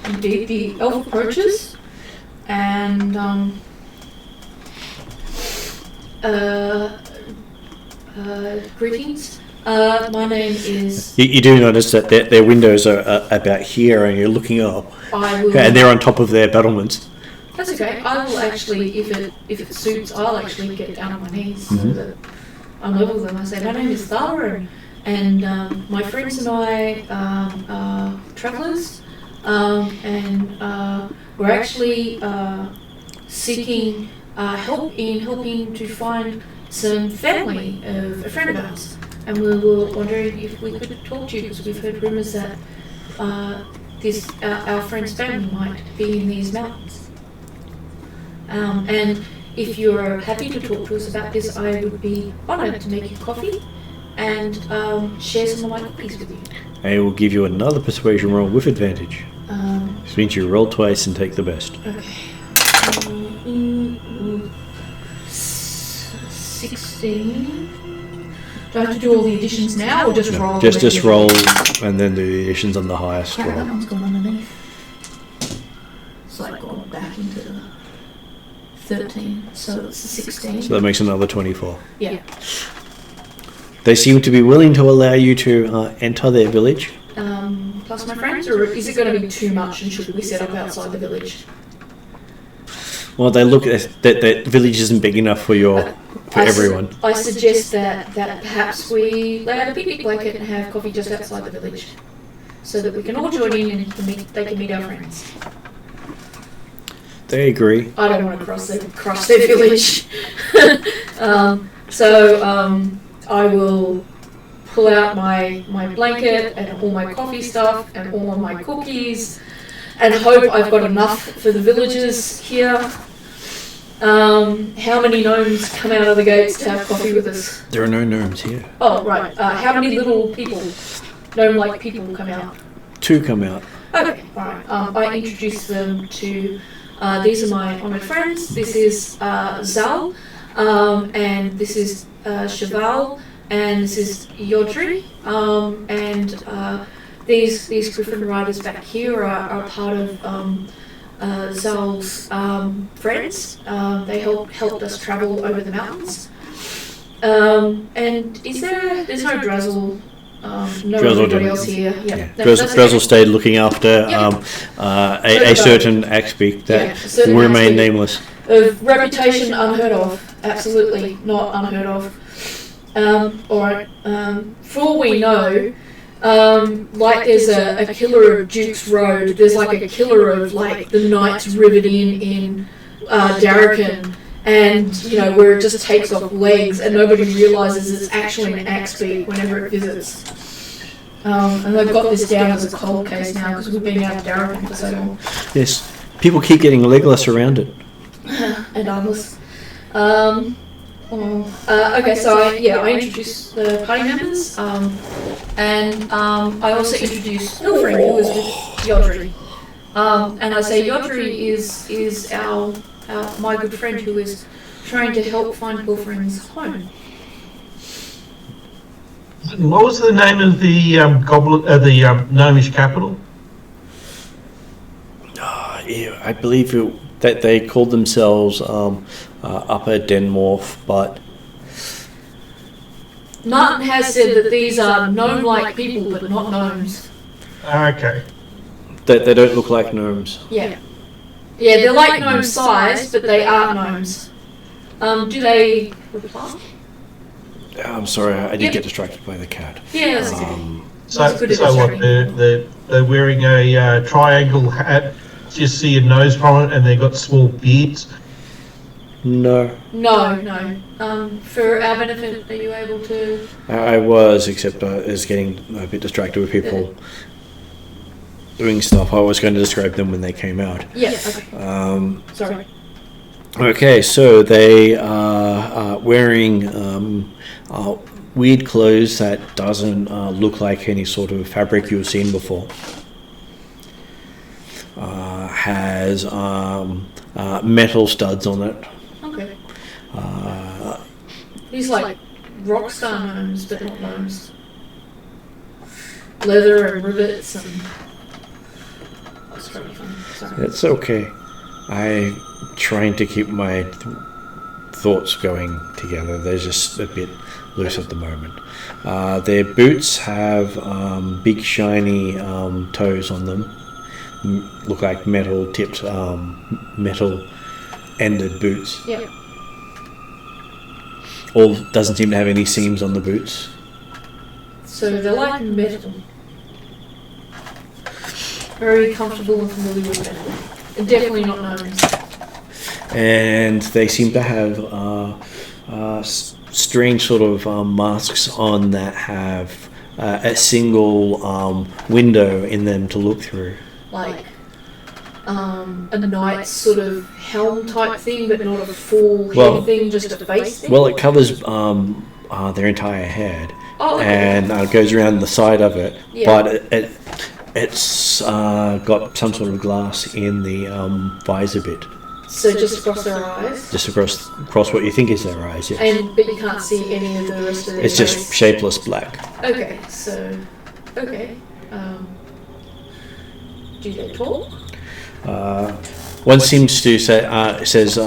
Indeed, the elf approaches, and greetings. My name is. You do notice that their windows are about here, and you're looking up, I will. and they're on top of their battlements. That's okay. I will actually, if it suits, I'll actually get down on my knees so that I'm level with them. I say, my name is Thala, and my friends and I are travellers, and we're actually seeking help in helping to find some family of a friend of ours. And we were wondering if we could talk to you because we've heard rumours that our friend's family might be in these mountains. And if you're happy to talk to us about this, I would be honoured to make you coffee and share some of my cookies with you. I will give you another persuasion roll with advantage. This means you roll twice and take the best. Okay. 16. Do I have to do all the additions now or just roll? Just roll and then do the additions on the highest Crap, that roll. one's gone underneath. It's like gone back into the 13, so it's a 16. So that makes another 24. Yeah. They seem to be willing to allow you to enter their village. Plus my friends, or is it going to be too much and should we set up outside the village? Well, they look at that village isn't big enough for everyone. I suggest that perhaps we lay out a picnic blanket and have coffee just outside the village, so that we can all join in and they can meet our friends. They agree. I don't want to cross their village. I will pull out my blanket and all my coffee stuff and all of my cookies and hope I've got enough for the villagers here. How many gnomes come out of the gates to have coffee with us? There are no gnomes here. Oh, right. How many little people, gnome-like people, come out? 2 come out. Okay, alright. I introduce them to, these are my friends. This is Zal, and this is Cheval, and this is Yodri, and these Griffin riders back here are part of Zal's friends. They helped us travel over the mountains. And there's no Drazzle. Everybody else here. Yeah. Drazzle stayed looking after a certain Axbeak that will remain nameless. Of reputation unheard of. Absolutely not unheard of. Alright. For all we know, like there's a killer of Duke's Road, there's like a killer of like the Knights Rivered in Darrakan, and where it just takes off legs and nobody realises it's actually an Axbeak whenever it visits. And they've got this down as a cold case now because we've been out of Darrakan for so long. Yes. People keep getting Legolas around it. And armless. Okay, so I introduced the party members, and I also introduced Pilfring, who was with Yodri. And I say Yodri is our my good friend who is trying to help find Pilfring's home. What was the name of the the gnomish capital? Yeah, I believe that they called themselves Upper Denmorth, but Martin has said that these are gnome-like people, but not gnomes. Okay. they don't look like gnomes. Yeah, they're like gnome size, but they are gnomes. Do they reply? I'm sorry, I did get distracted by the cat. Yeah, that's okay. So what? They're wearing a triangle hat. Just see a nose from it, and they got small beards. No. No. For our benefit, are you able to? I was, except I was getting a bit distracted with people doing stuff. I was going to describe them when they came out. Yeah. Okay. Sorry. Okay, so they are wearing weird clothes that doesn't look like any sort of fabric you've seen before. Has metal studs on it. Okay. These like rock star gnomes, but not gnomes. Leather and rivets and. That's very funny. Sorry. It's okay. I'm trying to keep my thoughts going together. They're just a bit loose at the moment. Their boots have big shiny toes on them. Look like metal tipped, metal ended boots. Yeah. All doesn't seem to have any seams on the boots. So they're like metal. Very comfortable and familiar with metal. And definitely not gnomes. And they seem to have strange sort of masks on that have a single window in them to look through. Like a knight's sort of helm type thing, but not a full head thing, just a face thing? Well, it covers their entire head, okay. And it goes around the side of it, but it's got some sort of glass in the visor bit. So just across their eyes? Just across what you think is their eyes, yes. But you can't see any of the rest of their It's face? just shapeless black. Okay, so... Okay. Do they talk? One seems to say, says,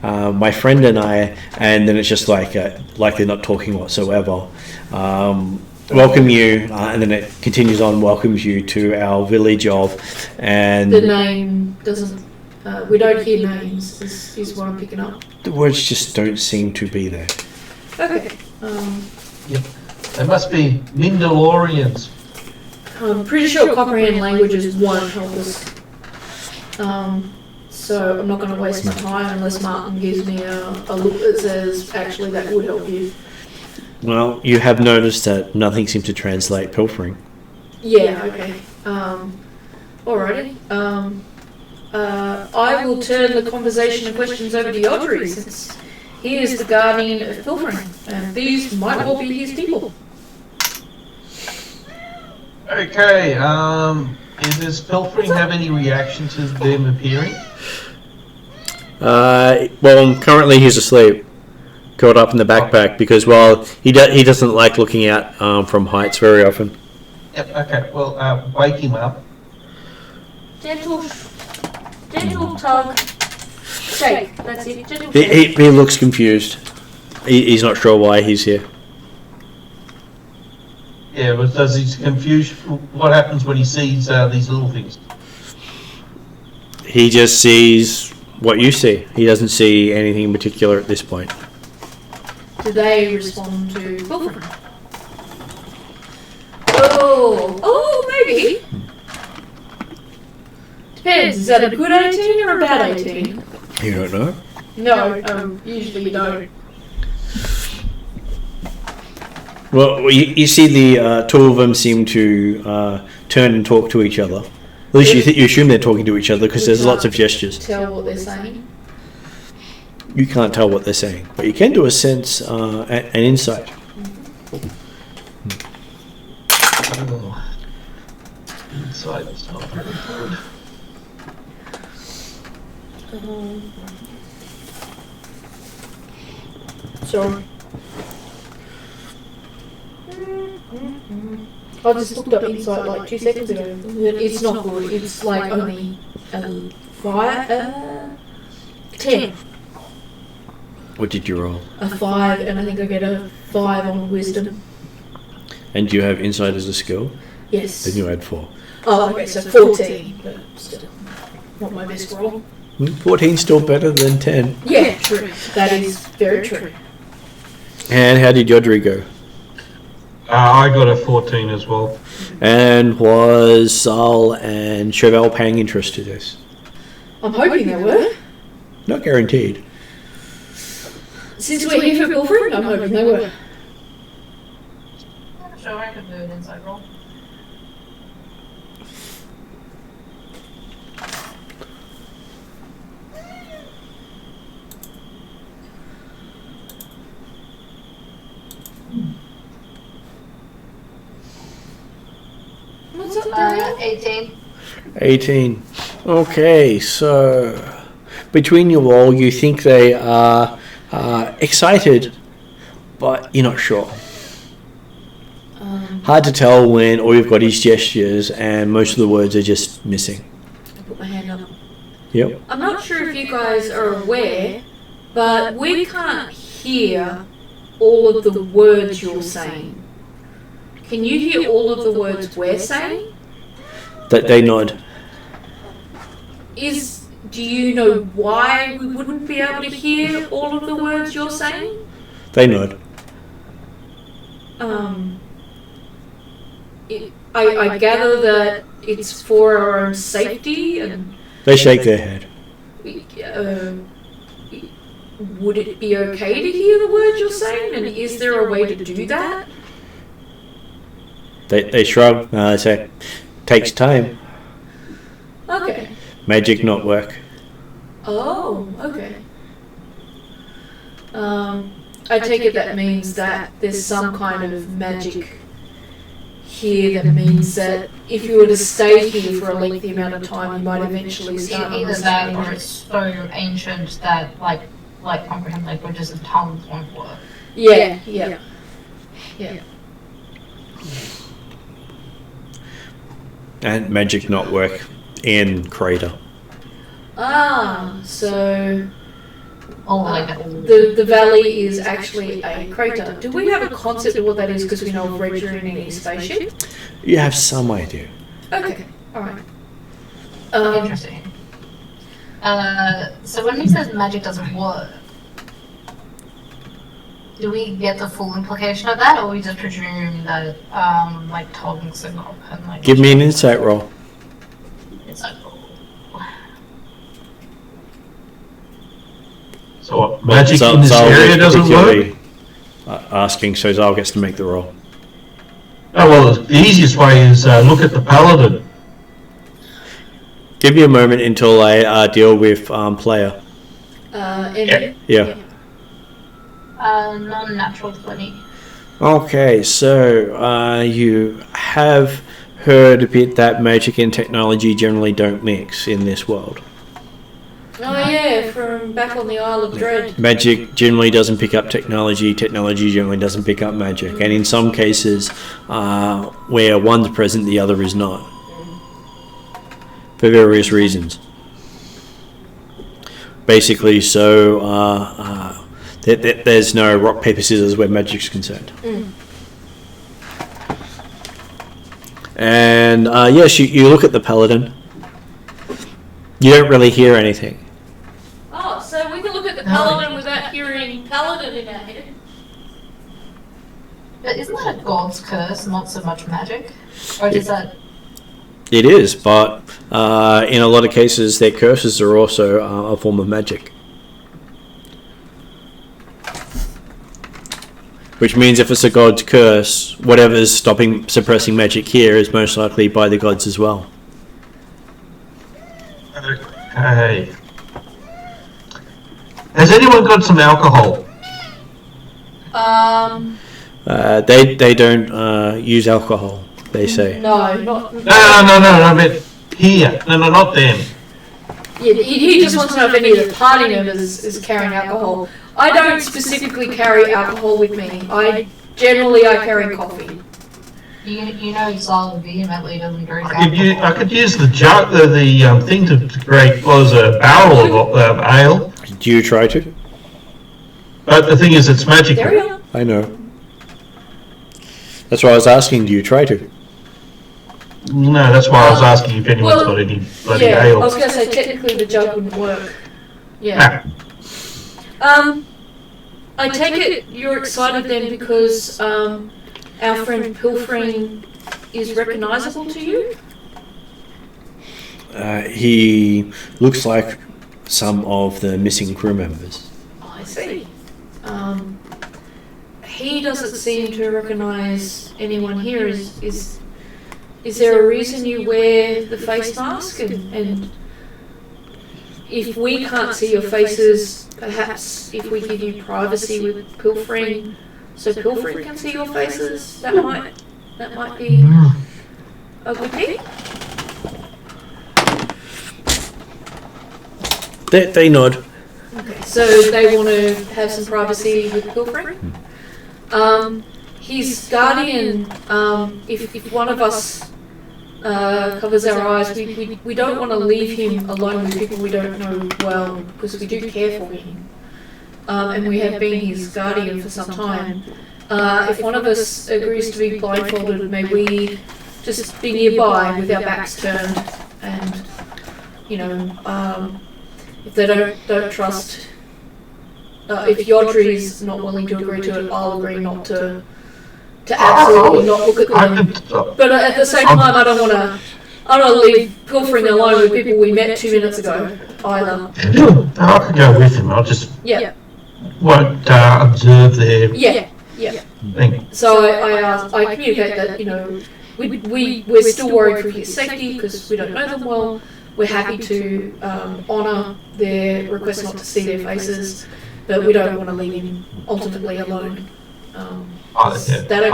my friend and I, and then it's just like they're not talking whatsoever. Welcome you, and then it continues on, welcomes you to our village of, and... The name doesn't... we don't hear names, is what I'm picking up. The words just don't seem to be there. Okay. Yep. They must be Mindalorians. I'm pretty sure comprehend languages won't help us. So I'm not going to waste my time unless Martin gives me a look that says, actually, that would help you. Well, you have noticed that nothing seems to translate Pilfring. Yeah, okay. Alrighty. I will turn the conversation and questions over to Yodri, since he is the guardian of Pilfring, and these might all be his people. Okay, does Pilfring have any reaction to them appearing? Well, currently he's asleep, curled up in the backpack, because, well, he doesn't like looking out from heights very often. Yep, okay, well, wake him up. Gentle tug. Shake, that's it. Gentle shake. He looks confused. He's not sure why he's here. Yeah, but does he confuse? What happens when he sees these little things? He just sees what you see. He doesn't see anything in particular at this point. Do they respond to Pilfring? Oh, maybe. Depends. Is that a good 18 or a bad 18? You don't know? No, usually you don't. Well, you see the two of them seem to turn and talk to each other, At least you assume they're talking to each other because there's lots of gestures. Tell what they're saying. You can't tell what they're saying, but you can do a sense, an insight. Oh. Inside is not very good. Sorry. I just looked up insight like 2 seconds ago. It's not good. It's like only 10. What did you roll? A 5, and I think I get a 5 on wisdom. And do you have insight as a skill? Yes. Then you add 4. Oh, okay, so 14. But still, not my best roll. 14's still better than 10. Yeah, true. That is very true. And how did Yodri go? I got a 14 as well. And was Zal and Chevelle paying interest to this? I'm hoping they were. Not guaranteed. Since we're here for Pilfring, I'm hoping they were. Sure, I can do an inside roll. What's up, Daryl? 18. 18. Okay, so between you all, you think they are excited, but you're not sure. Hard to tell when all you've got is gestures and most of the words are just missing. I put my hand up. Yep. I'm not sure if you guys are aware, but we can't hear all of the words you're saying. Can you hear all of the words we're saying? That they nod. Do you know why we wouldn't be able to hear all of the words you're saying? They nod. I gather that it's for our own safety, and They shake their head. would it be okay to hear the words you're saying? And is there a way to do that? They shrug. They say, takes time. Okay. Magic not work. Oh, okay. I take it that means that there's some kind of magic here that means that if you were to stay here for a lengthy amount of time, you might eventually start Either that understanding or it's so ancient that like comprehend languages and tongues won't work. Yeah. And magic not work in Crater. So The the valley is actually a crater. Do we have a concept of what that is because we know of Red Journey spaceship? You have some idea. Okay, alright. interesting. So when he says magic doesn't work, do we get the full implication of that, or we just presume that like tongues and like? Give me an insight roll. It's like, So what, magic in this Zal area was doesn't work? particularly, asking, so Zal gets to make the roll. Oh well, the easiest way is look at the paladin. Give me a moment until I deal with player. Yeah. non-natural 20. Okay, so you have heard a bit that magic and technology generally don't mix in this world. Oh yeah, from back on the Isle of Dread. Magic generally doesn't pick up technology, technology generally doesn't pick up magic, and in some cases where one's present the other is not, for various reasons. Basically, so there's no rock, paper, scissors where magic's concerned. And yes, you look at the paladin. You don't really hear anything. Oh, so we can look at the paladin without hearing paladin in our head. But isn't that a god's curse, not so much magic? Or is that... It is, but in a lot of cases their curses are also a form of magic. Which means if it's a god's curse, whatever's suppressing magic here is most likely by the gods as well. Okay. Has anyone got some alcohol? They don't use alcohol. They say. No, not. No, I mean here. No, not them. Yeah, he just wants to know if any of the party members is carrying alcohol. I don't specifically carry alcohol with me. I carry coffee. You know Zal vehemently doesn't drink I alcohol. could use the jug, the thing to create was a barrel of ale. Do you try to? But the thing is, it's magical. There we are. I know. That's why I was asking. Do you try to? No, that's why I was asking if anyone's got any bloody Yeah, ale. I was going to say technically the jug wouldn't work. Yeah. I take it you're excited then because our friend Pilfring is recognisable to you? He looks like some of the missing crew members. I see. He doesn't seem to recognise anyone here. Is there a reason you wear the face mask? And if we can't see your faces, perhaps if we give you privacy with Pilfring, so Pilfring can see your faces, that might be a good thing. They nod. Okay, so they want to have some privacy with Pilfring. His guardian, if one of us covers our eyes, we don't want to leave him alone with people we don't know well, because we do care for him. And we have been his guardian for some time. If one of us agrees to be blindfolded, may we just be nearby with our backs turned, and if they don't trust, if Yodri's not willing to agree to it, I'll agree not to absolutely not look at them. But at the same time, I don't want to leave Pilfring alone with people we met 2 minutes ago either. I could go with him. I'll just won't observe their thing. So I communicate that we're still worried for his safety because we don't know them well. We're happy to honour their request not to see their faces, but we don't want to leave him ultimately alone. I'm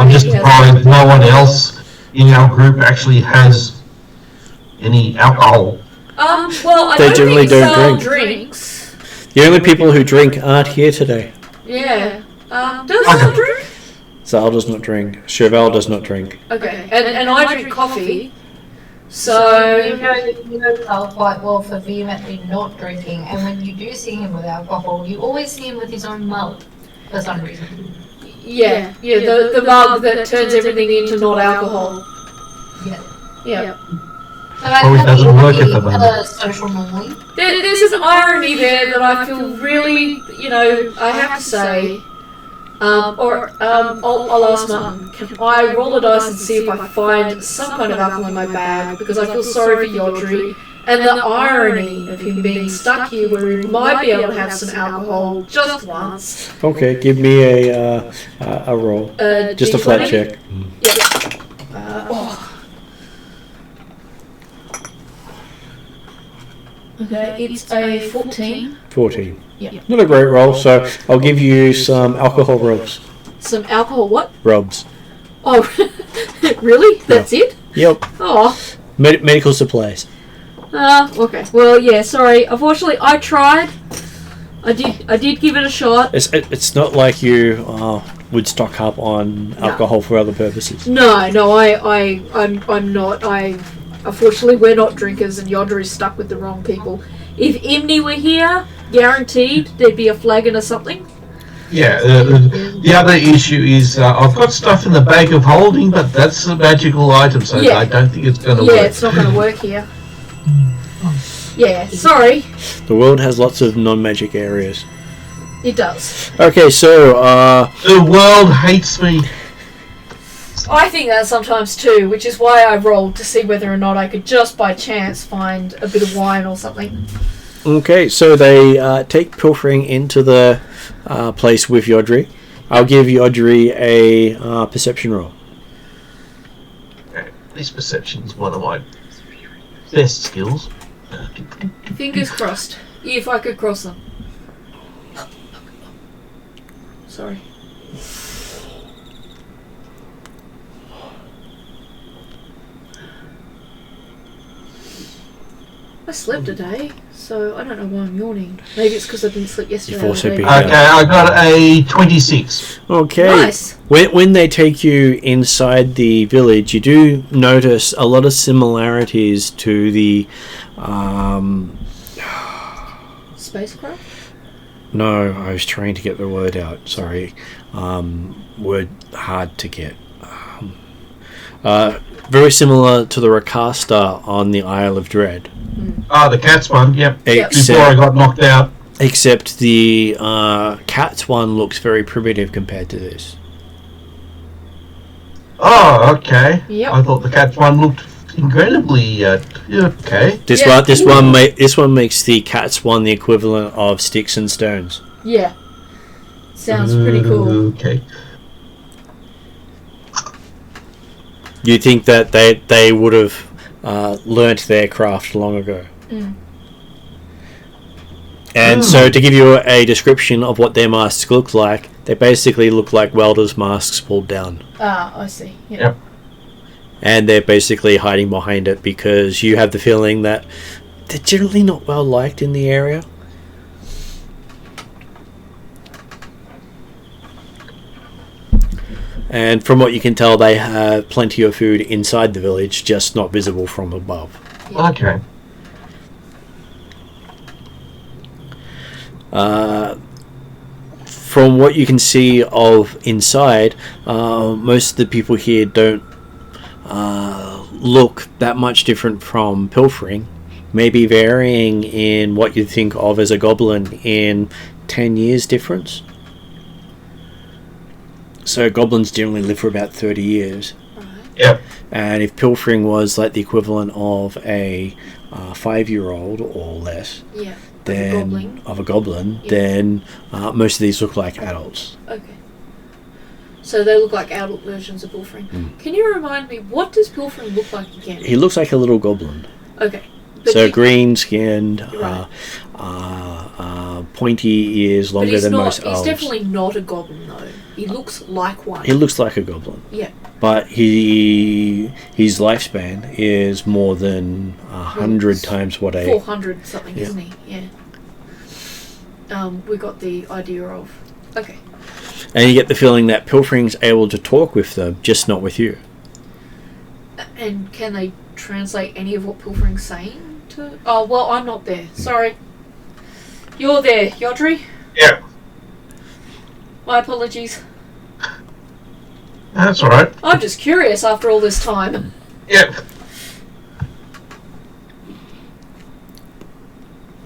just surprised no one else in our group actually has any alcohol. Well, I They don't generally think don't Zal drink. drinks. The only people who drink aren't here today. Yeah. Does Zal drink? Zal does not drink. Chauvel does not drink. Okay, and I drink coffee. So You know Zal quite well for vehemently not drinking, and when you do see him with alcohol, you always see him with his own mug for some reason. the mug that turns everything into not alcohol. Yeah. So that Oh, it doesn't work at the moment. social normally. There's an irony there that I feel really, I have to say. I'll ask Martin, can I roll a dice and see if I find some kind of alcohol in my bag, because I feel sorry for Yodri, and the irony of him being stuck here where he might be able to have some alcohol just once. Okay, give me a roll. Just a flat D20? check. Yep. Okay, it's a 14. 14. Yeah. Not a great roll, so I'll give you some alcohol rubs. Some alcohol what? Rubs. Oh, really? That's it? Yep. Oh. Medical supplies. Okay. Well, yeah, sorry. Unfortunately, I tried. I did give it a shot. It's not like you would stock up on alcohol for other purposes. No, I'm not. Unfortunately, we're not drinkers, and Yodra is stuck with the wrong people. If Imni were here, guaranteed there'd be a flagon or something. Yeah, the other issue is I've got stuff in the bag of holding, but that's a magical item, so I don't think it's going to work. Yeah, it's not going to work here. Yeah, sorry. The world has lots of non-magic areas. It does. Okay, so The world hates me. I think that sometimes too, which is why I rolled to see whether or not I could just by chance find a bit of wine or something. okay, so they take Pilfring into the place with Yodri. I'll give Yodri a perception roll. This perception is one of my best skills. Fingers crossed. If I could cross them. Sorry. I slept today, so I don't know why I'm yawning. Maybe it's because I didn't sleep yesterday. You've also been- Okay, I got a 26. Okay. Nice. When they take you inside the village, you do notice a lot of similarities to the Spacecraft? no, I was trying to get the word out. Sorry. Word hard to get. Very similar to the Rakasta on the Isle of Dread. Oh, the cat's one, yep. Yep. Before I got knocked out. Except the cat's one looks very primitive compared to this. Oh, okay. Yep. I thought the cat's one looked incredibly, okay. This Yeah. this one makes the cat's one the equivalent of sticks and stones. Yeah. Sounds pretty cool. Okay. You think that they would have learnt their craft long ago. And so to give you a description of what their masks look like, they basically look like welders' masks pulled down. Ah, I see. Yeah. Yep. And they're basically hiding behind it because you have the feeling that they're generally not well liked in the area. And from what you can tell, they have plenty of food inside the village, just not visible from above. Okay. From what you can see of inside, most of the people here don't look that much different from Pilfring. Maybe varying in what you think of as a goblin in 10 years difference. So goblins generally live for about 30 years. Yep. And if Pilfring was like the equivalent of a 5-year-old or less, Yeah. then Of a goblin. Yeah. then most of these look like adults. Okay. So they look like adult versions of Pilfring. Can you remind me, what does Pilfring look like again? He looks like a little goblin. Okay. But So he- green-skinned, Right. pointy ears, but longer he's than not, most he's elves. definitely not a goblin though. He looks like one. He looks like a goblin, Yeah. but his lifespan is more than 100 times what a 400 something, Yeah. isn't he? Yeah. We got the idea of. Okay. And you get the feeling that Pilfring's able to talk with them, just not with you. And can they translate any of what Pilfring's saying to? Oh well, I'm not there. Sorry. You're there, Yodri. Yep. My apologies. That's alright. I'm just curious after all this time. Yep.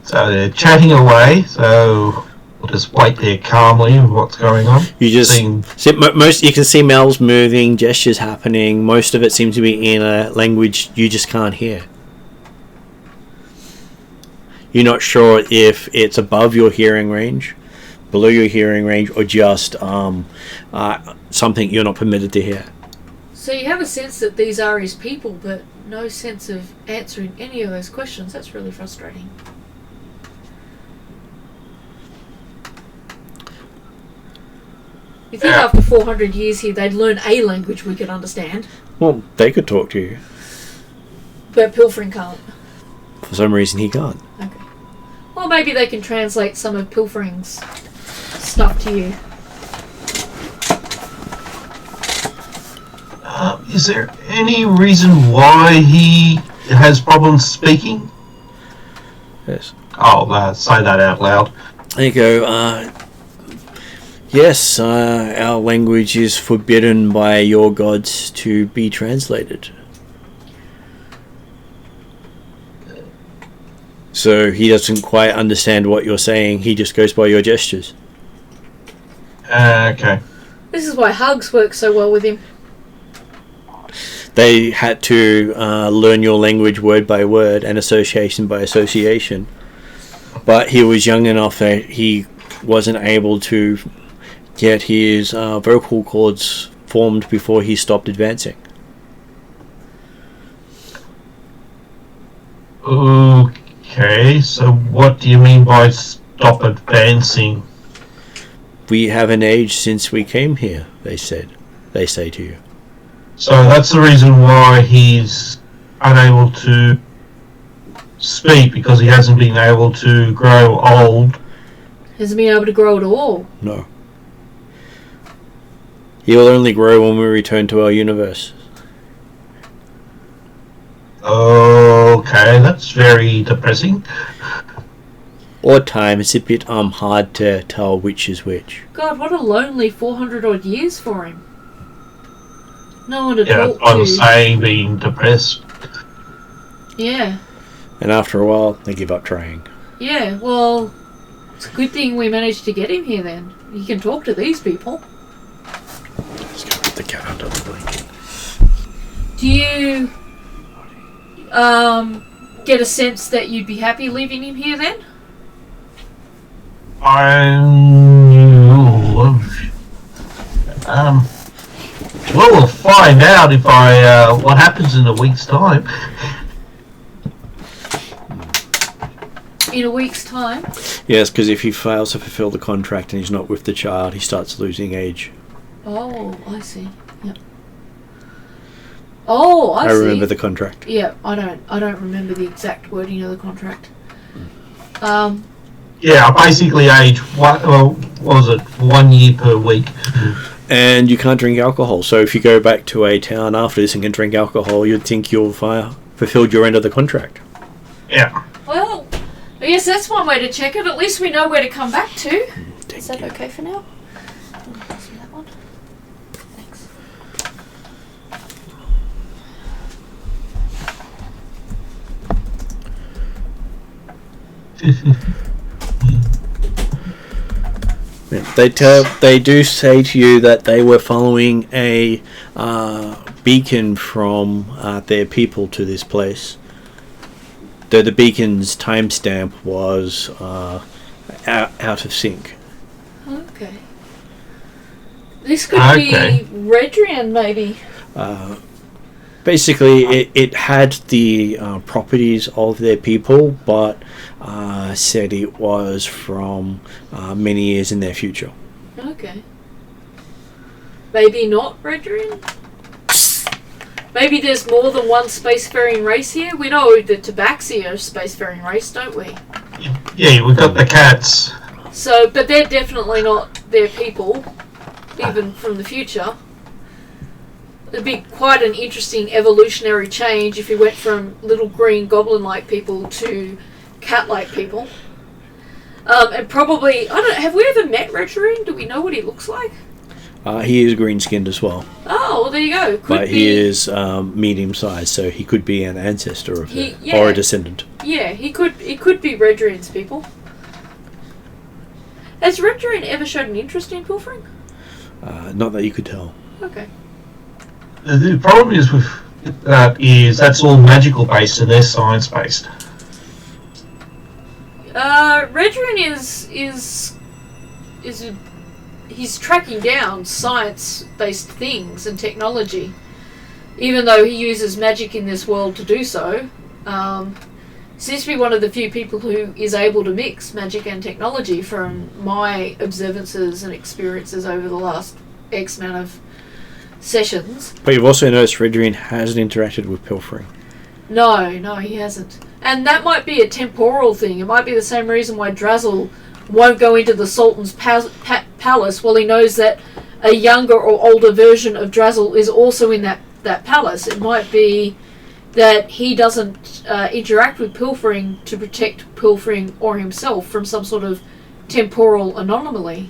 So they're chatting away, so we'll just wait there calmly with what's going on. You just Seeing- see, most you can see mouths moving, gestures happening. Most of it seems to be in a language you just can't hear. You're not sure if it's above your hearing range, below your hearing range, or just something you're not permitted to hear. So you have a sense that these are his people, but no sense of answering any of those questions. That's really frustrating. You think after 400 years here they'd learn a language we could understand, Well, they could talk to you. but Pilfring can't. For some reason, he can't. Okay. Well, maybe they can translate some of Pilfring's stuff to you. Is there any reason why he has problems speaking? Yes. I'll say that out loud. There you go. Yes, our language is forbidden by your gods to be translated. So he doesn't quite understand what you're saying. He just goes by your gestures. Okay. This is why hugs work so well with him. They had to learn your language word by word and association by association. But he was young enough that he wasn't able to get his vocal cords formed before he stopped advancing. Okay, so what do you mean by stop advancing? We haven't aged since we came here, they said. They say to you. So that's the reason why he's unable to speak, because he hasn't been able to grow old. Hasn't been able to grow at all. No. He will only grow when we return to our universe. Okay, that's very depressing. Or time, it's a bit hard to tell which is which. God, what a lonely 400 odd years for him. No one to Yeah, talk I'm to. saying being depressed. Yeah. And after a while, they give up trying. Yeah, well, it's a good thing we managed to get him here then. He can talk to these people. Let's go put the cat under the blanket. Do you get a sense that you'd be happy leaving him here then? Well, we'll find out if what happens in a week's time. In a week's time? Yes, because if he fails to fulfill the contract and he's not with the child, he starts losing age. Oh, I see. Yep. Oh, I see. I remember the contract. Yeah, I don't remember the exact wording of the contract. Yeah, basically age, what was it, 1 year per week. And you can't drink alcohol, so if you go back to a town after this and can drink alcohol, you'd think you've fulfilled your end of the contract. Yeah. Well, I guess that's one way to check it. At least we know where to come back to. Is that you. okay for now? Pass me that one. Thanks. They do say to you that they were following a beacon from their people to this place. Though the beacon's timestamp was out of sync. Okay. This could Okay. be Redrian, maybe. Basically, it had the properties of their people, but said it was from many years in their future. Okay. Maybe not Redrian? Maybe there's more than one spacefaring race here? We know the Tabaxi are a spacefaring race, don't we? Yeah, we've got the cats. So, but they're definitely not their people, even from the future. It'd be quite an interesting evolutionary change if you went from little green goblin-like people to cat-like people. And probably, have we ever met Redrian? Do we know what he looks like? He is green-skinned as well. Oh, well, there you go. But he is medium-sized, so he could be an ancestor of it, or a descendant. Yeah, he could be Redrian's people. Has Redrian ever showed an interest in Pilfring? Not that you could tell. Okay. The problem is with that is that's all magical based and they're science based. Redrian he's tracking down science-based things and technology, even though he uses magic in this world to do so. Seems to be one of the few people who is able to mix magic and technology from my observances and experiences over the last X amount of sessions. But you've also noticed Redrian hasn't interacted with Pilfring. No, he hasn't. And that might be a temporal thing. It might be the same reason why Drazzle won't go into the Sultan's palace while he knows that a younger or older version of Drazzle is also in that palace. It might be that he doesn't interact with Pilfring to protect Pilfring or himself from some sort of temporal anomaly.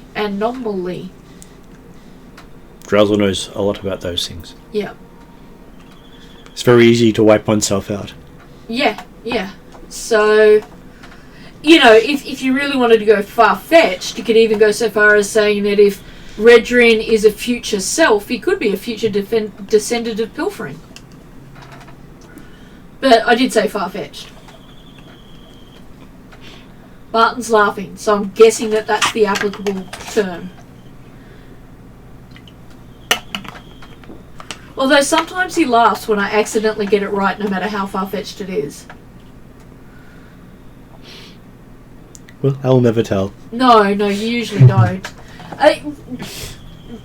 Drazzle knows a lot about those things. Yeah. It's very easy to wipe oneself out. Yeah. So, if you really wanted to go far-fetched, you could even go so far as saying that if Redrian is a future self, he could be a future descendant of Pilfring. But I did say far-fetched. Barton's laughing, so I'm guessing that that's the applicable term. Although sometimes he laughs when I accidentally get it right, no matter how far-fetched it is. Well, I'll never tell. No, you usually don't.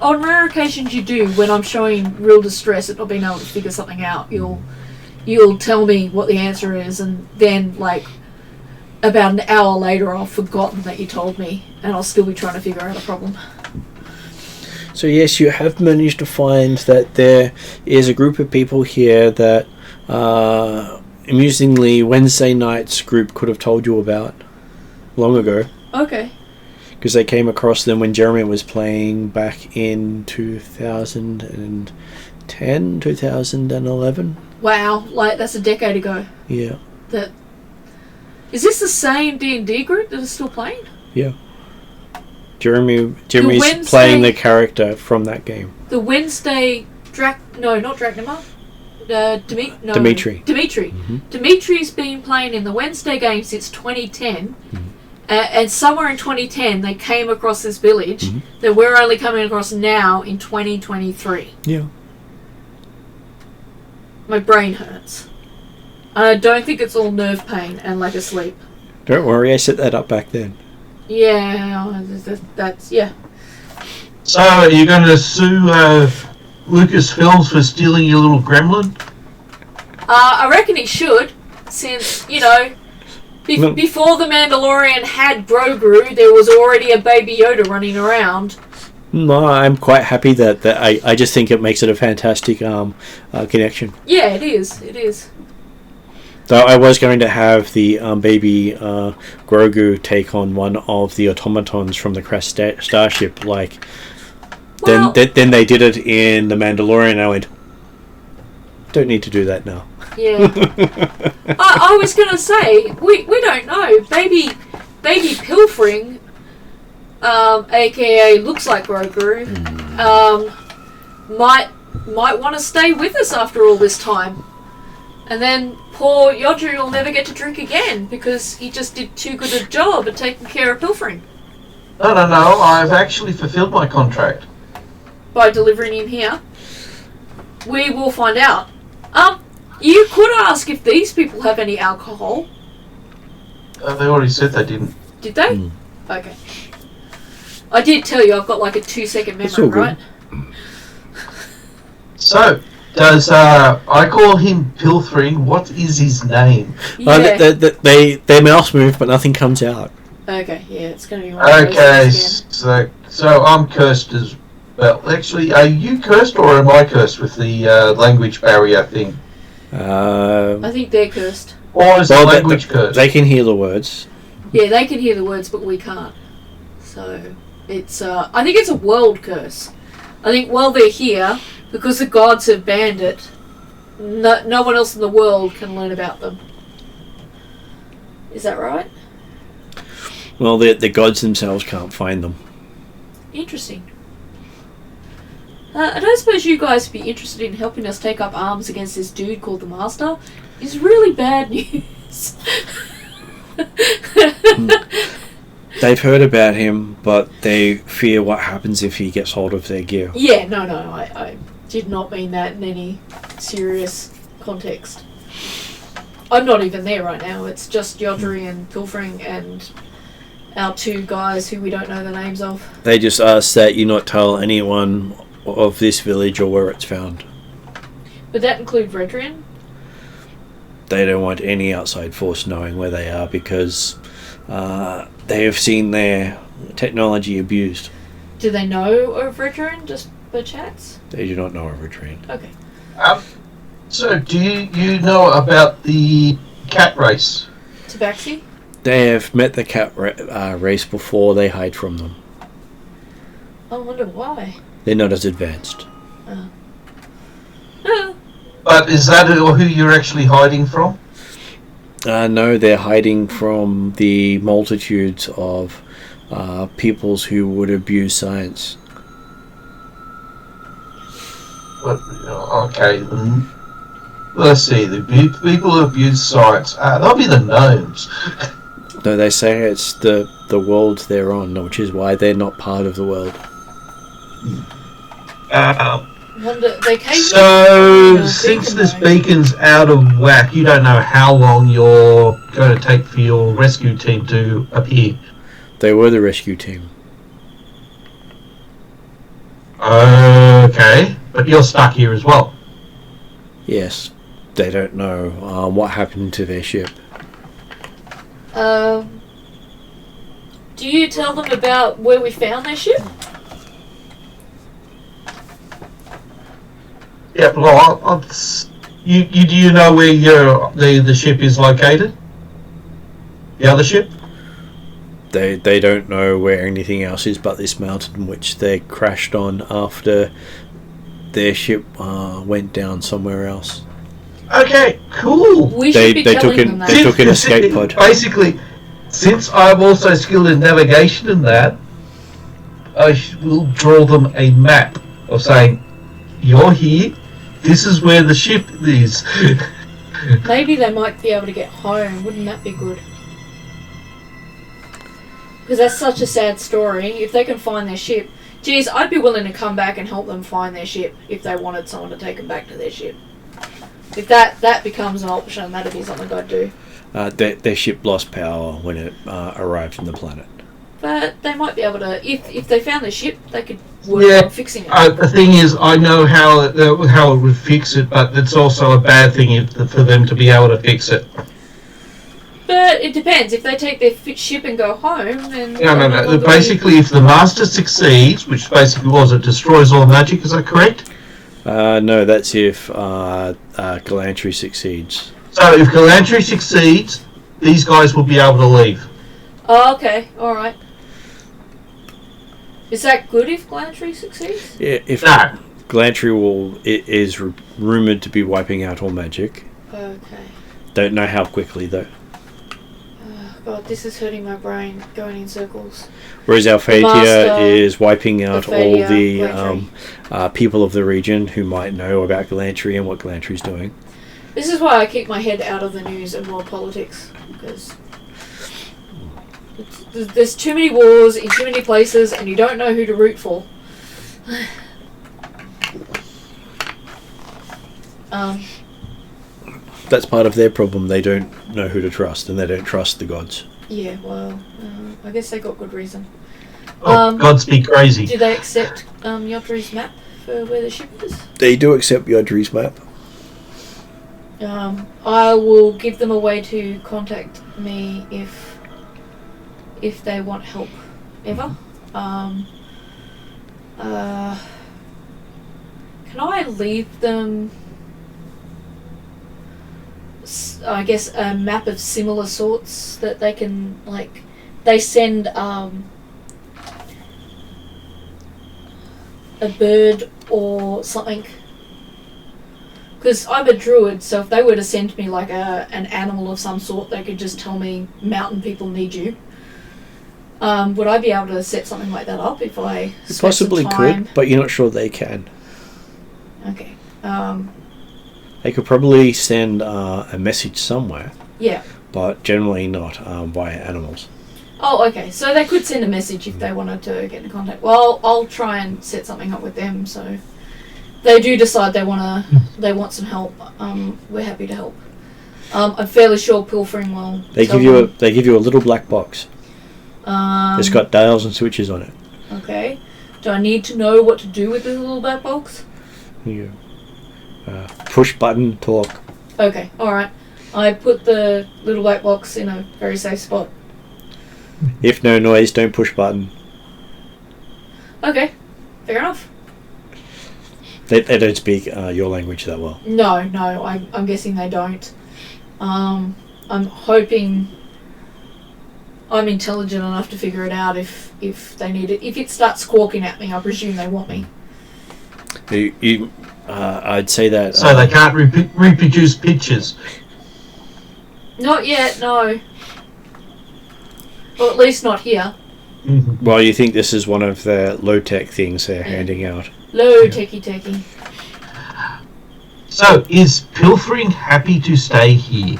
On rare occasions you do. When I'm showing real distress at not being able to figure something out, you'll tell me what the answer is, and then like about an hour later I've forgotten that you told me, and I'll still be trying to figure out a problem. So yes, you have managed to find that there is a group of people here that, amusingly, Wednesday night's group could have told you about long ago. Okay. Because they came across them when Jeremy was playing back in 2010, 2011. Wow, like that's a decade ago. Yeah. Is this the same D&D group that is still playing? Yeah. Jeremy's Wednesday, playing the character from that game. The Wednesday not Draknima. Dimitri. Mm-hmm. Dimitri's been playing in the Wednesday game since 2010. Mm-hmm. And somewhere in 2010 they came across this village that we're only coming across now in 2023. Yeah. My brain hurts. I don't think it's all nerve pain and lack of sleep. Don't worry, I set that up back then. Yeah, that's yeah. So, are you going to sue Lucasfilms for stealing your little gremlin? I reckon he should, since, before the Mandalorian had Grogu, there was already a Baby Yoda running around. No, I'm quite happy that I just think it makes it a fantastic connection. Yeah, it is. Though I was going to have the baby Grogu take on one of the automatons from the crashed starship, then they did it in The Mandalorian, and I went, don't need to do that now. Yeah. I was going to say, we don't know. Baby Pilfring, aka looks like Grogu, might want to stay with us after all this time. And then poor Yodri will never get to drink again because he just did too good a job at taking care of Pilfring. No, I've actually fulfilled my contract. By delivering him here. We will find out. You could ask if these people have any alcohol. They already said they didn't. Did they? Okay. I did tell you I've got like a 2-second memory, right? So, does I call him Pilfring? What is his name? Yeah. They mouse move, but nothing comes out. Okay, yeah, it's going to be one of those Okay, again. so I'm cursed as well. Actually, are you cursed or am I cursed with the language barrier thing? I think they're cursed. Or is the language cursed? They can hear the words. Yeah, they can hear the words, but we can't. So, it's, I think it's a world curse. I think while they're here, because the gods have banned it, no one else in the world can learn about them. Is that right? Well, the gods themselves can't find them. Interesting. I don't suppose you guys would be interested in helping us take up arms against this dude called the Master. It's really bad news. They've heard about him, but they fear what happens if he gets hold of their gear. Yeah, no, I did not mean that in any serious context. I'm not even there right now. It's just Yodri and Pilfring and our two guys who we don't know the names of. They just ask that you not tell anyone of this village or where it's found. Would that include Redrian? They don't want any outside force knowing where they are because they have seen their technology abused. Do they know of Redrian just by chats? They do not know of Redrian. Okay. So do you know about the cat race? Tabaxi? They have met the cat race before. They hide from them. I wonder why. They're not as advanced. But is that who you're actually hiding from? No, they're hiding from the multitudes of peoples who would abuse science. But, okay, let's see. The people who abuse science, they'll be the gnomes. No, they say it's the world they're on, which is why they're not part of the world. So, since this beacon's out of whack, you don't know how long you're going to take for your rescue team to appear. They were the rescue team. Okay, but you're stuck here as well. Yes, they don't know what happened to their ship. Do you tell them about where we found their ship? Yeah, well, do you know where the ship is located? The other ship? They don't know where anything else is but this mountain which they crashed on after their ship went down somewhere else. Okay, cool. We should be telling them that. They took an escape pod. Basically, since I'm also skilled in navigation and that, I will draw them a map of saying, you're here, this is where the ship is. Maybe they might be able to get home. Wouldn't that be good? Because that's such a sad story. If they can find their ship... Geez, I'd be willing to come back and help them find their ship if they wanted someone to take them back to their ship. If that becomes an option, that'd be something I'd do. Their ship lost power when it arrived on the planet. But they might be able to... If they found their ship, they could work on fixing it. The thing is, I know how it would fix it, but it's also a bad thing for them to be able to fix it. But it depends. If they take their ship and go home, then... No. Basically, if the Master succeeds, which basically was it destroys all magic, is that correct? No, that's if Galantry succeeds. So if Galantry succeeds, these guys will be able to leave. Oh, okay. Alright. Is that good if Galantry succeeds? Yeah, if No. Galantry is rumoured to be wiping out all magic. Okay. Don't know how quickly though. God, this is hurting my brain, going in circles. Whereas Alphatia is wiping out all the Galantry. people of the region who might know about Galantry and what Galantry's doing. This is why I keep my head out of the news and world politics, because there's too many wars in too many places and you don't know who to root for. That's part of their problem. They don't know who to trust, and they don't trust the gods. Yeah, well, I guess they got good reason. Gods be crazy. Do they accept Yodri's map for where the ship is? They do accept Yodri's map. I will give them a way to contact me if they want help ever. Can I leave them, I guess, a map of similar sorts that they can, like, they send a bird or something? Because I'm a druid, so if they were to send me like an animal of some sort, they could just tell me mountain people need you. Would I be able to set something like that up if I You possibly could, but you're not sure they can. Okay. They could probably send a message somewhere. Yeah. But generally not via animals. Oh, okay. So they could send a message if they wanted to get in contact. Well, I'll try and set something up with them. So if they do decide they want some help, we're happy to help. I'm fairly sure Pilfring will. They give you a little black box. It's got dials and switches on it. Okay. Do I need to know what to do with this little black box? You push button, talk. Okay. All right. I put the little black box in a very safe spot. If no noise, don't push button. Okay. Fair enough. They don't speak your language that well. No. I'm guessing they don't. I'm hoping I'm intelligent enough to figure it out if they need it. If it starts squawking at me, I presume they want me. I'd say that... So they can't reproduce pictures? Not yet, no. Or at least not here. Mm-hmm. Well, you think this is one of the low-tech things they're handing out. Low techie. So, is Pilfring happy to stay here?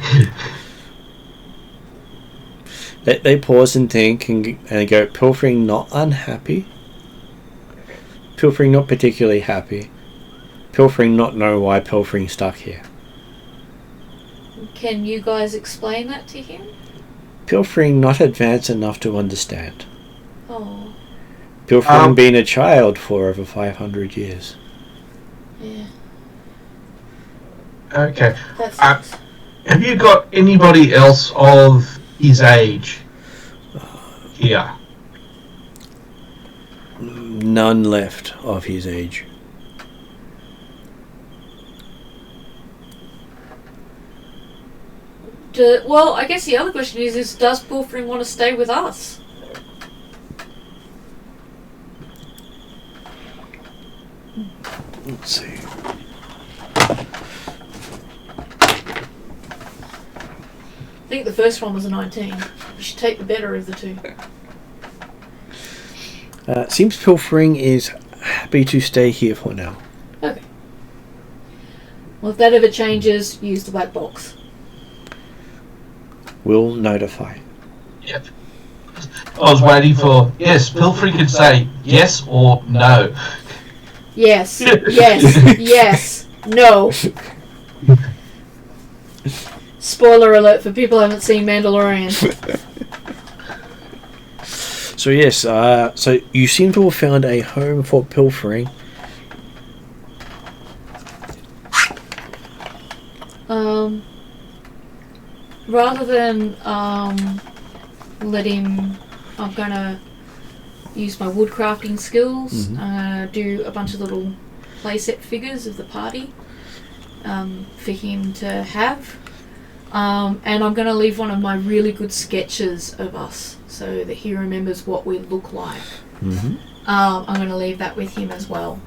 They pause and think and go, Pilfring not unhappy? Pilfring not particularly happy? Pilfring not know why Pilfring's stuck here? Can you guys explain that to him? Pilfring not advanced enough to understand. Oh, Pilfring been a child for over 500 years. yeah. Okay. That sucks. Have you got anybody else of his age here? None left of his age. Well, I guess the other question is does Pilfring want to stay with us? Let's see. I think the first one was a 19. We should take the better of the two. Seems Pilfring is happy to stay here for now. Okay. Well, if that ever changes, use the black box. We'll notify. Yep. I was waiting for, yes, Pilfring could say yes or no. Yes, yes, yes, no. Spoiler alert for people who haven't seen Mandalorian. So yes, so you seem to have found a home for Pilfring. Rather than let him, I'm gonna use my woodcrafting skills. Do a bunch of little playset figures of the party for him to have. And I'm going to leave one of my really good sketches of us so that he remembers what we look like. I'm going to leave that with him as well.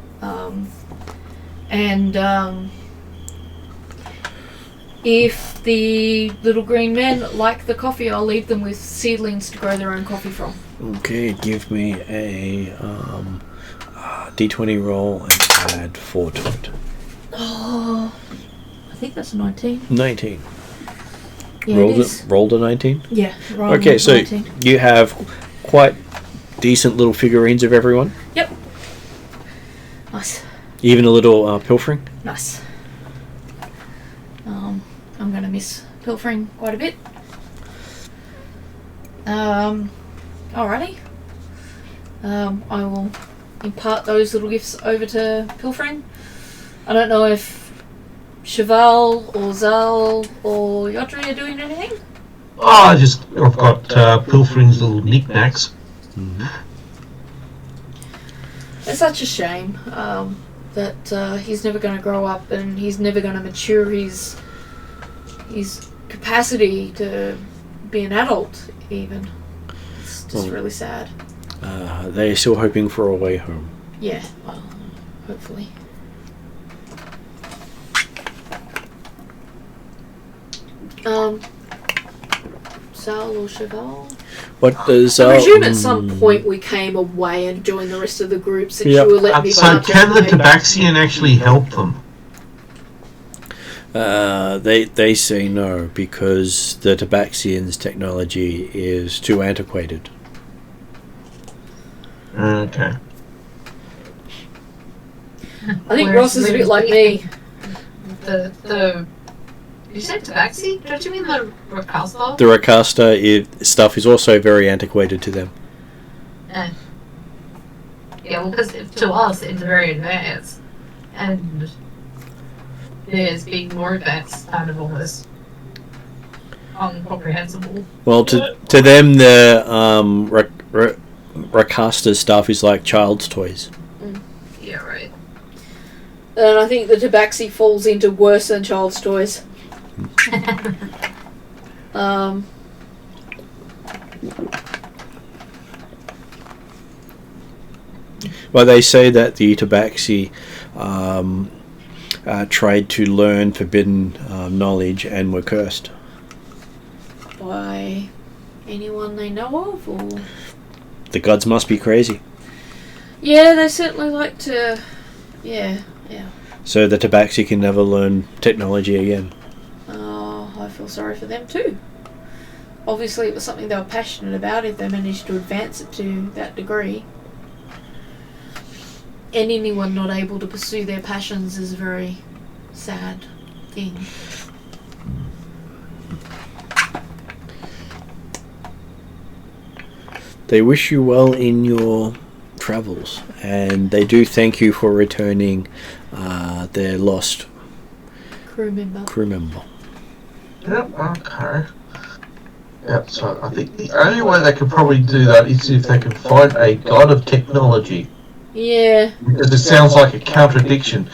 If the little green men like the coffee, I'll leave them with seedlings to grow their own coffee from. Okay, give me a d20 roll and add 4 to it. Oh, I think that's a 19. 19. Yeah, it is. Rolled a 19? Yeah. Okay, so 19. you have quite decent little figurines of everyone. Yep. Nice. Even a little Pilfring. Nice. I'm going to miss Pilfring quite a bit. Alrighty. I will impart those little gifts over to Pilfring. I don't know if Cheval or Zal or Yodri are doing anything. Oh, I've got Pilfring's little knickknacks. It's such a shame that he's never going to grow up and he's never going to mature his capacity to be an adult, even. It's just really sad. They're still hoping for a way home. Yeah, well, hopefully. Zal or Cheval? What does I presume at some point we came away and joined the rest of the group since you were letting me So can the Tabaxian actually help them? They say no because the Tabaxian's technology is too antiquated. Okay. I think Ross is a bit like me. The did you say Tabaxi? Don't you mean the Rakasta? The Rakasta stuff is also very antiquated to them. Yeah, well, because to us it's very advanced, and theirs being more advanced kind of almost incomprehensible. Well, to them, the Rakasta stuff is like child's toys. Yeah, right. And I think the Tabaxi falls into worse than child's toys. Well, they say that the Tabaxi tried to learn forbidden knowledge and were cursed. By anyone they know of, or? The gods must be crazy. Yeah, they certainly like to. Yeah. So the Tabaxi can never learn technology again. I feel sorry for them too. Obviously, it was something they were passionate about if they managed to advance it to that degree. And anyone not able to pursue their passions is a very sad thing. They wish you well in your travels, and they do thank you for returning their lost Crew member. Yep, okay. Yep, so I think the only way they could probably do that is if they can find a god of technology. Yeah. Because it sounds like a contradiction.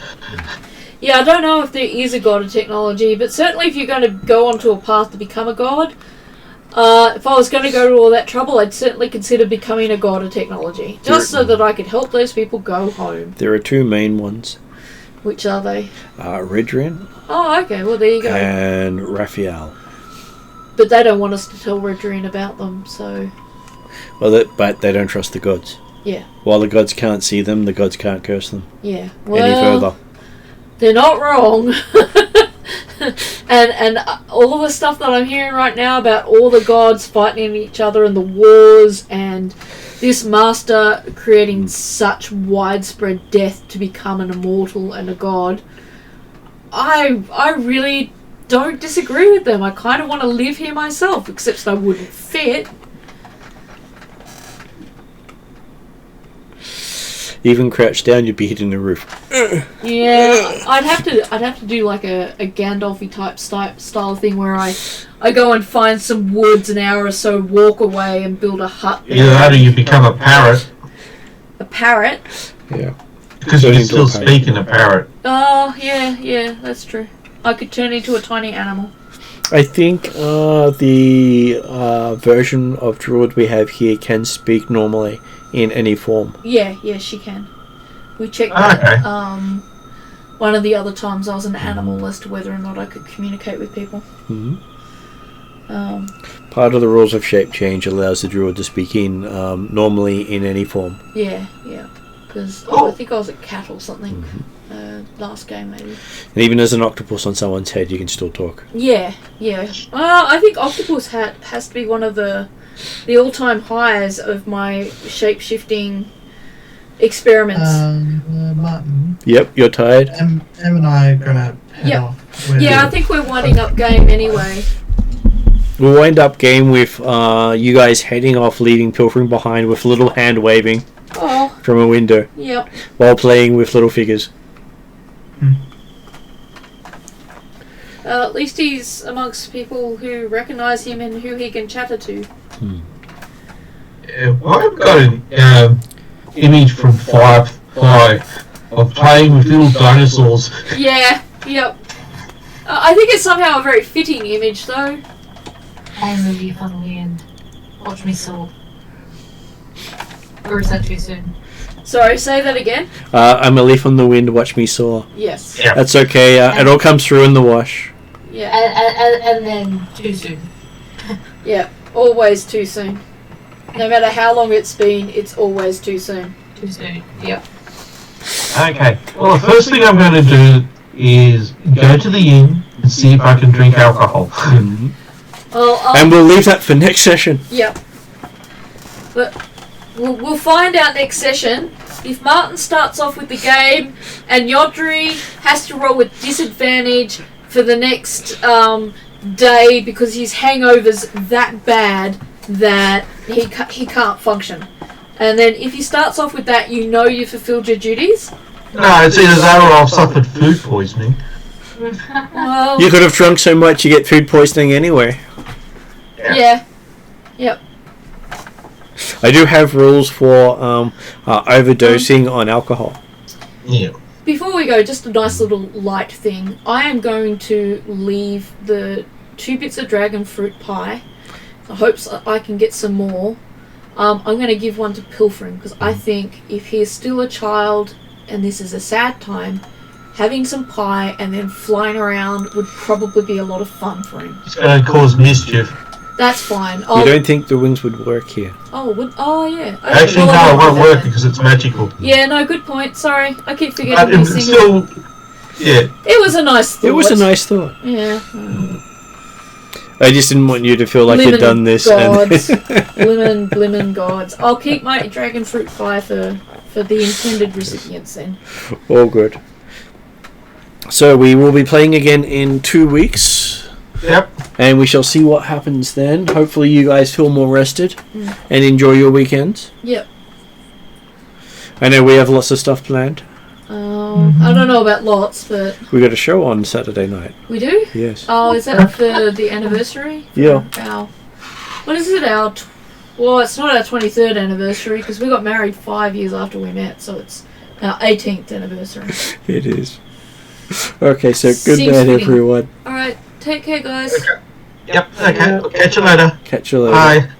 Yeah, I don't know if there is a god of technology, but certainly if you're going to go onto a path to become a god, if I was going to go to all that trouble, I'd certainly consider becoming a god of technology. Just so that I could help those people go home. There are two main ones. Which are they? Ridrin Oh, okay, well there you go. and Raphael. But they don't want us to tell Redrine about them, so... Well, but they don't trust the gods. Yeah. While the gods can't see them, the gods can't curse them Yeah. any Well, further. they're not wrong. and all the stuff that I'm hearing right now about all the gods fighting each other and the wars and this master creating such widespread death to become an immortal and a god, I really don't disagree with them. I kind of want to live here myself, except I wouldn't fit. Even crouched down, you'd be hitting the roof. Yeah, I'd have to do like a Gandalf-y type style thing where I go and find some woods an hour or so, walk away and build a hut. Either that or you become a parrot. A parrot? Yeah. Because you can still speak in a parrot. Oh, yeah, that's true. I could turn into a tiny animal. I think the version of Druid we have here can speak normally in any form. Yeah, she can. We checked Okay. that one of the other times I was an animal as to whether or not I could communicate with people. Mm-hmm. Part of the rules of shape change allows the Druid to speak in normally in any form. Yeah. Because I think I was a cat or something last game, maybe. And even as an octopus on someone's head, you can still talk. Yeah. I think octopus has to be one of the all-time highs of my shape-shifting experiments. Martin. Yep, you're tired. Em and I are gonna head off. Yeah, I think we're winding up game anyway. We'll wind up game with you guys heading off, leaving Pilfring behind with little hand waving from a window. Yep. While playing with little figures. At least he's amongst people who recognise him and who he can chatter to. Yeah, well, I've got an image from Firefly of playing with little dinosaurs. Yeah, yep. I think it's somehow a very fitting image, though. I'm really funny and watch me soar. Or is that too soon? Sorry, say that again? I'm a leaf on the wind, watch me soar. Yes. Yeah. That's okay, it all comes through in the wash. Yeah. And then too soon. Yeah, always too soon. No matter how long it's been, it's always too soon. Too soon, yep. Okay, well, the first thing I'm going to do is go to the inn and see if I can drink alcohol. And we'll leave that for next session. Yep. But we'll find out next session. If Martin starts off with the game and Yodri has to roll with disadvantage for the next day because his hangover's that bad that he can't function. And then if he starts off with that, you know you fulfilled your duties. No, it's either that or I've suffered food poisoning. Well, You could have drunk so much you get food poisoning anyway. yeah. Yep. I do have rules for overdosing on alcohol. Yeah. Before we go, just a nice little light thing. I am going to leave the 2 bits of dragon fruit pie. I hope I can get some more. I'm going to give one to Pilfring because I think if he is still a child and this is a sad time, having some pie and then flying around would probably be a lot of fun for him. It's going to cause mischief. That's fine. You don't think the wings would work here? Oh, yeah. Okay, Actually, well, no, I it won't do work that. because it's magical. Yeah, no, good point. Sorry, I keep forgetting But these it's things. still, yeah. It was a nice thought. It was a nice thought. Yeah. I just didn't want you to feel like you'd done this. Gods. Blimmin' gods. I'll keep my dragon fruit pie for the intended recipients then. All good. So we will be playing again in 2 weeks. Yep. And we shall see what happens then. Hopefully you guys feel more rested and enjoy your weekends. Yep. I know we have lots of stuff planned. I don't know about lots, but We got a show on Saturday night. we do. Yes. Oh, is that for the anniversary? Yeah. What is it? Well, it's not our 23rd anniversary because we got married 5 years after we met, so it's our 18th anniversary. It is. Okay, so good Seems night, fitting. everyone. All right, take care, guys. Yep. Okay. I'll catch you later. Catch you later. Bye.